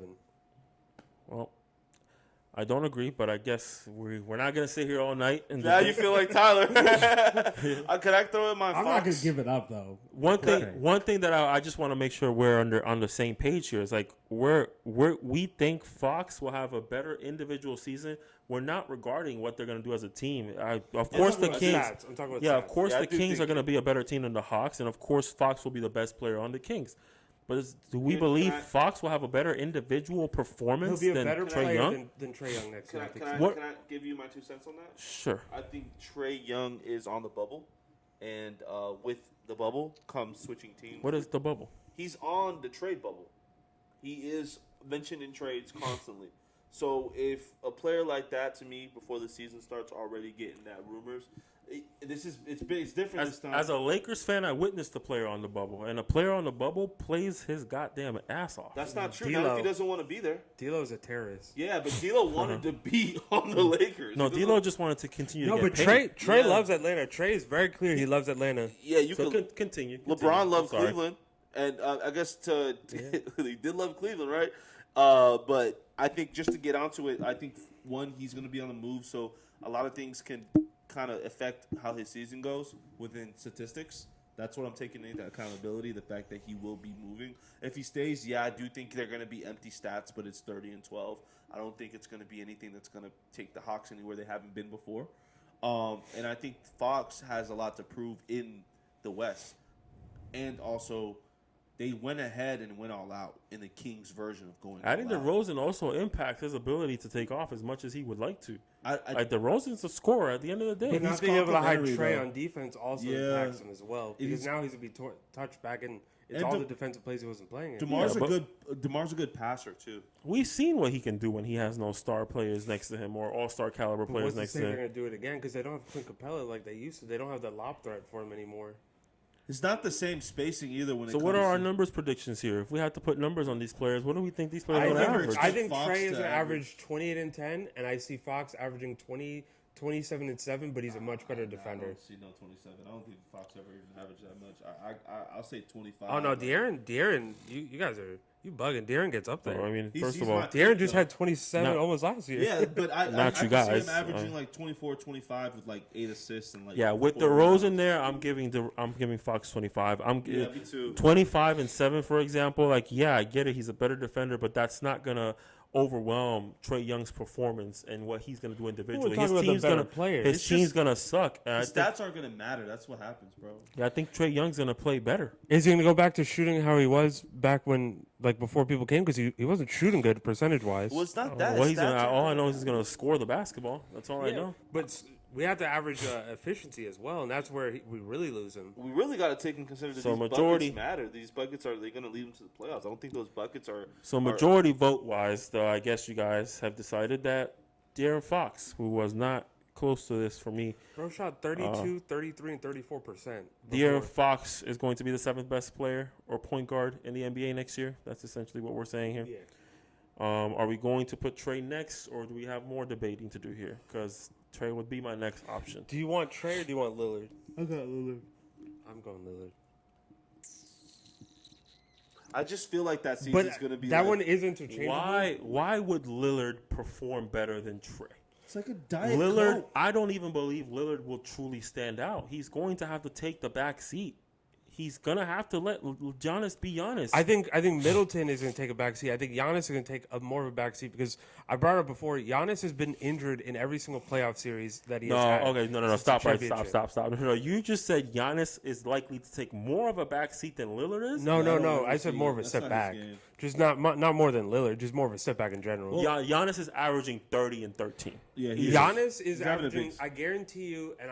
Well, I don't agree, but I guess we're not going to sit here all night. And Now you feel like Tyler. Can I throw in my Fox? I'm not going to give it up, though. One thing that I just want to make sure we're on the same page here is like we think Fox will have a better individual season. We're not regarding what they're going to do as a team. Of course, the Kings. I'm talking about yeah, stats. of course, the Kings are going to be a better team than the Hawks, and of course, Fox will be the best player on the Kings. But do we believe Fox will have a better individual performance than Trae Young? Than Trae Young next year. Can I give you my 2 cents on that? Sure. I think Trae Young is on the bubble, and with the bubble comes switching teams. What is the bubble? He's on the trade bubble. He is mentioned in trades constantly. So if a player like that, to me, before the season starts, already getting that rumors, it's different this time. As a Lakers fan, I witnessed a player on the bubble, and a player on the bubble plays his goddamn ass off. That's not true. Not if he doesn't want to be there. D'Lo's a terrorist. Yeah, but D'Lo wanted to be on the Lakers. No, D'Lo just wanted to continue to get paid. No, but Trae loves Atlanta. Trae is very clear he loves Atlanta. Yeah, you can continue. LeBron loved Cleveland, and I guess he did love Cleveland, right? But I think just to get onto it, I think, one, he's going to be on the move, so a lot of things can kind of affect how his season goes within statistics. That's what I'm taking into accountability, the fact that he will be moving. If he stays, I do think they're going to be empty stats, but it's 30 and 12. I don't think it's going to be anything that's going to take the Hawks anywhere they haven't been before. And I think Fox has a lot to prove in the West. And also, they went ahead and went all out in the Kings version of going Adding all out. DeRozan also impacts his ability to take off as much as he would like to. Like DeRozan's a scorer at the end of the day. But not being able to hide Trae on defense also impacts him as well. Because now he's going to be touched back, and it's all the defensive plays he wasn't playing in. DeMar's a good passer, too. We've seen what he can do when he has no star players next to him or all-star caliber players next to him. They're going to do it again because they don't have Clint Capella like they used to. They don't have that lob threat for him anymore. It's not the same spacing either. So what are our numbers predictions here? If we had to put numbers on these players, what do we think these players are going to average? I think Trae is going to average 28 and 10, and I see Fox averaging 27 and 7, but he's a much better defender. I don't see no 27. I don't think Fox ever even averaged that much. I'll say 25. Oh, no, De'Aaron, you guys are... You bugging. De'Aaron gets up there. I mean, first of all, De'Aaron just had 27 almost last year. Yeah, but I you guys. see him averaging like 24, 25 with like 8 assists and like. Yeah, with DeRozan there, I'm giving Fox 25. Me too. 25 and 7, for example. Like, I get it. He's a better defender, but that's not gonna overwhelm Trae Young's performance and what he's gonna do individually. His team's gonna suck. His stats aren't gonna matter. That's what happens, bro. Yeah, I think Trae Young's gonna play better. Is he gonna go back to shooting how he was back when, like, before people came? Because he wasn't shooting good percentage wise. Well, it's not that. All I know is he's gonna score the basketball. That's all I know. But we have to average efficiency as well, and that's where we really lose him. We really got to take in consideration that these buckets matter. These buckets, are they going to lead them to the playoffs? I don't think those buckets are... So majority vote-wise, though, I guess you guys have decided that De'Aaron Fox, who was not close to this for me... Bro shot 32, 33, and 34%. De'Aaron Fox is going to be the 7th best player or point guard in the NBA next year. That's essentially what we're saying here. Yeah. Are we going to put Trae next, or do we have more debating to do here? Because Trae would be my next option. Do you want Trae or do you want Lillard? I got Lillard. I'm going Lillard. I just feel like that But season's going to be that like, one is interchangeable. Why would Lillard perform better than Trey? It's like a diet Lillard, Coke. I don't even believe Lillard will truly stand out. He's going to have to take the back seat. He's gonna have to let Giannis be Giannis. I think Middleton is going to take a backseat. I think Giannis is going to take more of a backseat because I brought it up before. Giannis has been injured in every single playoff series that he has had. No. since the Stop. championship. No. You just said Giannis is likely to take more of a backseat than Lillard is. No. I said more of a That's step not back. his game. Just not more than Lillard. Just more of a step back in general. Giannis is averaging 30 and 13. Yeah, Giannis is having a averaging. big- I guarantee you, and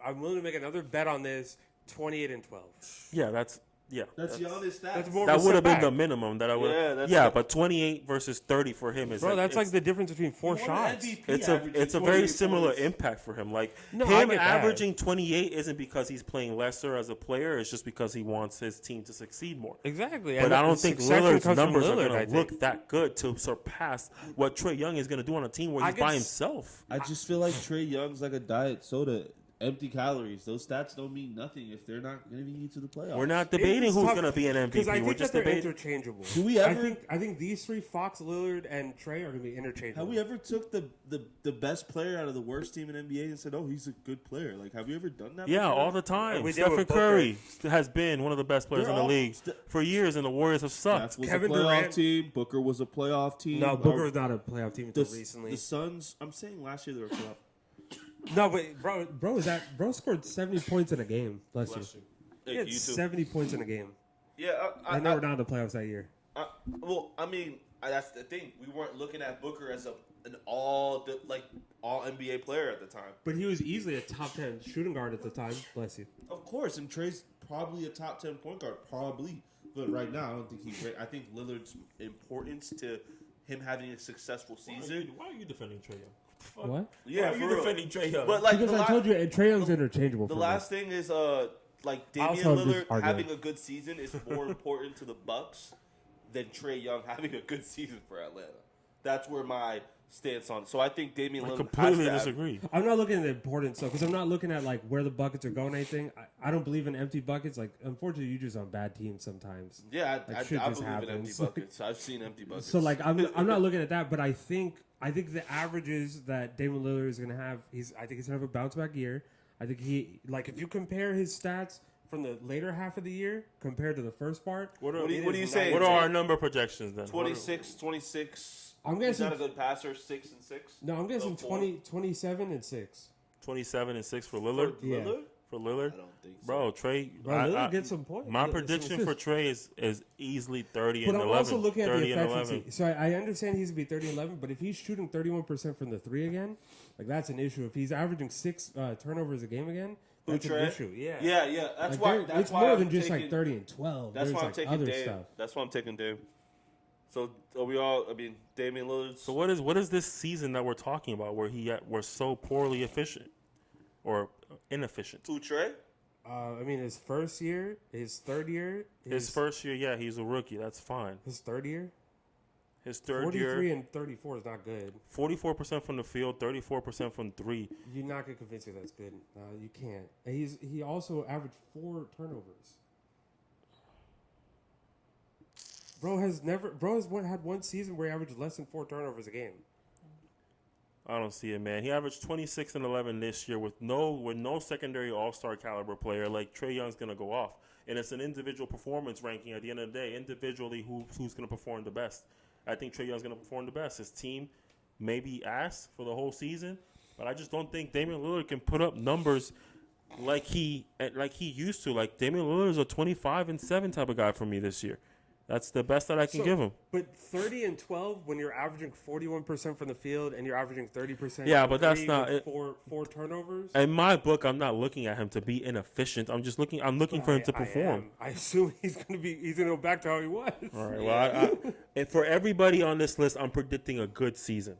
I'm willing to make another bet on this. 28 and 12. Yeah, that's Giannis' stats. That's more. that of a would have step been back. the minimum that I would. Yeah, that's Yeah, like- but 28 versus 30 for him is Bro, that's like it's- the difference between four He won shots. MVP It's averaging a very 28 similar points. impact for him. Like No, I him get that. averaging 28 isn't because he's playing lesser as a player. It's just because he wants his team to succeed more. Exactly. But And I the don't think succession Lillard's comes from numbers are Lillard, going I to think. look that good to surpass what Trae Young is going to do on a team where I he's could by s- himself. I just feel like Trae Young's like a diet soda. Empty calories. Those stats don't mean nothing if they're not getting you to the playoffs. We're not debating It's who's tough, going to be an Because I MVP. We're think that just they're debating. interchangeable. Do we ever- I think these three, Fox, Lillard, and Trey, are going to be interchangeable. Have we ever took the best player out of the worst team in NBA and said, "Oh, he's a good player"? Like, have we ever done that? Yeah, before? all the time. We did Stephen with Booker. Curry has been one of the best players They're in the all- league for years, and the Warriors have sucked. Steph was Kevin a playoff Durant- team. Booker was a playoff team. No, Booker was not a playoff team until the, recently. The Suns. I'm saying last year they were playoff. No, but bro scored 70 points in a game. Bless you. He Hey, had you too. 70 points in a game. Yeah, And they were not in the playoffs that year. well, I mean, that's the thing. We weren't looking at Booker as an all NBA player at the time. But he was easily a top 10 shooting guard at the time. Bless you. Of course, and Trey's probably a top 10 point guard, probably. But right now, I don't think he's great. I think Lillard's Importance to him having a successful season. Why are you defending Trae Young? What? Yeah, Why are for you real. defending Trae Young? But like Because the I told you, Trae Young's interchangeable the for last thing is like Also, Damian I'm just Lillard arguing. having a good season is more important to the Bucks than Trae Young having a good season for Atlanta. That's where my stance on. So I think Damian I Lillard completely has to disagree. me. I'm not looking at the importance, though, because I'm not looking at like where the buckets are going or anything. I don't believe in empty buckets. Like, unfortunately, you just on bad teams sometimes. Yeah, Like, I shit believe just in empty happens. buckets. I've seen empty buckets. So like I'm not looking at that, but I think the averages that Damian Lillard is gonna have, I think he's gonna have a bounce back year. I think if you compare his stats from the later half of the year compared to the first part, What do you say? What are our number projections then? 26. I'm He's guessing not a good passer. 6 and 6. no, I'm guessing Four. 27 and 6. 27 and 6 for Lillard. Yeah. Lillard? For Lillard, I don't think so. bro, Trey. Bro, Lillard gets some points. My Some prediction assists. for Trey is easily 30 But and I'm 11. also looking at 30 the and efficiency. 11. So I understand he's gonna be 30-11, but if he's shooting 31% from the three again, like that's an issue. If he's averaging 6 turnovers a game again, that's an Trey? issue. Yeah. Yeah. That's why. Like, That's it's why more I'm than just taking, like 30 and 12. That's There's why I'm like taking other Dame. stuff. That's why I'm taking Dame. So are we all? I mean, Damian Lillard. So what is this season that we're talking about where we're so poorly efficient or inefficient? Who, Trey? I mean, his first year, his third year, His first year, yeah, he's a rookie. That's fine. his third year, His third 43 year, and 34 is not good. 44% from the field, 34% from three. You're not gonna convince me that's good. You can't. And he also averaged 4 turnovers. Bro has had one season where he averaged less than 4 turnovers a game. I don't see it, man. He averaged 26 and 11 this year with no secondary all-star caliber player. Like Trae Young's gonna go off, and it's an individual performance ranking. At the end of the day, individually, who's gonna perform the best? I think Trae Young's gonna perform the best. His team may be ass for the whole season, but I just don't think Damian Lillard can put up numbers like he used to. Like Damian Lillard is a 25 and 7 type of guy for me this year. That's the best that I can give him. But 30 and 12 when you're averaging 41% from the field and you're averaging 30%. Yeah, from but that's three not with it. four turnovers. In my book, I'm not looking at him to be inefficient. I'm looking for him to perform. I assume he's gonna go back to how he was. All right. Well, and for everybody on this list, I'm predicting a good season.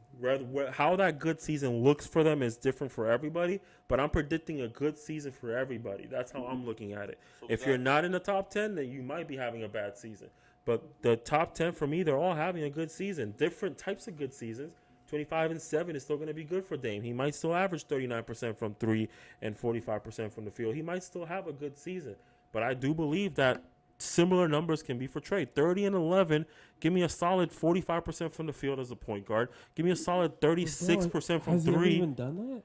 How that good season looks for them is different for everybody, but I'm predicting a good season for everybody. That's how I'm looking at it. If you're not in the top 10, then you might be having a bad season. But the top 10 for me, they're all having a good season. Different types of good seasons. 25 and 7 is still going to be good for Dame. He might still average 39% from 3 and 45% from the field. He might still have a good season. But I do believe that similar numbers can be for Trey. 30 and 11. Give me a solid 45% from the field as a point guard. Give me a solid 36% from Has he ever three. even done that?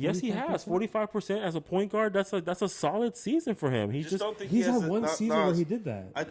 Yes, he has 45%? 45% as a point guard. That's a solid season for him. He just don't think He's he has had one season where he did that. I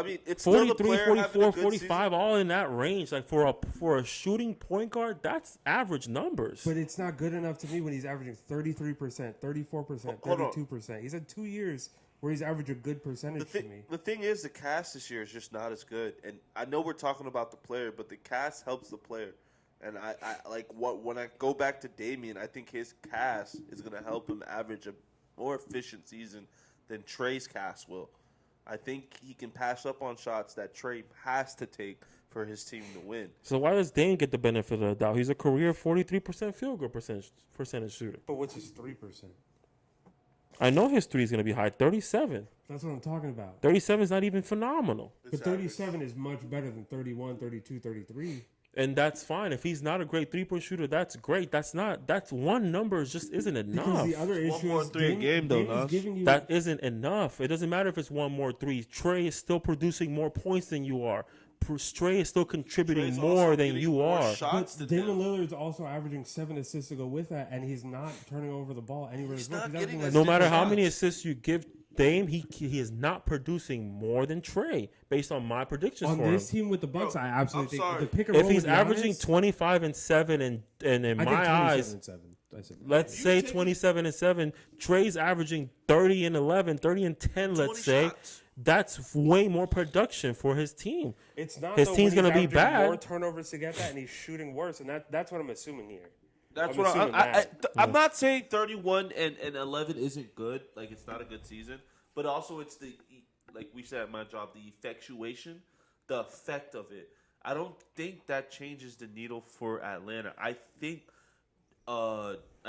mean, it's still the 43, player 44, having a good 45, season. all in that range. Like for a shooting point guard, that's average numbers. But it's not good enough to me when he's averaging 33%, 34%, Hold on. 32%. He's had 2 years where he's averaged a good percentage for me. The thing is, the cast this year is just not as good. And I know we're talking about the player, but the cast helps the player. And I like when I go back to Damian, I think his cast is going to help him average a more efficient season than Trey's cast will. I think he can pass up on shots that Trey has to take for his team to win. So why does Dame get the benefit of the doubt? He's a career 43% field goal percentage shooter. But what's his 3%? I know his three is going to be high. 37. That's what I'm talking about. 37 is not even phenomenal. But 37 is much better than 31, 32, 33. And that's fine. If he's not a great three-point shooter, that's great. That's one number just isn't enough. Because the other issue more is three a game, though, Dame is Nas. giving you That isn't enough. It doesn't matter if it's one more three. Trey is still producing more points than you are. Trey is still contributing Trey's more also than getting you more are. shots But than Damian him. Lillard's also averaging 7 assists to go with that, and he's not turning over the ball anywhere. He's to go. not averaging getting like as No Six matter how shots. many assists you give Dame, he is not producing more than Trey based on my predictions on for this him. 'Team, team with the Bucks, I absolutely I'm think sorry. the pick and if roll he's with averaging Giannis, 25 and 7, and in I my think 27 eyes, and 7. I said let's say 27 and 7, Trey's averaging 30 and 11, 30 and 10, let's 20 say. shots. That's way more production for his team. it's not. His though, team's when he's gonna be averaging bad. More turnovers to get that, and he's shooting worse, and that's what I'm assuming here. That's I'm what assuming I'm not saying 31 and 11 isn't good. Like, it's not a good season. But also, it's like we said at my job, the effectuation, the effect of it. I don't think that changes the needle for Atlanta. I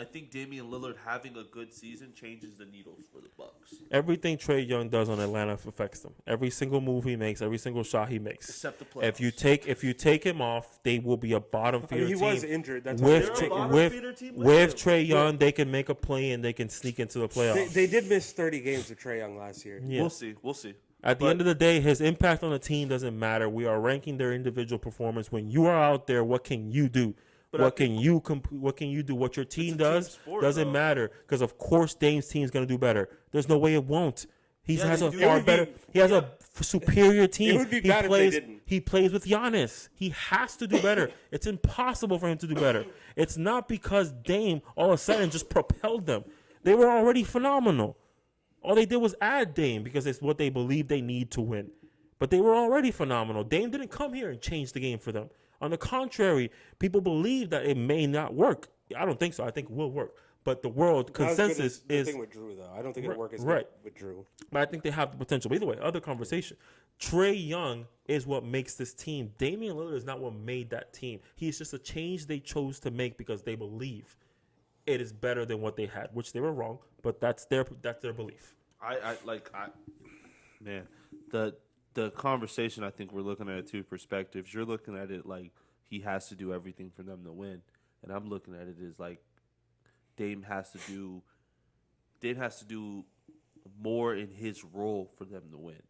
think Damian Lillard having a good season changes the needles for the Bucks. Everything Trey Young does on Atlanta affects them. Every single move he makes, every single shot he makes. Except the playoffs. If you take him off, they will be a bottom I feeder mean, he team. was injured. That's with why They're a bottom with feeder team with with him. Trey Young, they can make a play and they can sneak into the playoffs. they did miss 30 games with Trae Young last year. Yeah. We'll see. At the end of the day, his impact on the team doesn't matter. We are ranking their individual performance. When you are out there, what can you do? What can you do? What your team a does team sport, doesn't though. matter, because of course Dame's team is going to do better. There's no way it won't. He Yeah, has they a do. far It would better. He has a superior team. It would be he bad if they plays. didn't. He plays with Giannis. He has to do better. It's impossible for him to do better. It's not because Dame all of a sudden just propelled them. They were already phenomenal. All they did was add Dame because it's what they believe they need to win. But they were already phenomenal. Dame didn't come here and change the game for them. On the contrary, people believe that it may not work. I don't think so. I think it will work. But the world Not as good consensus as the is thing with Drew, though. I don't think it'll work as right. good with Drew. but I think they have the potential. But either way, other conversation. Trey Young is what makes this team. Damian Lillard is not what made that team. He's just a change they chose to make because they believe it is better than what they had, which they were wrong, but that's their belief. Man, the conversation, I think we're looking at it two perspectives. You're looking at it like he has to do everything for them to win, and I'm looking at it as like Dame has to do more in his role for them to win.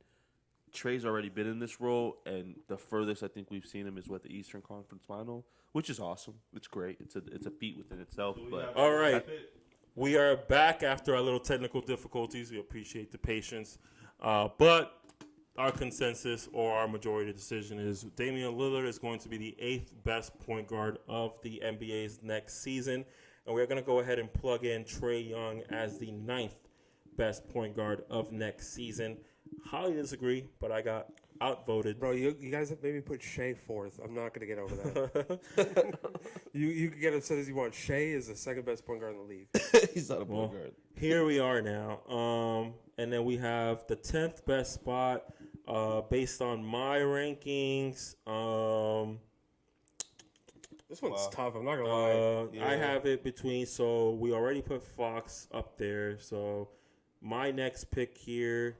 Trey's already been in this role, and the furthest I think we've seen him is the Eastern Conference Final, which is awesome. It's great. It's a feat within itself. But All right. We are back after our little technical difficulties. We appreciate the patience. But our consensus or our majority decision is Damian Lillard is going to be the 8th best point guard of the NBA's next season. And we're going to go ahead and plug in Trey Young as the 9th best point guard of next season. Highly disagree, but I got outvoted. Bro, you guys have maybe put Shea 4th. I'm not going to get over that. you can get upset as you want. Shea is the second best point guard in the league. He's not a point guard. Here we are now. And then we have the 10th best spot based on my rankings. This one's tough. I'm not going to lie. I have it between, so we already put Fox up there. So my next pick here,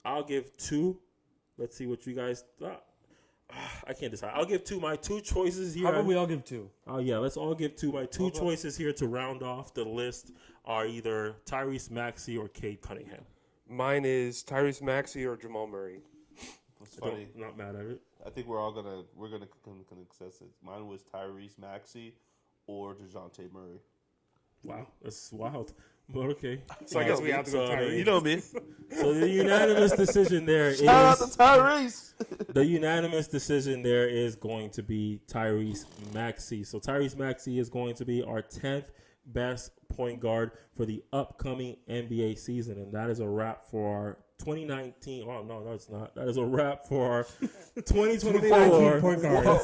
I'll give 2. Let's see what you guys thought. I can't decide. I'll give 2. My 2 choices here. How about we all give 2? Oh, yeah, let's all give 2. My 2 choices here to round off the list are either Tyrese Maxey or Cade Cunningham. Mine is Tyrese Maxey or Jamal Murray. It's funny. Not mad at it. I think we're gonna consensus it. Mine was Tyrese Maxey or DeJounte Murray. Wow, that's wild. But okay. So I guess we have to go Tyrese. You know me. So the unanimous decision there is. Shout out to Tyrese. The unanimous decision there is going to be Tyrese Maxey. So Tyrese Maxey is going to be our 10th best point guard for the upcoming NBA season. And that is a wrap for our 2019. Oh, no, it's not. That is a wrap for our 2024 point guards.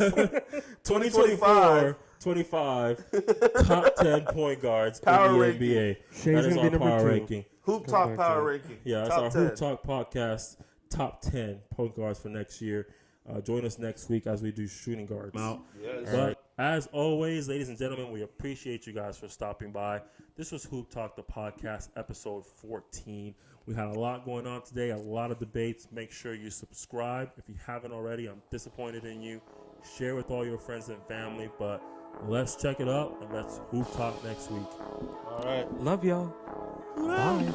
2024-25 top 10 point guards Power in the ranking. NBA. Shay's That is gonna our be number power 2. ranking. Hoop Talk power ranking. Yeah, that's Top our 10. Hoop Talk podcast top 10 point guards for next year. Join us next week as we do shooting guards. Yes. But as always, ladies and gentlemen, we appreciate you guys for stopping by. This was Hoop Talk, the podcast, episode 14. We had a lot going on today, a lot of debates. Make sure you subscribe. If you haven't already, I'm disappointed in you. Share with all your friends and family. But let's check it out, and let's Hoop Talk next week. All right. Love y'all. Bye.